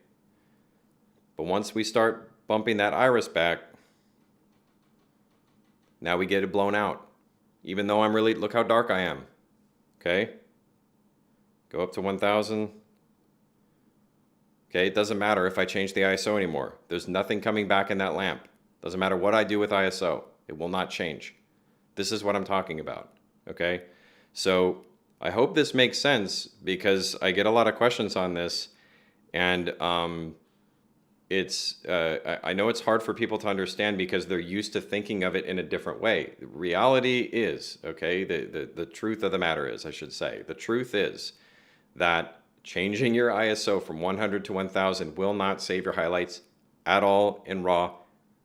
But once we start bumping that iris back, now we get it blown out. Even though I'm really, look how dark I am. Okay? Go up to 1000. Okay, it doesn't matter if I change the ISO anymore. There's nothing coming back in that lamp. Doesn't matter what I do with ISO. It will not change. This is what I'm talking about. Okay? So I hope this makes sense because I get a lot of questions on this, and I know it's hard for people to understand because they're used to thinking of it in a different way. Reality is, okay, the truth of the matter is, I should say, the truth is that changing your ISO from 100 to 1000 will not save your highlights at all in RAW,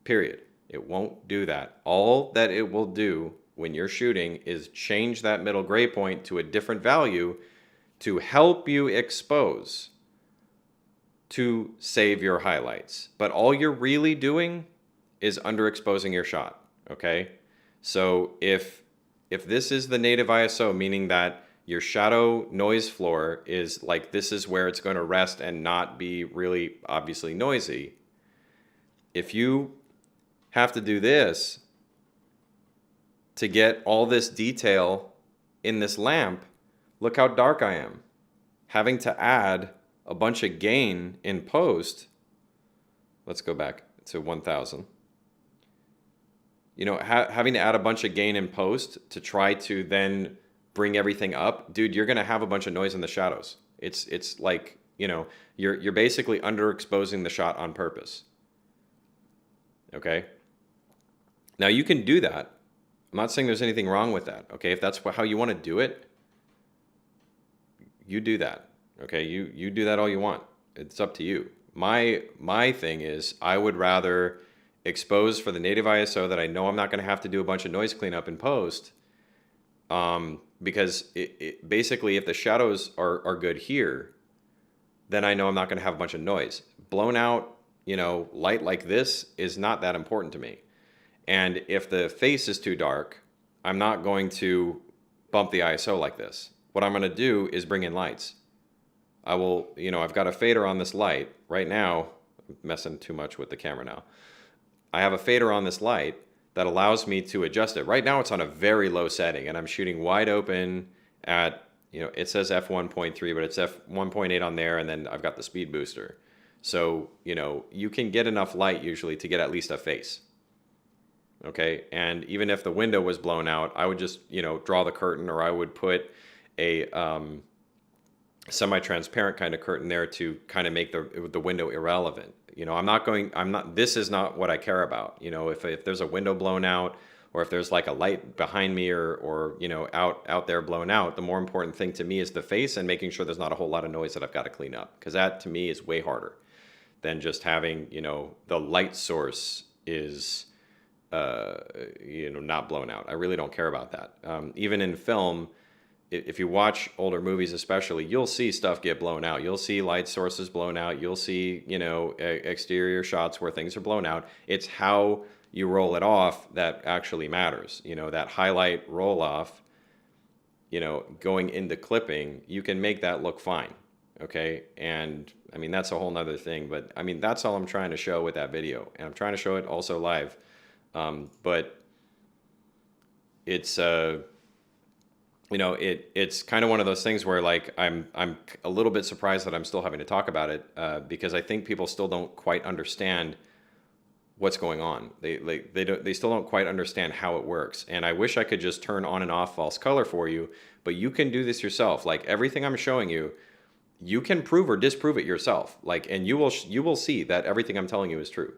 period. It won't do that. All that it will do when you're shooting is change that middle gray point to a different value to help you expose, to save your highlights. But all you're really doing is underexposing your shot, okay? So if this is the native ISO, meaning that your shadow noise floor is like, this is where it's going to rest and not be really obviously noisy. If you have to do this to get all this detail in this lamp, look how dark I am. Having to add a bunch of gain in post, let's go back to 1000. You know, having to add a bunch of gain in post to try to then bring everything up, dude, you're gonna have a bunch of noise in the shadows. It's like, you know, you're basically underexposing the shot on purpose. Okay. Now you can do that. I'm not saying there's anything wrong with that. Okay, if that's how you want to do it, you do that. Okay, you do that all you want. It's up to you. My thing is, I would rather expose for the native ISO that I know I'm not going to have to do a bunch of noise cleanup in post. Because basically, if the shadows are good here, then I know I'm not going to have a bunch of noise. Blown out, you know, light like this is not that important to me. And if the face is too dark, I'm not going to bump the ISO like this. What I'm going to do is bring in lights. I will, you know, I've got a fader on this light. Right now, I'm messing too much with the camera now. I have a fader on this light that allows me to adjust it. Right now it's on a very low setting and I'm shooting wide open at, you know, it says f1.3, but it's f1.8 on there, and then I've got the speed booster. So, you know, you can get enough light usually to get at least a face. Okay, and even if the window was blown out, I would just, you know, draw the curtain, or I would put a semi-transparent kind of curtain there to kind of make the window irrelevant. You know, this is not what I care about. You know, if there's a window blown out, or if there's like a light behind me, or you know, out there blown out, the more important thing to me is the face and making sure there's not a whole lot of noise that I've got to clean up, because that to me is way harder than just having, you know, the light source is you know, not blown out. I really don't care about that. Even in film, if you watch older movies especially, you'll see stuff get blown out. You'll see light sources blown out. You'll see, you know, exterior shots where things are blown out. It's how you roll it off that actually matters. You know, that highlight roll off, you know, going into clipping, you can make that look fine. Okay. And I mean, that's a whole nother thing, but I mean, that's all I'm trying to show with that video. And I'm trying to show it also live. But it's, you know, it's kind of one of those things where, like, I'm a little bit surprised that I'm still having to talk about it, because I think people still don't quite understand what's going on. They still don't quite understand how it works. And I wish I could just turn on and off false color for you, but you can do this yourself. Like, everything I'm showing you, you can prove or disprove it yourself. Like, and you will see that everything I'm telling you is true.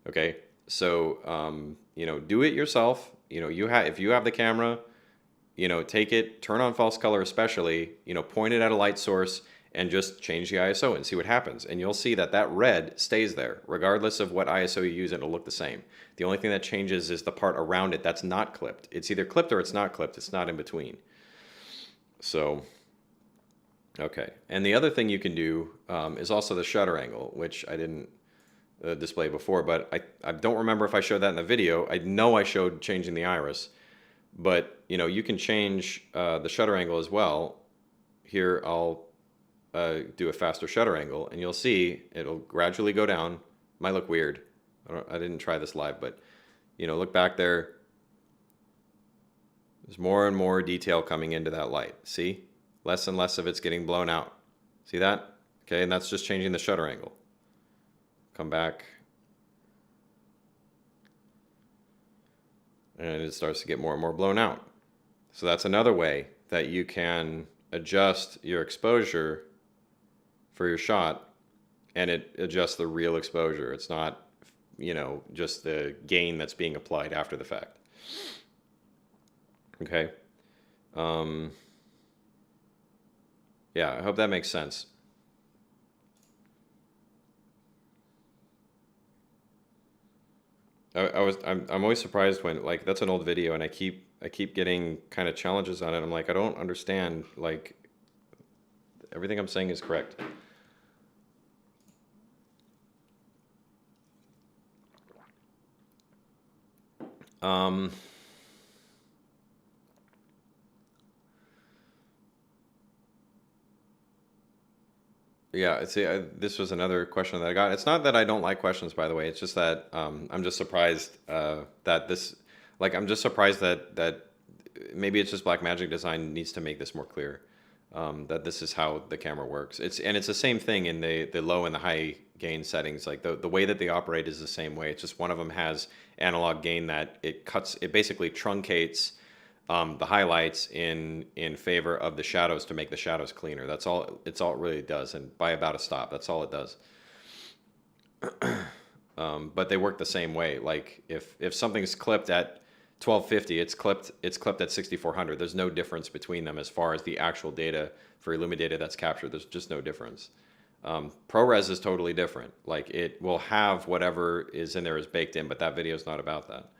Okay. So, you know, do it yourself. You know, if you have the camera, you know, take it, turn on false color especially, you know, point it at a light source and just change the ISO and see what happens. And you'll see that that red stays there regardless of what ISO you use, it'll look the same. The only thing that changes is the part around it that's not clipped. It's either clipped or it's not clipped. It's not in between. So, okay. And the other thing you can do is also the shutter angle, which I didn't display before, but I don't remember if I showed that in the video. I know I showed changing the iris, but you know, you can change the shutter angle as well. Here I'll do a faster shutter angle, and you'll see it'll gradually go down Might look weird. I didn't try this live, but look back there. There's more and more detail coming into that light. See? Less and less of it's getting blown out. See that? Okay, and that's just changing the shutter angle. Come back. And it starts to get more and more blown out. So that's another way that you can adjust your exposure for your shot, and it adjusts the real exposure. It's not, just the gain that's being applied after the fact. Okay. Yeah, I hope that makes sense. I'm always surprised when, like, that's an old video and I keep getting kind of challenges on it. I'm like, I don't understand, like, everything I'm saying is correct. Yeah, see, this was another question that I got. It's not that I don't like questions, by the way. It's just that I'm just surprised that this, like, I'm just surprised that maybe it's just Blackmagic Design needs to make this more clear, that this is how the camera works. It's the same thing in the low and the high gain settings. Like the way that they operate is the same way. It's just one of them has analog gain that it basically truncates the highlights in favor of the shadows to make the shadows cleaner. That's all. It's all it really does, and by about a stop. That's all it does. But they work the same way. Like if something's clipped at 1250, it's clipped at 6400. There's no difference between them as far as the actual data for Illumidata that's captured. There's just no difference. ProRes is totally different. Like it will have whatever is in there is baked in, but that video is not about that.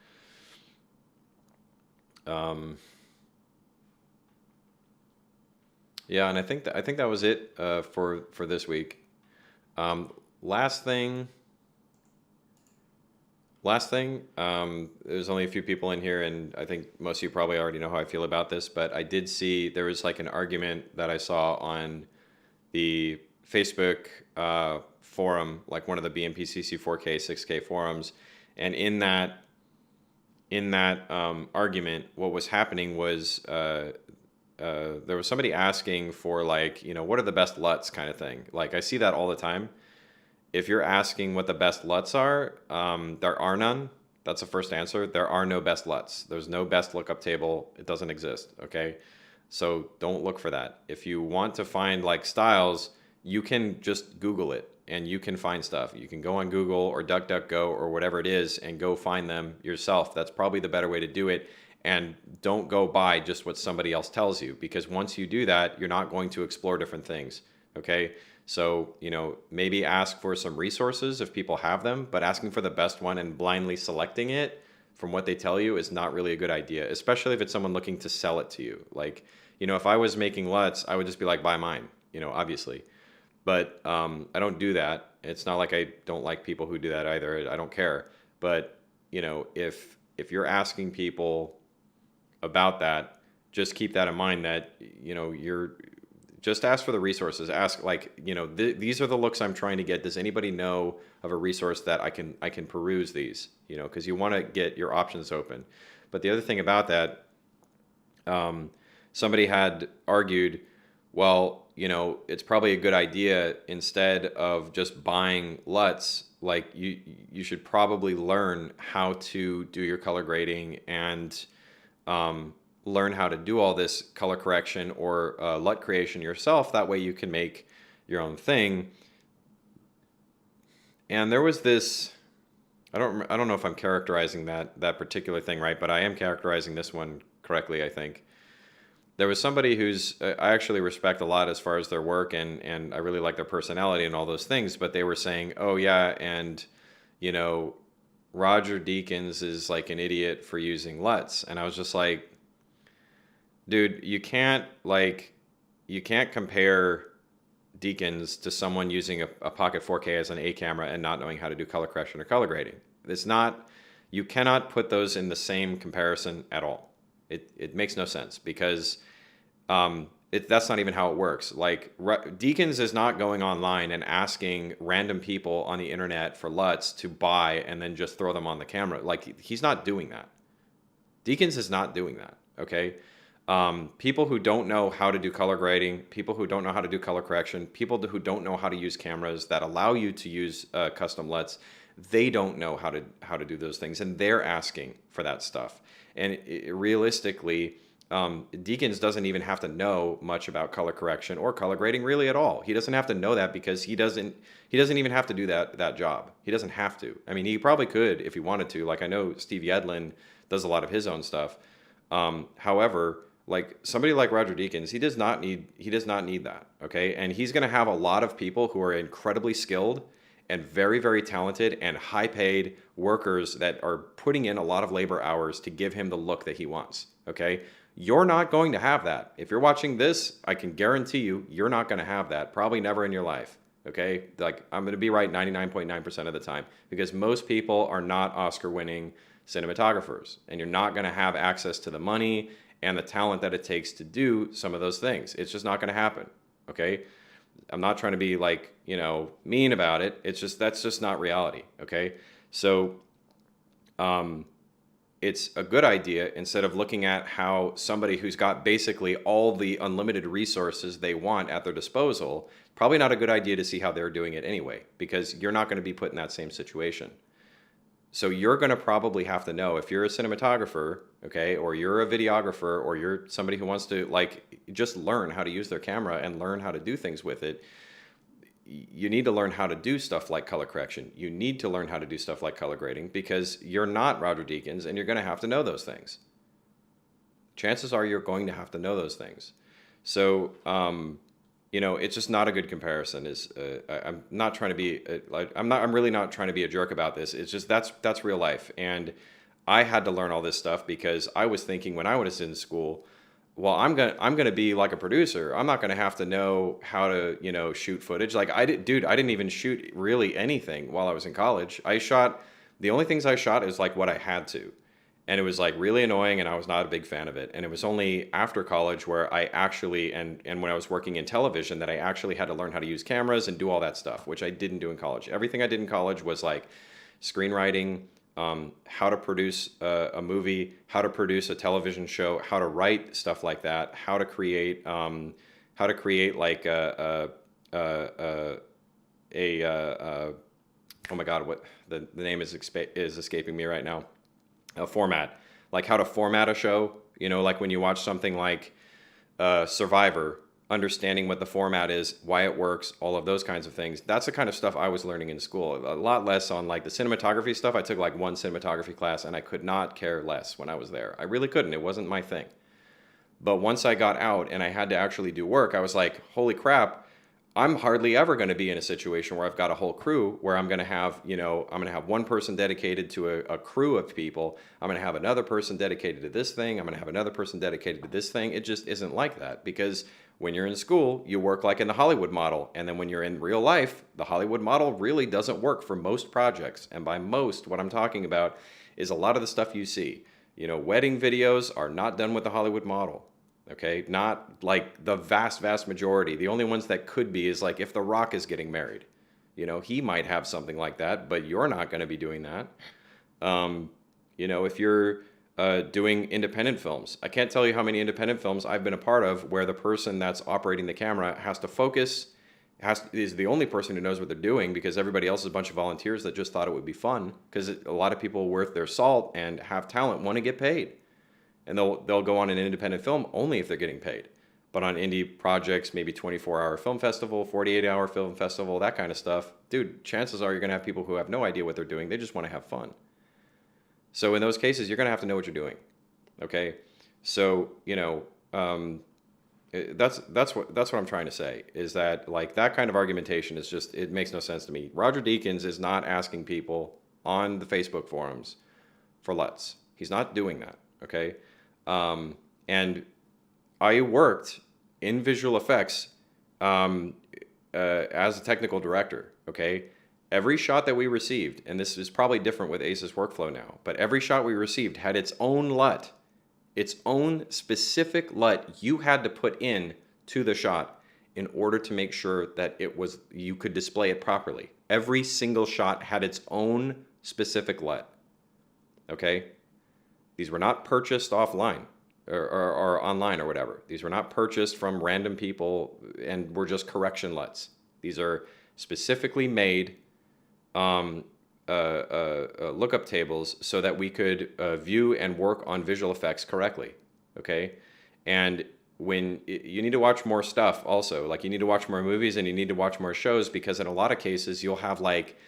Yeah, and I think that was it for this week. Last thing. There's only a few people in here, and I think most of you probably already know how I feel about this. But I did see there was like an argument that I saw on the Facebook forum, like one of the BMPCC 4K 6K forums, and in that argument, what was happening was there was somebody asking for, like, what are the best LUTs kind of thing. Like I see that all the time. If you're asking what the best LUTs are, there are none. That's the first answer. There are no best LUTs. There's no best lookup table. It doesn't exist. Okay, so don't look for that. If you want to find like styles, you can just Google it and you can find stuff. You can go on Google or DuckDuckGo or whatever it is and go find them yourself. That's probably the better way to do it. And don't go by just what somebody else tells you, because once you do that, you're not going to explore different things. Okay, so maybe ask for some resources if people have them, but asking for the best one and blindly selecting it from what they tell you is not really a good idea, especially if it's someone looking to sell it to you. Like, if I was making LUTs, I would just be like, buy mine, obviously. But I don't do that. It's not like I don't like people who do that either. I don't care. But if you're asking people about that, just keep that in mind, that you're just ask for the resources. Ask, like, these are the looks I'm trying to get. Does anybody know of a resource that I can peruse these? Because you want to get your options open. But the other thing about that, somebody had argued, well, it's probably a good idea, instead of just buying LUTs, like you should probably learn how to do your color grading and learn how to do all this color correction or LUT creation yourself. That way you can make your own thing. And there was this, I don't know if I'm characterizing that particular thing right, but I am characterizing this one correctly, I think. There was somebody who's I actually respect a lot as far as their work, and I really like their personality and all those things, but they were saying, oh yeah, and Roger Deakins is like an idiot for using LUTs. And I was just like, dude, you can't compare Deakins to someone using a Pocket 4K as an A camera and not knowing how to do color correction or color grading. You cannot put those in the same comparison at all. It makes no sense, because That's not even how it works. Like Deakins is not going online and asking random people on the internet for LUTs to buy and then just throw them on the camera. Like he's not doing that. Deakins is not doing that. Okay. People who don't know how to do color grading, people who don't know how to do color correction, people who don't know how to use cameras that allow you to use custom LUTs, they don't know how to do those things, and they're asking for that stuff. And realistically, Deakins doesn't even have to know much about color correction or color grading really at all. He doesn't have to know that because he doesn't even have to do that job. He doesn't have to. I mean, he probably could if he wanted to. Like I know Steve Yedlin does a lot of his own stuff. However, like somebody like Roger Deakins, he does not need that. Okay. And he's going to have a lot of people who are incredibly skilled and very, very talented and high paid workers that are putting in a lot of labor hours to give him the look that he wants. Okay. You're not going to have that. If you're watching this, I can guarantee you're not going to have that. Probably never in your life. Okay. Like I'm going to be right 99.9% of the time because most people are not Oscar winning cinematographers, and you're not going to have access to the money and the talent that it takes to do some of those things. It's just not going to happen. Okay. I'm not trying to be like, mean about it. It's just, that's just not reality. Okay. So, it's a good idea instead of looking at how somebody who's got basically all the unlimited resources they want at their disposal, probably not a good idea to see how they're doing it anyway, because you're not going to be put in that same situation. So you're going to probably have to know if you're a cinematographer, okay, or you're a videographer, or you're somebody who wants to like just learn how to use their camera and learn how to do things with it. You need to learn how to do stuff like color correction. You need to learn how to do stuff like color grading because you're not Roger Deakins and you're going to have to know those things. Chances are you're going to have to know those things. So, it's just not a good comparison. I'm not trying to be I'm really not trying to be a jerk about this. It's just that's real life. And I had to learn all this stuff because I was thinking when I was in school, well, I'm gonna be like a producer. I'm not gonna have to know how to shoot footage. Like I didn't even shoot really anything while I was in college. The only things I shot is like what I had to. And it was like really annoying and I was not a big fan of it. And it was only after college where I actually, and when I was working in television, that I actually had to learn how to use cameras and do all that stuff, which I didn't do in college. Everything I did in college was like screenwriting, how to produce a movie, how to produce a television show, how to write stuff like that, how to create like oh my God, what the name is escaping me right now. A format, like how to format a show, like when you watch something like Survivor, understanding what the format is, why it works, all of those kinds of things. That's the kind of stuff I was learning in school. A lot less on like the cinematography stuff. I took like one cinematography class and I could not care less when I was there. I really couldn't. It wasn't my thing. But once I got out and I had to actually do work, I was like, holy crap, I'm hardly ever going to be in a situation where I've got a whole crew where I'm going to have, I'm going to have one person dedicated to a crew of people. I'm going to have another person dedicated to this thing. I'm going to have another person dedicated to this thing. It just isn't like that because when you're in school, you work like in the Hollywood model. And then when you're in real life, the Hollywood model really doesn't work for most projects. And by most, what I'm talking about is a lot of the stuff you see. Wedding videos are not done with the Hollywood model. Okay, not like the vast majority. The only ones that could be is like if The Rock is getting married. He might have something like that, but you're not going to be doing that. If you're doing independent films, I can't tell you how many independent films I've been a part of where the person that's operating the camera has to focus, is the only person who knows what they're doing because everybody else is a bunch of volunteers that just thought it would be fun because a lot of people worth their salt and have talent want to get paid. And they'll go on an independent film only if they're getting paid. But on indie projects, maybe 24-hour film festival, 48-hour film festival, that kind of stuff, dude, chances are you're going to have people who have no idea what they're doing. They just want to have fun. So in those cases, you're going to have to know what you're doing. Okay? So, that's what I'm trying to say is that like that kind of argumentation is just, it makes no sense to me. Roger Deakins is not asking people on the Facebook forums for LUTs. He's not doing that. Okay? And I worked in visual effects as a technical director, okay? Every shot that we received, and this is probably different with Ace's workflow now, but every shot we received had its own LUT, its own specific LUT you had to put in to the shot in order to make sure that you could display it properly. Every single shot had its own specific LUT. Okay? These were not purchased offline or online or whatever. These were not purchased from random people and were just correction LUTs. These are specifically made lookup tables so that we could view and work on visual effects correctly. Okay? And when you need to watch more stuff also, like you need to watch more movies and you need to watch more shows, because in a lot of cases you'll have like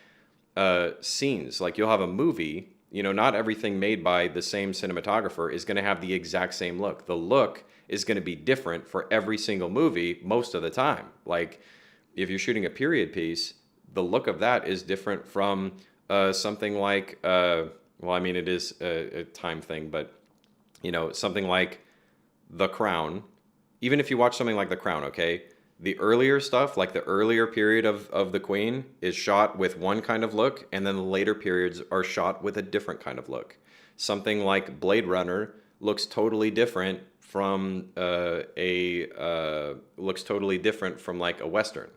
scenes, like you'll have a movie, not everything made by the same cinematographer is going to have the exact same look. The look is going to be different for every single movie most of the time. Like if you're shooting a period piece, the look of that is different from something like, it is a time thing, but something like The Crown. Even if you watch something like The Crown, okay, the earlier stuff, like the earlier period of the Queen, is shot with one kind of look, and then the later periods are shot with a different kind of look. Something like Blade Runner looks totally different from looks totally different from like a Western.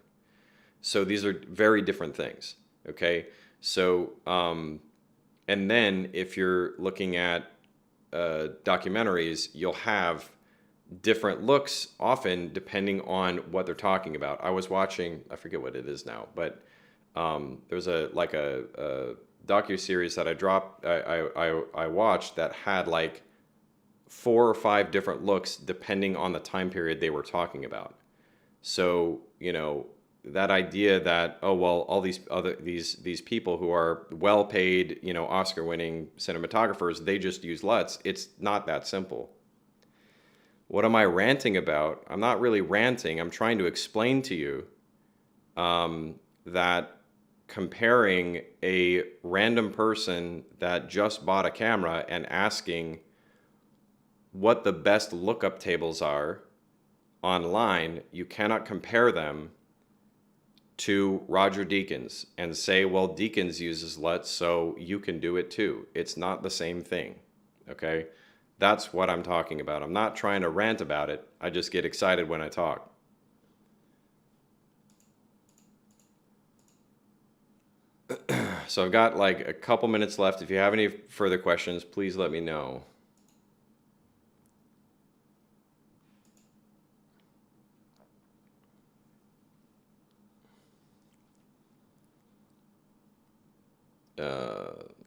So these are very different things, okay? So, and then if you're looking at documentaries, you'll have different looks often depending on what they're talking about. I was watching, I forget what it is now, but there's a docu-series that I watched that had like 4 or 5 different looks depending on the time period they were talking about. So, that idea that, oh, well, all these people who are well-paid, Oscar-winning cinematographers, they just use LUTs. It's not that simple. What am I ranting about? I'm not really ranting. I'm trying to explain to you that comparing a random person that just bought a camera and asking what the best lookup tables are online, you cannot compare them to Roger Deakins and say, well, Deakins uses LUTs, so you can do it too. It's not the same thing, okay? That's what I'm talking about. I'm not trying to rant about it. I just get excited when I talk. So I've got like a couple minutes left. If you have any further questions, please let me know.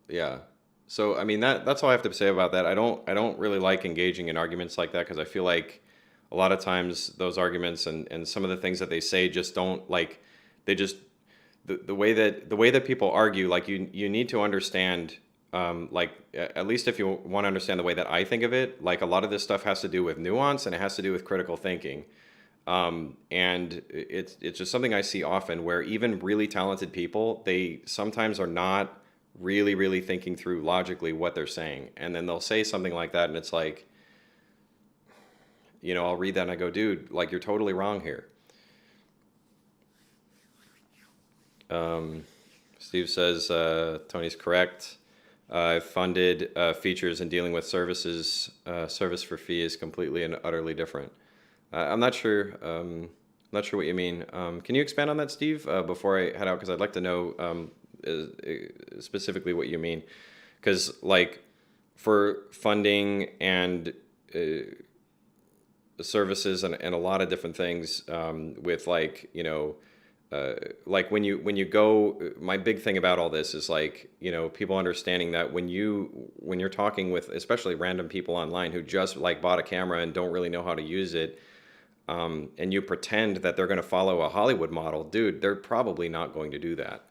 Yeah. So that's all I have to say about that. I don't really like engaging in arguments like that, because I feel like a lot of times those arguments and some of the things that they say just don't, like, they just, the way that people argue, like, you need to understand, like, at least if you want to understand the way that I think of it, like, a lot of this stuff has to do with nuance and it has to do with critical thinking. And it's just something I see often, where even really talented people, they sometimes are not really thinking through logically what they're saying. And then they'll say something like that, and it's like, I'll read that and I go, dude, like, you're totally wrong here. Steve says, Tony's correct. Funded features and dealing with services, service for fee is completely and utterly different. I'm not sure. Not sure what you mean. Can you expand on that, Steve, before I head out? Because I'd like to know specifically what you mean. Because, like, for funding and services and a lot of different things, with, like, like when you go, my big thing about all this is, like, people understanding that when you're talking with especially random people online who just, like, bought a camera and don't really know how to use it, and you pretend that they're going to follow a Hollywood model, dude, they're probably not going to do that.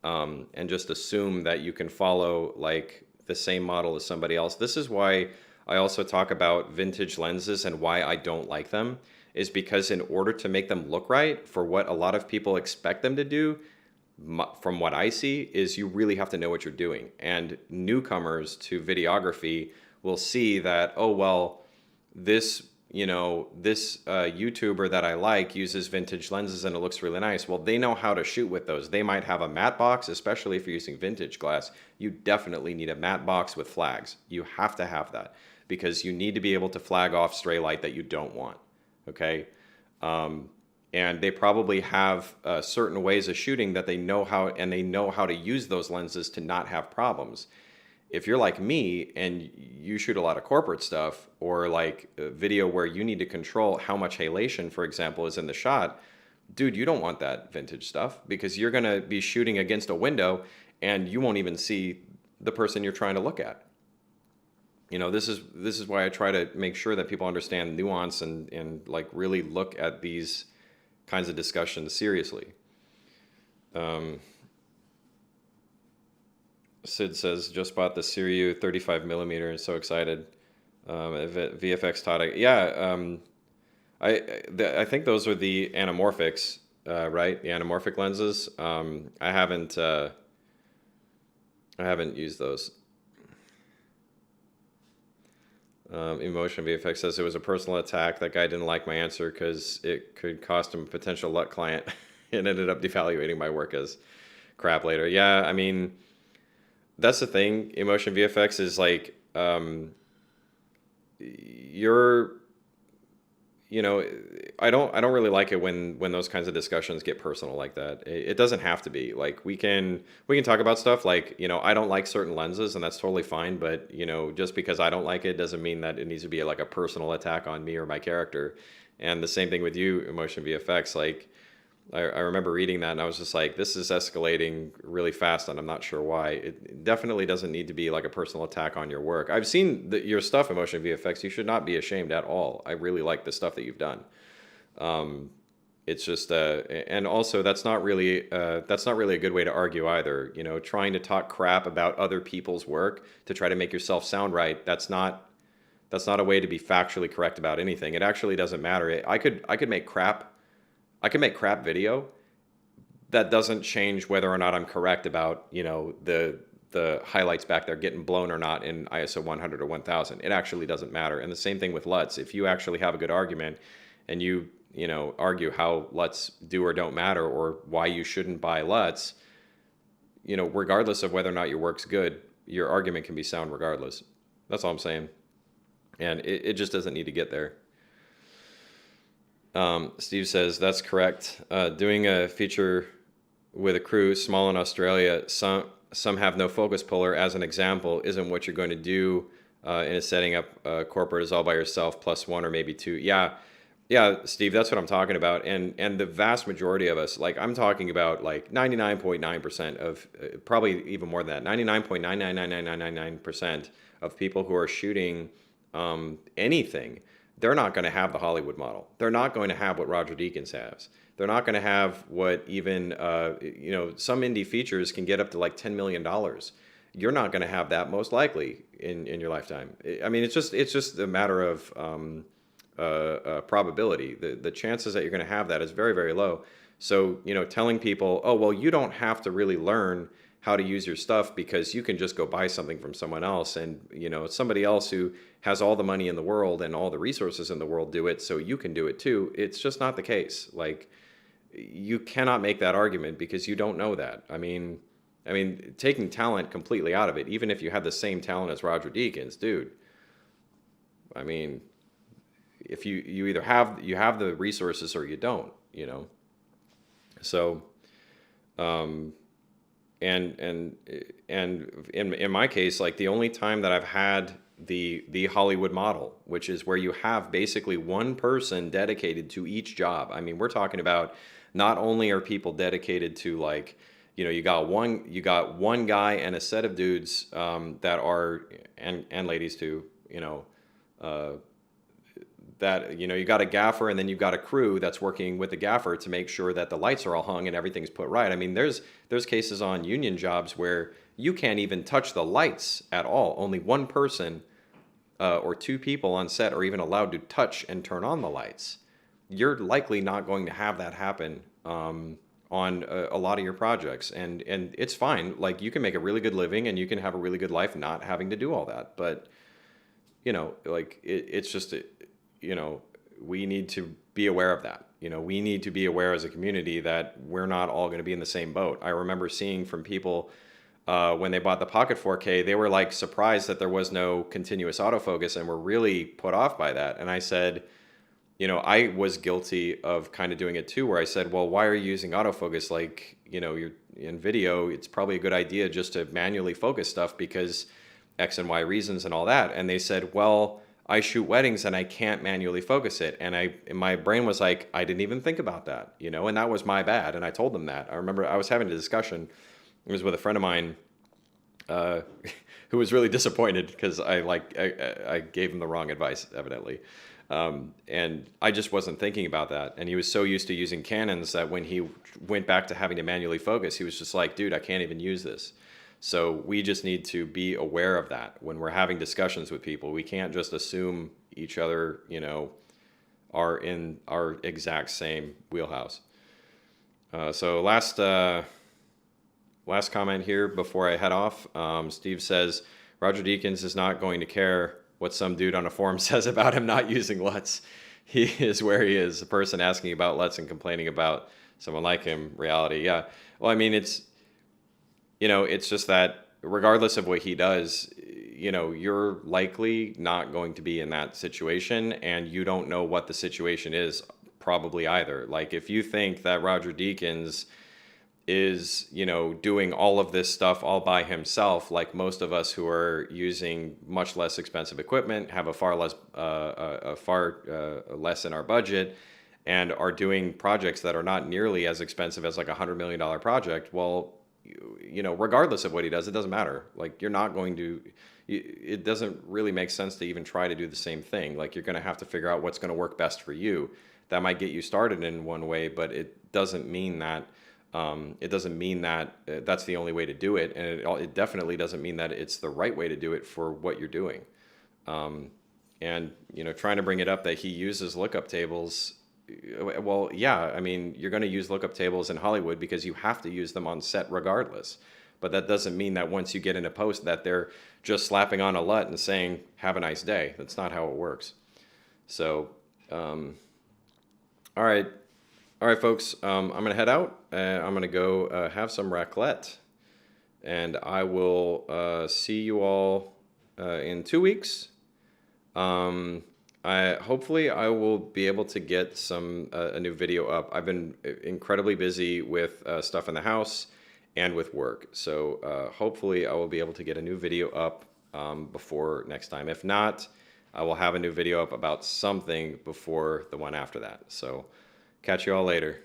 And just assume that you can follow, like, the same model as somebody else. This is why I also talk about vintage lenses and why I don't like them, is because in order to make them look right for what a lot of people expect them to do, from what I see, is you really have to know what you're doing. And newcomers to videography will see that, oh, well, this YouTuber that I like uses vintage lenses and it looks really nice. Well, they know how to shoot with those. They might have a matte box, especially if you're using vintage glass. You definitely need a matte box with flags. You have to have that, because you need to be able to flag off stray light that you don't want. Okay. Um, and they probably have certain ways of shooting that they know how to use those lenses to not have problems. If you're like me and you shoot a lot of corporate stuff, or like a video where you need to control how much halation, for example, is in the shot, dude, you don't want that vintage stuff, because you're going to be shooting against a window and you won't even see the person you're trying to look at. This is why I try to make sure that people understand nuance, and like really look at these kinds of discussions seriously. Um, Sid says, just bought the Siryu 35 millimeter and so excited. VFX taught. Yeah, I think those are the anamorphics, right? The anamorphic lenses. I haven't used those. Emotion VFX says it was a personal attack. That guy didn't like my answer because it could cost him a potential LUT client, and ended up devaluating my work as crap later. Yeah, I mean, that's the thing. Emotion VFX is like, you're, you know, I don't really like it when those kinds of discussions get personal like that. It doesn't have to be. Like, we can talk about stuff like, I don't like certain lenses, and that's totally fine, but just because I don't like it doesn't mean that it needs to be like a personal attack on me or my character. And the same thing with you, Emotion VFX. Like, I remember reading that and I was just like, this is escalating really fast, and I'm not sure why. It definitely doesn't need to be like a personal attack on your work. I've seen your stuff, Emotion VFX. You should not be ashamed at all. I really like the stuff that you've done. It's just, and also that's not really a good way to argue either. Trying to talk crap about other people's work to try to make yourself sound right. That's not a way to be factually correct about anything. It actually doesn't matter. I could make crap video that doesn't change whether or not I'm correct about, the highlights back there getting blown or not in ISO 100 or 1000. It actually doesn't matter. And the same thing with LUTs. If you actually have a good argument and you argue how LUTs do or don't matter, or why you shouldn't buy LUTs, regardless of whether or not your work's good, your argument can be sound regardless. That's all I'm saying. And it just doesn't need to get there. Steve says, that's correct. Doing a feature with a crew small in Australia, some have no focus puller, as an example, isn't what you're going to do in a setting up corporate is all by yourself, plus one or maybe two. Yeah, Steve, that's what I'm talking about. And the vast majority of us, like, I'm talking about like 99.9% of, probably even more than that, 99.9999999% of people who are shooting anything, they're not going to have the Hollywood model. They're not going to have what Roger Deakins has. They're not going to have what even, some indie features can get up to like $10 million. You're not going to have that most likely in your lifetime. I mean, it's just a matter of probability. The chances that you're going to have that is very, very low. So, telling people, oh, well, you don't have to really learn how to use your stuff because you can just go buy something from someone else, and somebody else who has all the money in the world and all the resources in the world do it, so you can do it too. It's just not the case. Like, you cannot make that argument because you don't know that. I mean, taking talent completely out of it, even if you had the same talent as Roger Deakins, dude. I mean, if you either have the resources or you don't, So, and in my case, like, the only time that I've had the Hollywood model, which is where you have basically one person dedicated to each job. I mean, we're talking about, not only are people dedicated to, like, you got one guy and a set of dudes that are, and ladies too, that you got a gaffer, and then you've got a crew that's working with the gaffer to make sure that the lights are all hung and everything's put right. I mean, there's cases on union jobs where you can't even touch the lights at all. Only one person or two people on set are even allowed to touch and turn on the lights. You're likely not going to have that happen on a lot of your projects, and it's fine. Like, you can make a really good living and you can have a really good life not having to do all that. But like, it's just we need to be aware of that. We need to be aware as a community that we're not all going to be in the same boat. I remember seeing from people when they bought the Pocket 4K, they were like surprised that there was no continuous autofocus and were really put off by that. And I said, I was guilty of kind of doing it too, where I said, well, why are you using autofocus? Like, you're in video, it's probably a good idea just to manually focus stuff because X and Y reasons and all that. And they said, well, I shoot weddings and I can't manually focus it. And my brain was like, I didn't even think about that, and that was my bad. And I told them that. I remember I was having a discussion. It was with a friend of mine, uh, who was really disappointed because I gave him the wrong advice, evidently. And I just wasn't thinking about that. And he was so used to using Canons that when he went back to having to manually focus, he was just like, dude, I can't even use this. So we just need to be aware of that when we're having discussions with people. We can't just assume each other, are in our exact same wheelhouse. So last comment here before I head off. Steve says, Roger Deakins is not going to care what some dude on a forum says about him not using LUTs. He is where he is, a person asking about LUTs and complaining about someone like him. Reality, yeah. Well, I mean, it's just that regardless of what he does, you're likely not going to be in that situation, and you don't know what the situation is probably either. Like, if you think that Roger Deakins is, doing all of this stuff all by himself, like most of us who are using much less expensive equipment, have a far less in our budget, and are doing projects that are not nearly as expensive as like $100 million project. Well, regardless of what he does, it doesn't matter. Like, you're not going to. It doesn't really make sense to even try to do the same thing. Like, you're going to have to figure out what's going to work best for you. That might get you started in one way, but it doesn't mean that. That's the only way to do it, and it definitely doesn't mean that it's the right way to do it for what you're doing. And trying to bring it up that he uses lookup tables. Well, yeah, I mean, you're going to use lookup tables in Hollywood because you have to use them on set regardless. But that doesn't mean that once you get in a post that they're just slapping on a LUT and saying, have a nice day. That's not how it works. So, all right. All right, folks, I'm going to head out. I'm going to go have some raclette. And I will see you all in 2 weeks. Hopefully I will be able to get a new video up. I've been incredibly busy with stuff in the house and with work. So hopefully I will be able to get a new video up before next time. If not, I will have a new video up about something before the one after that. So catch you all later.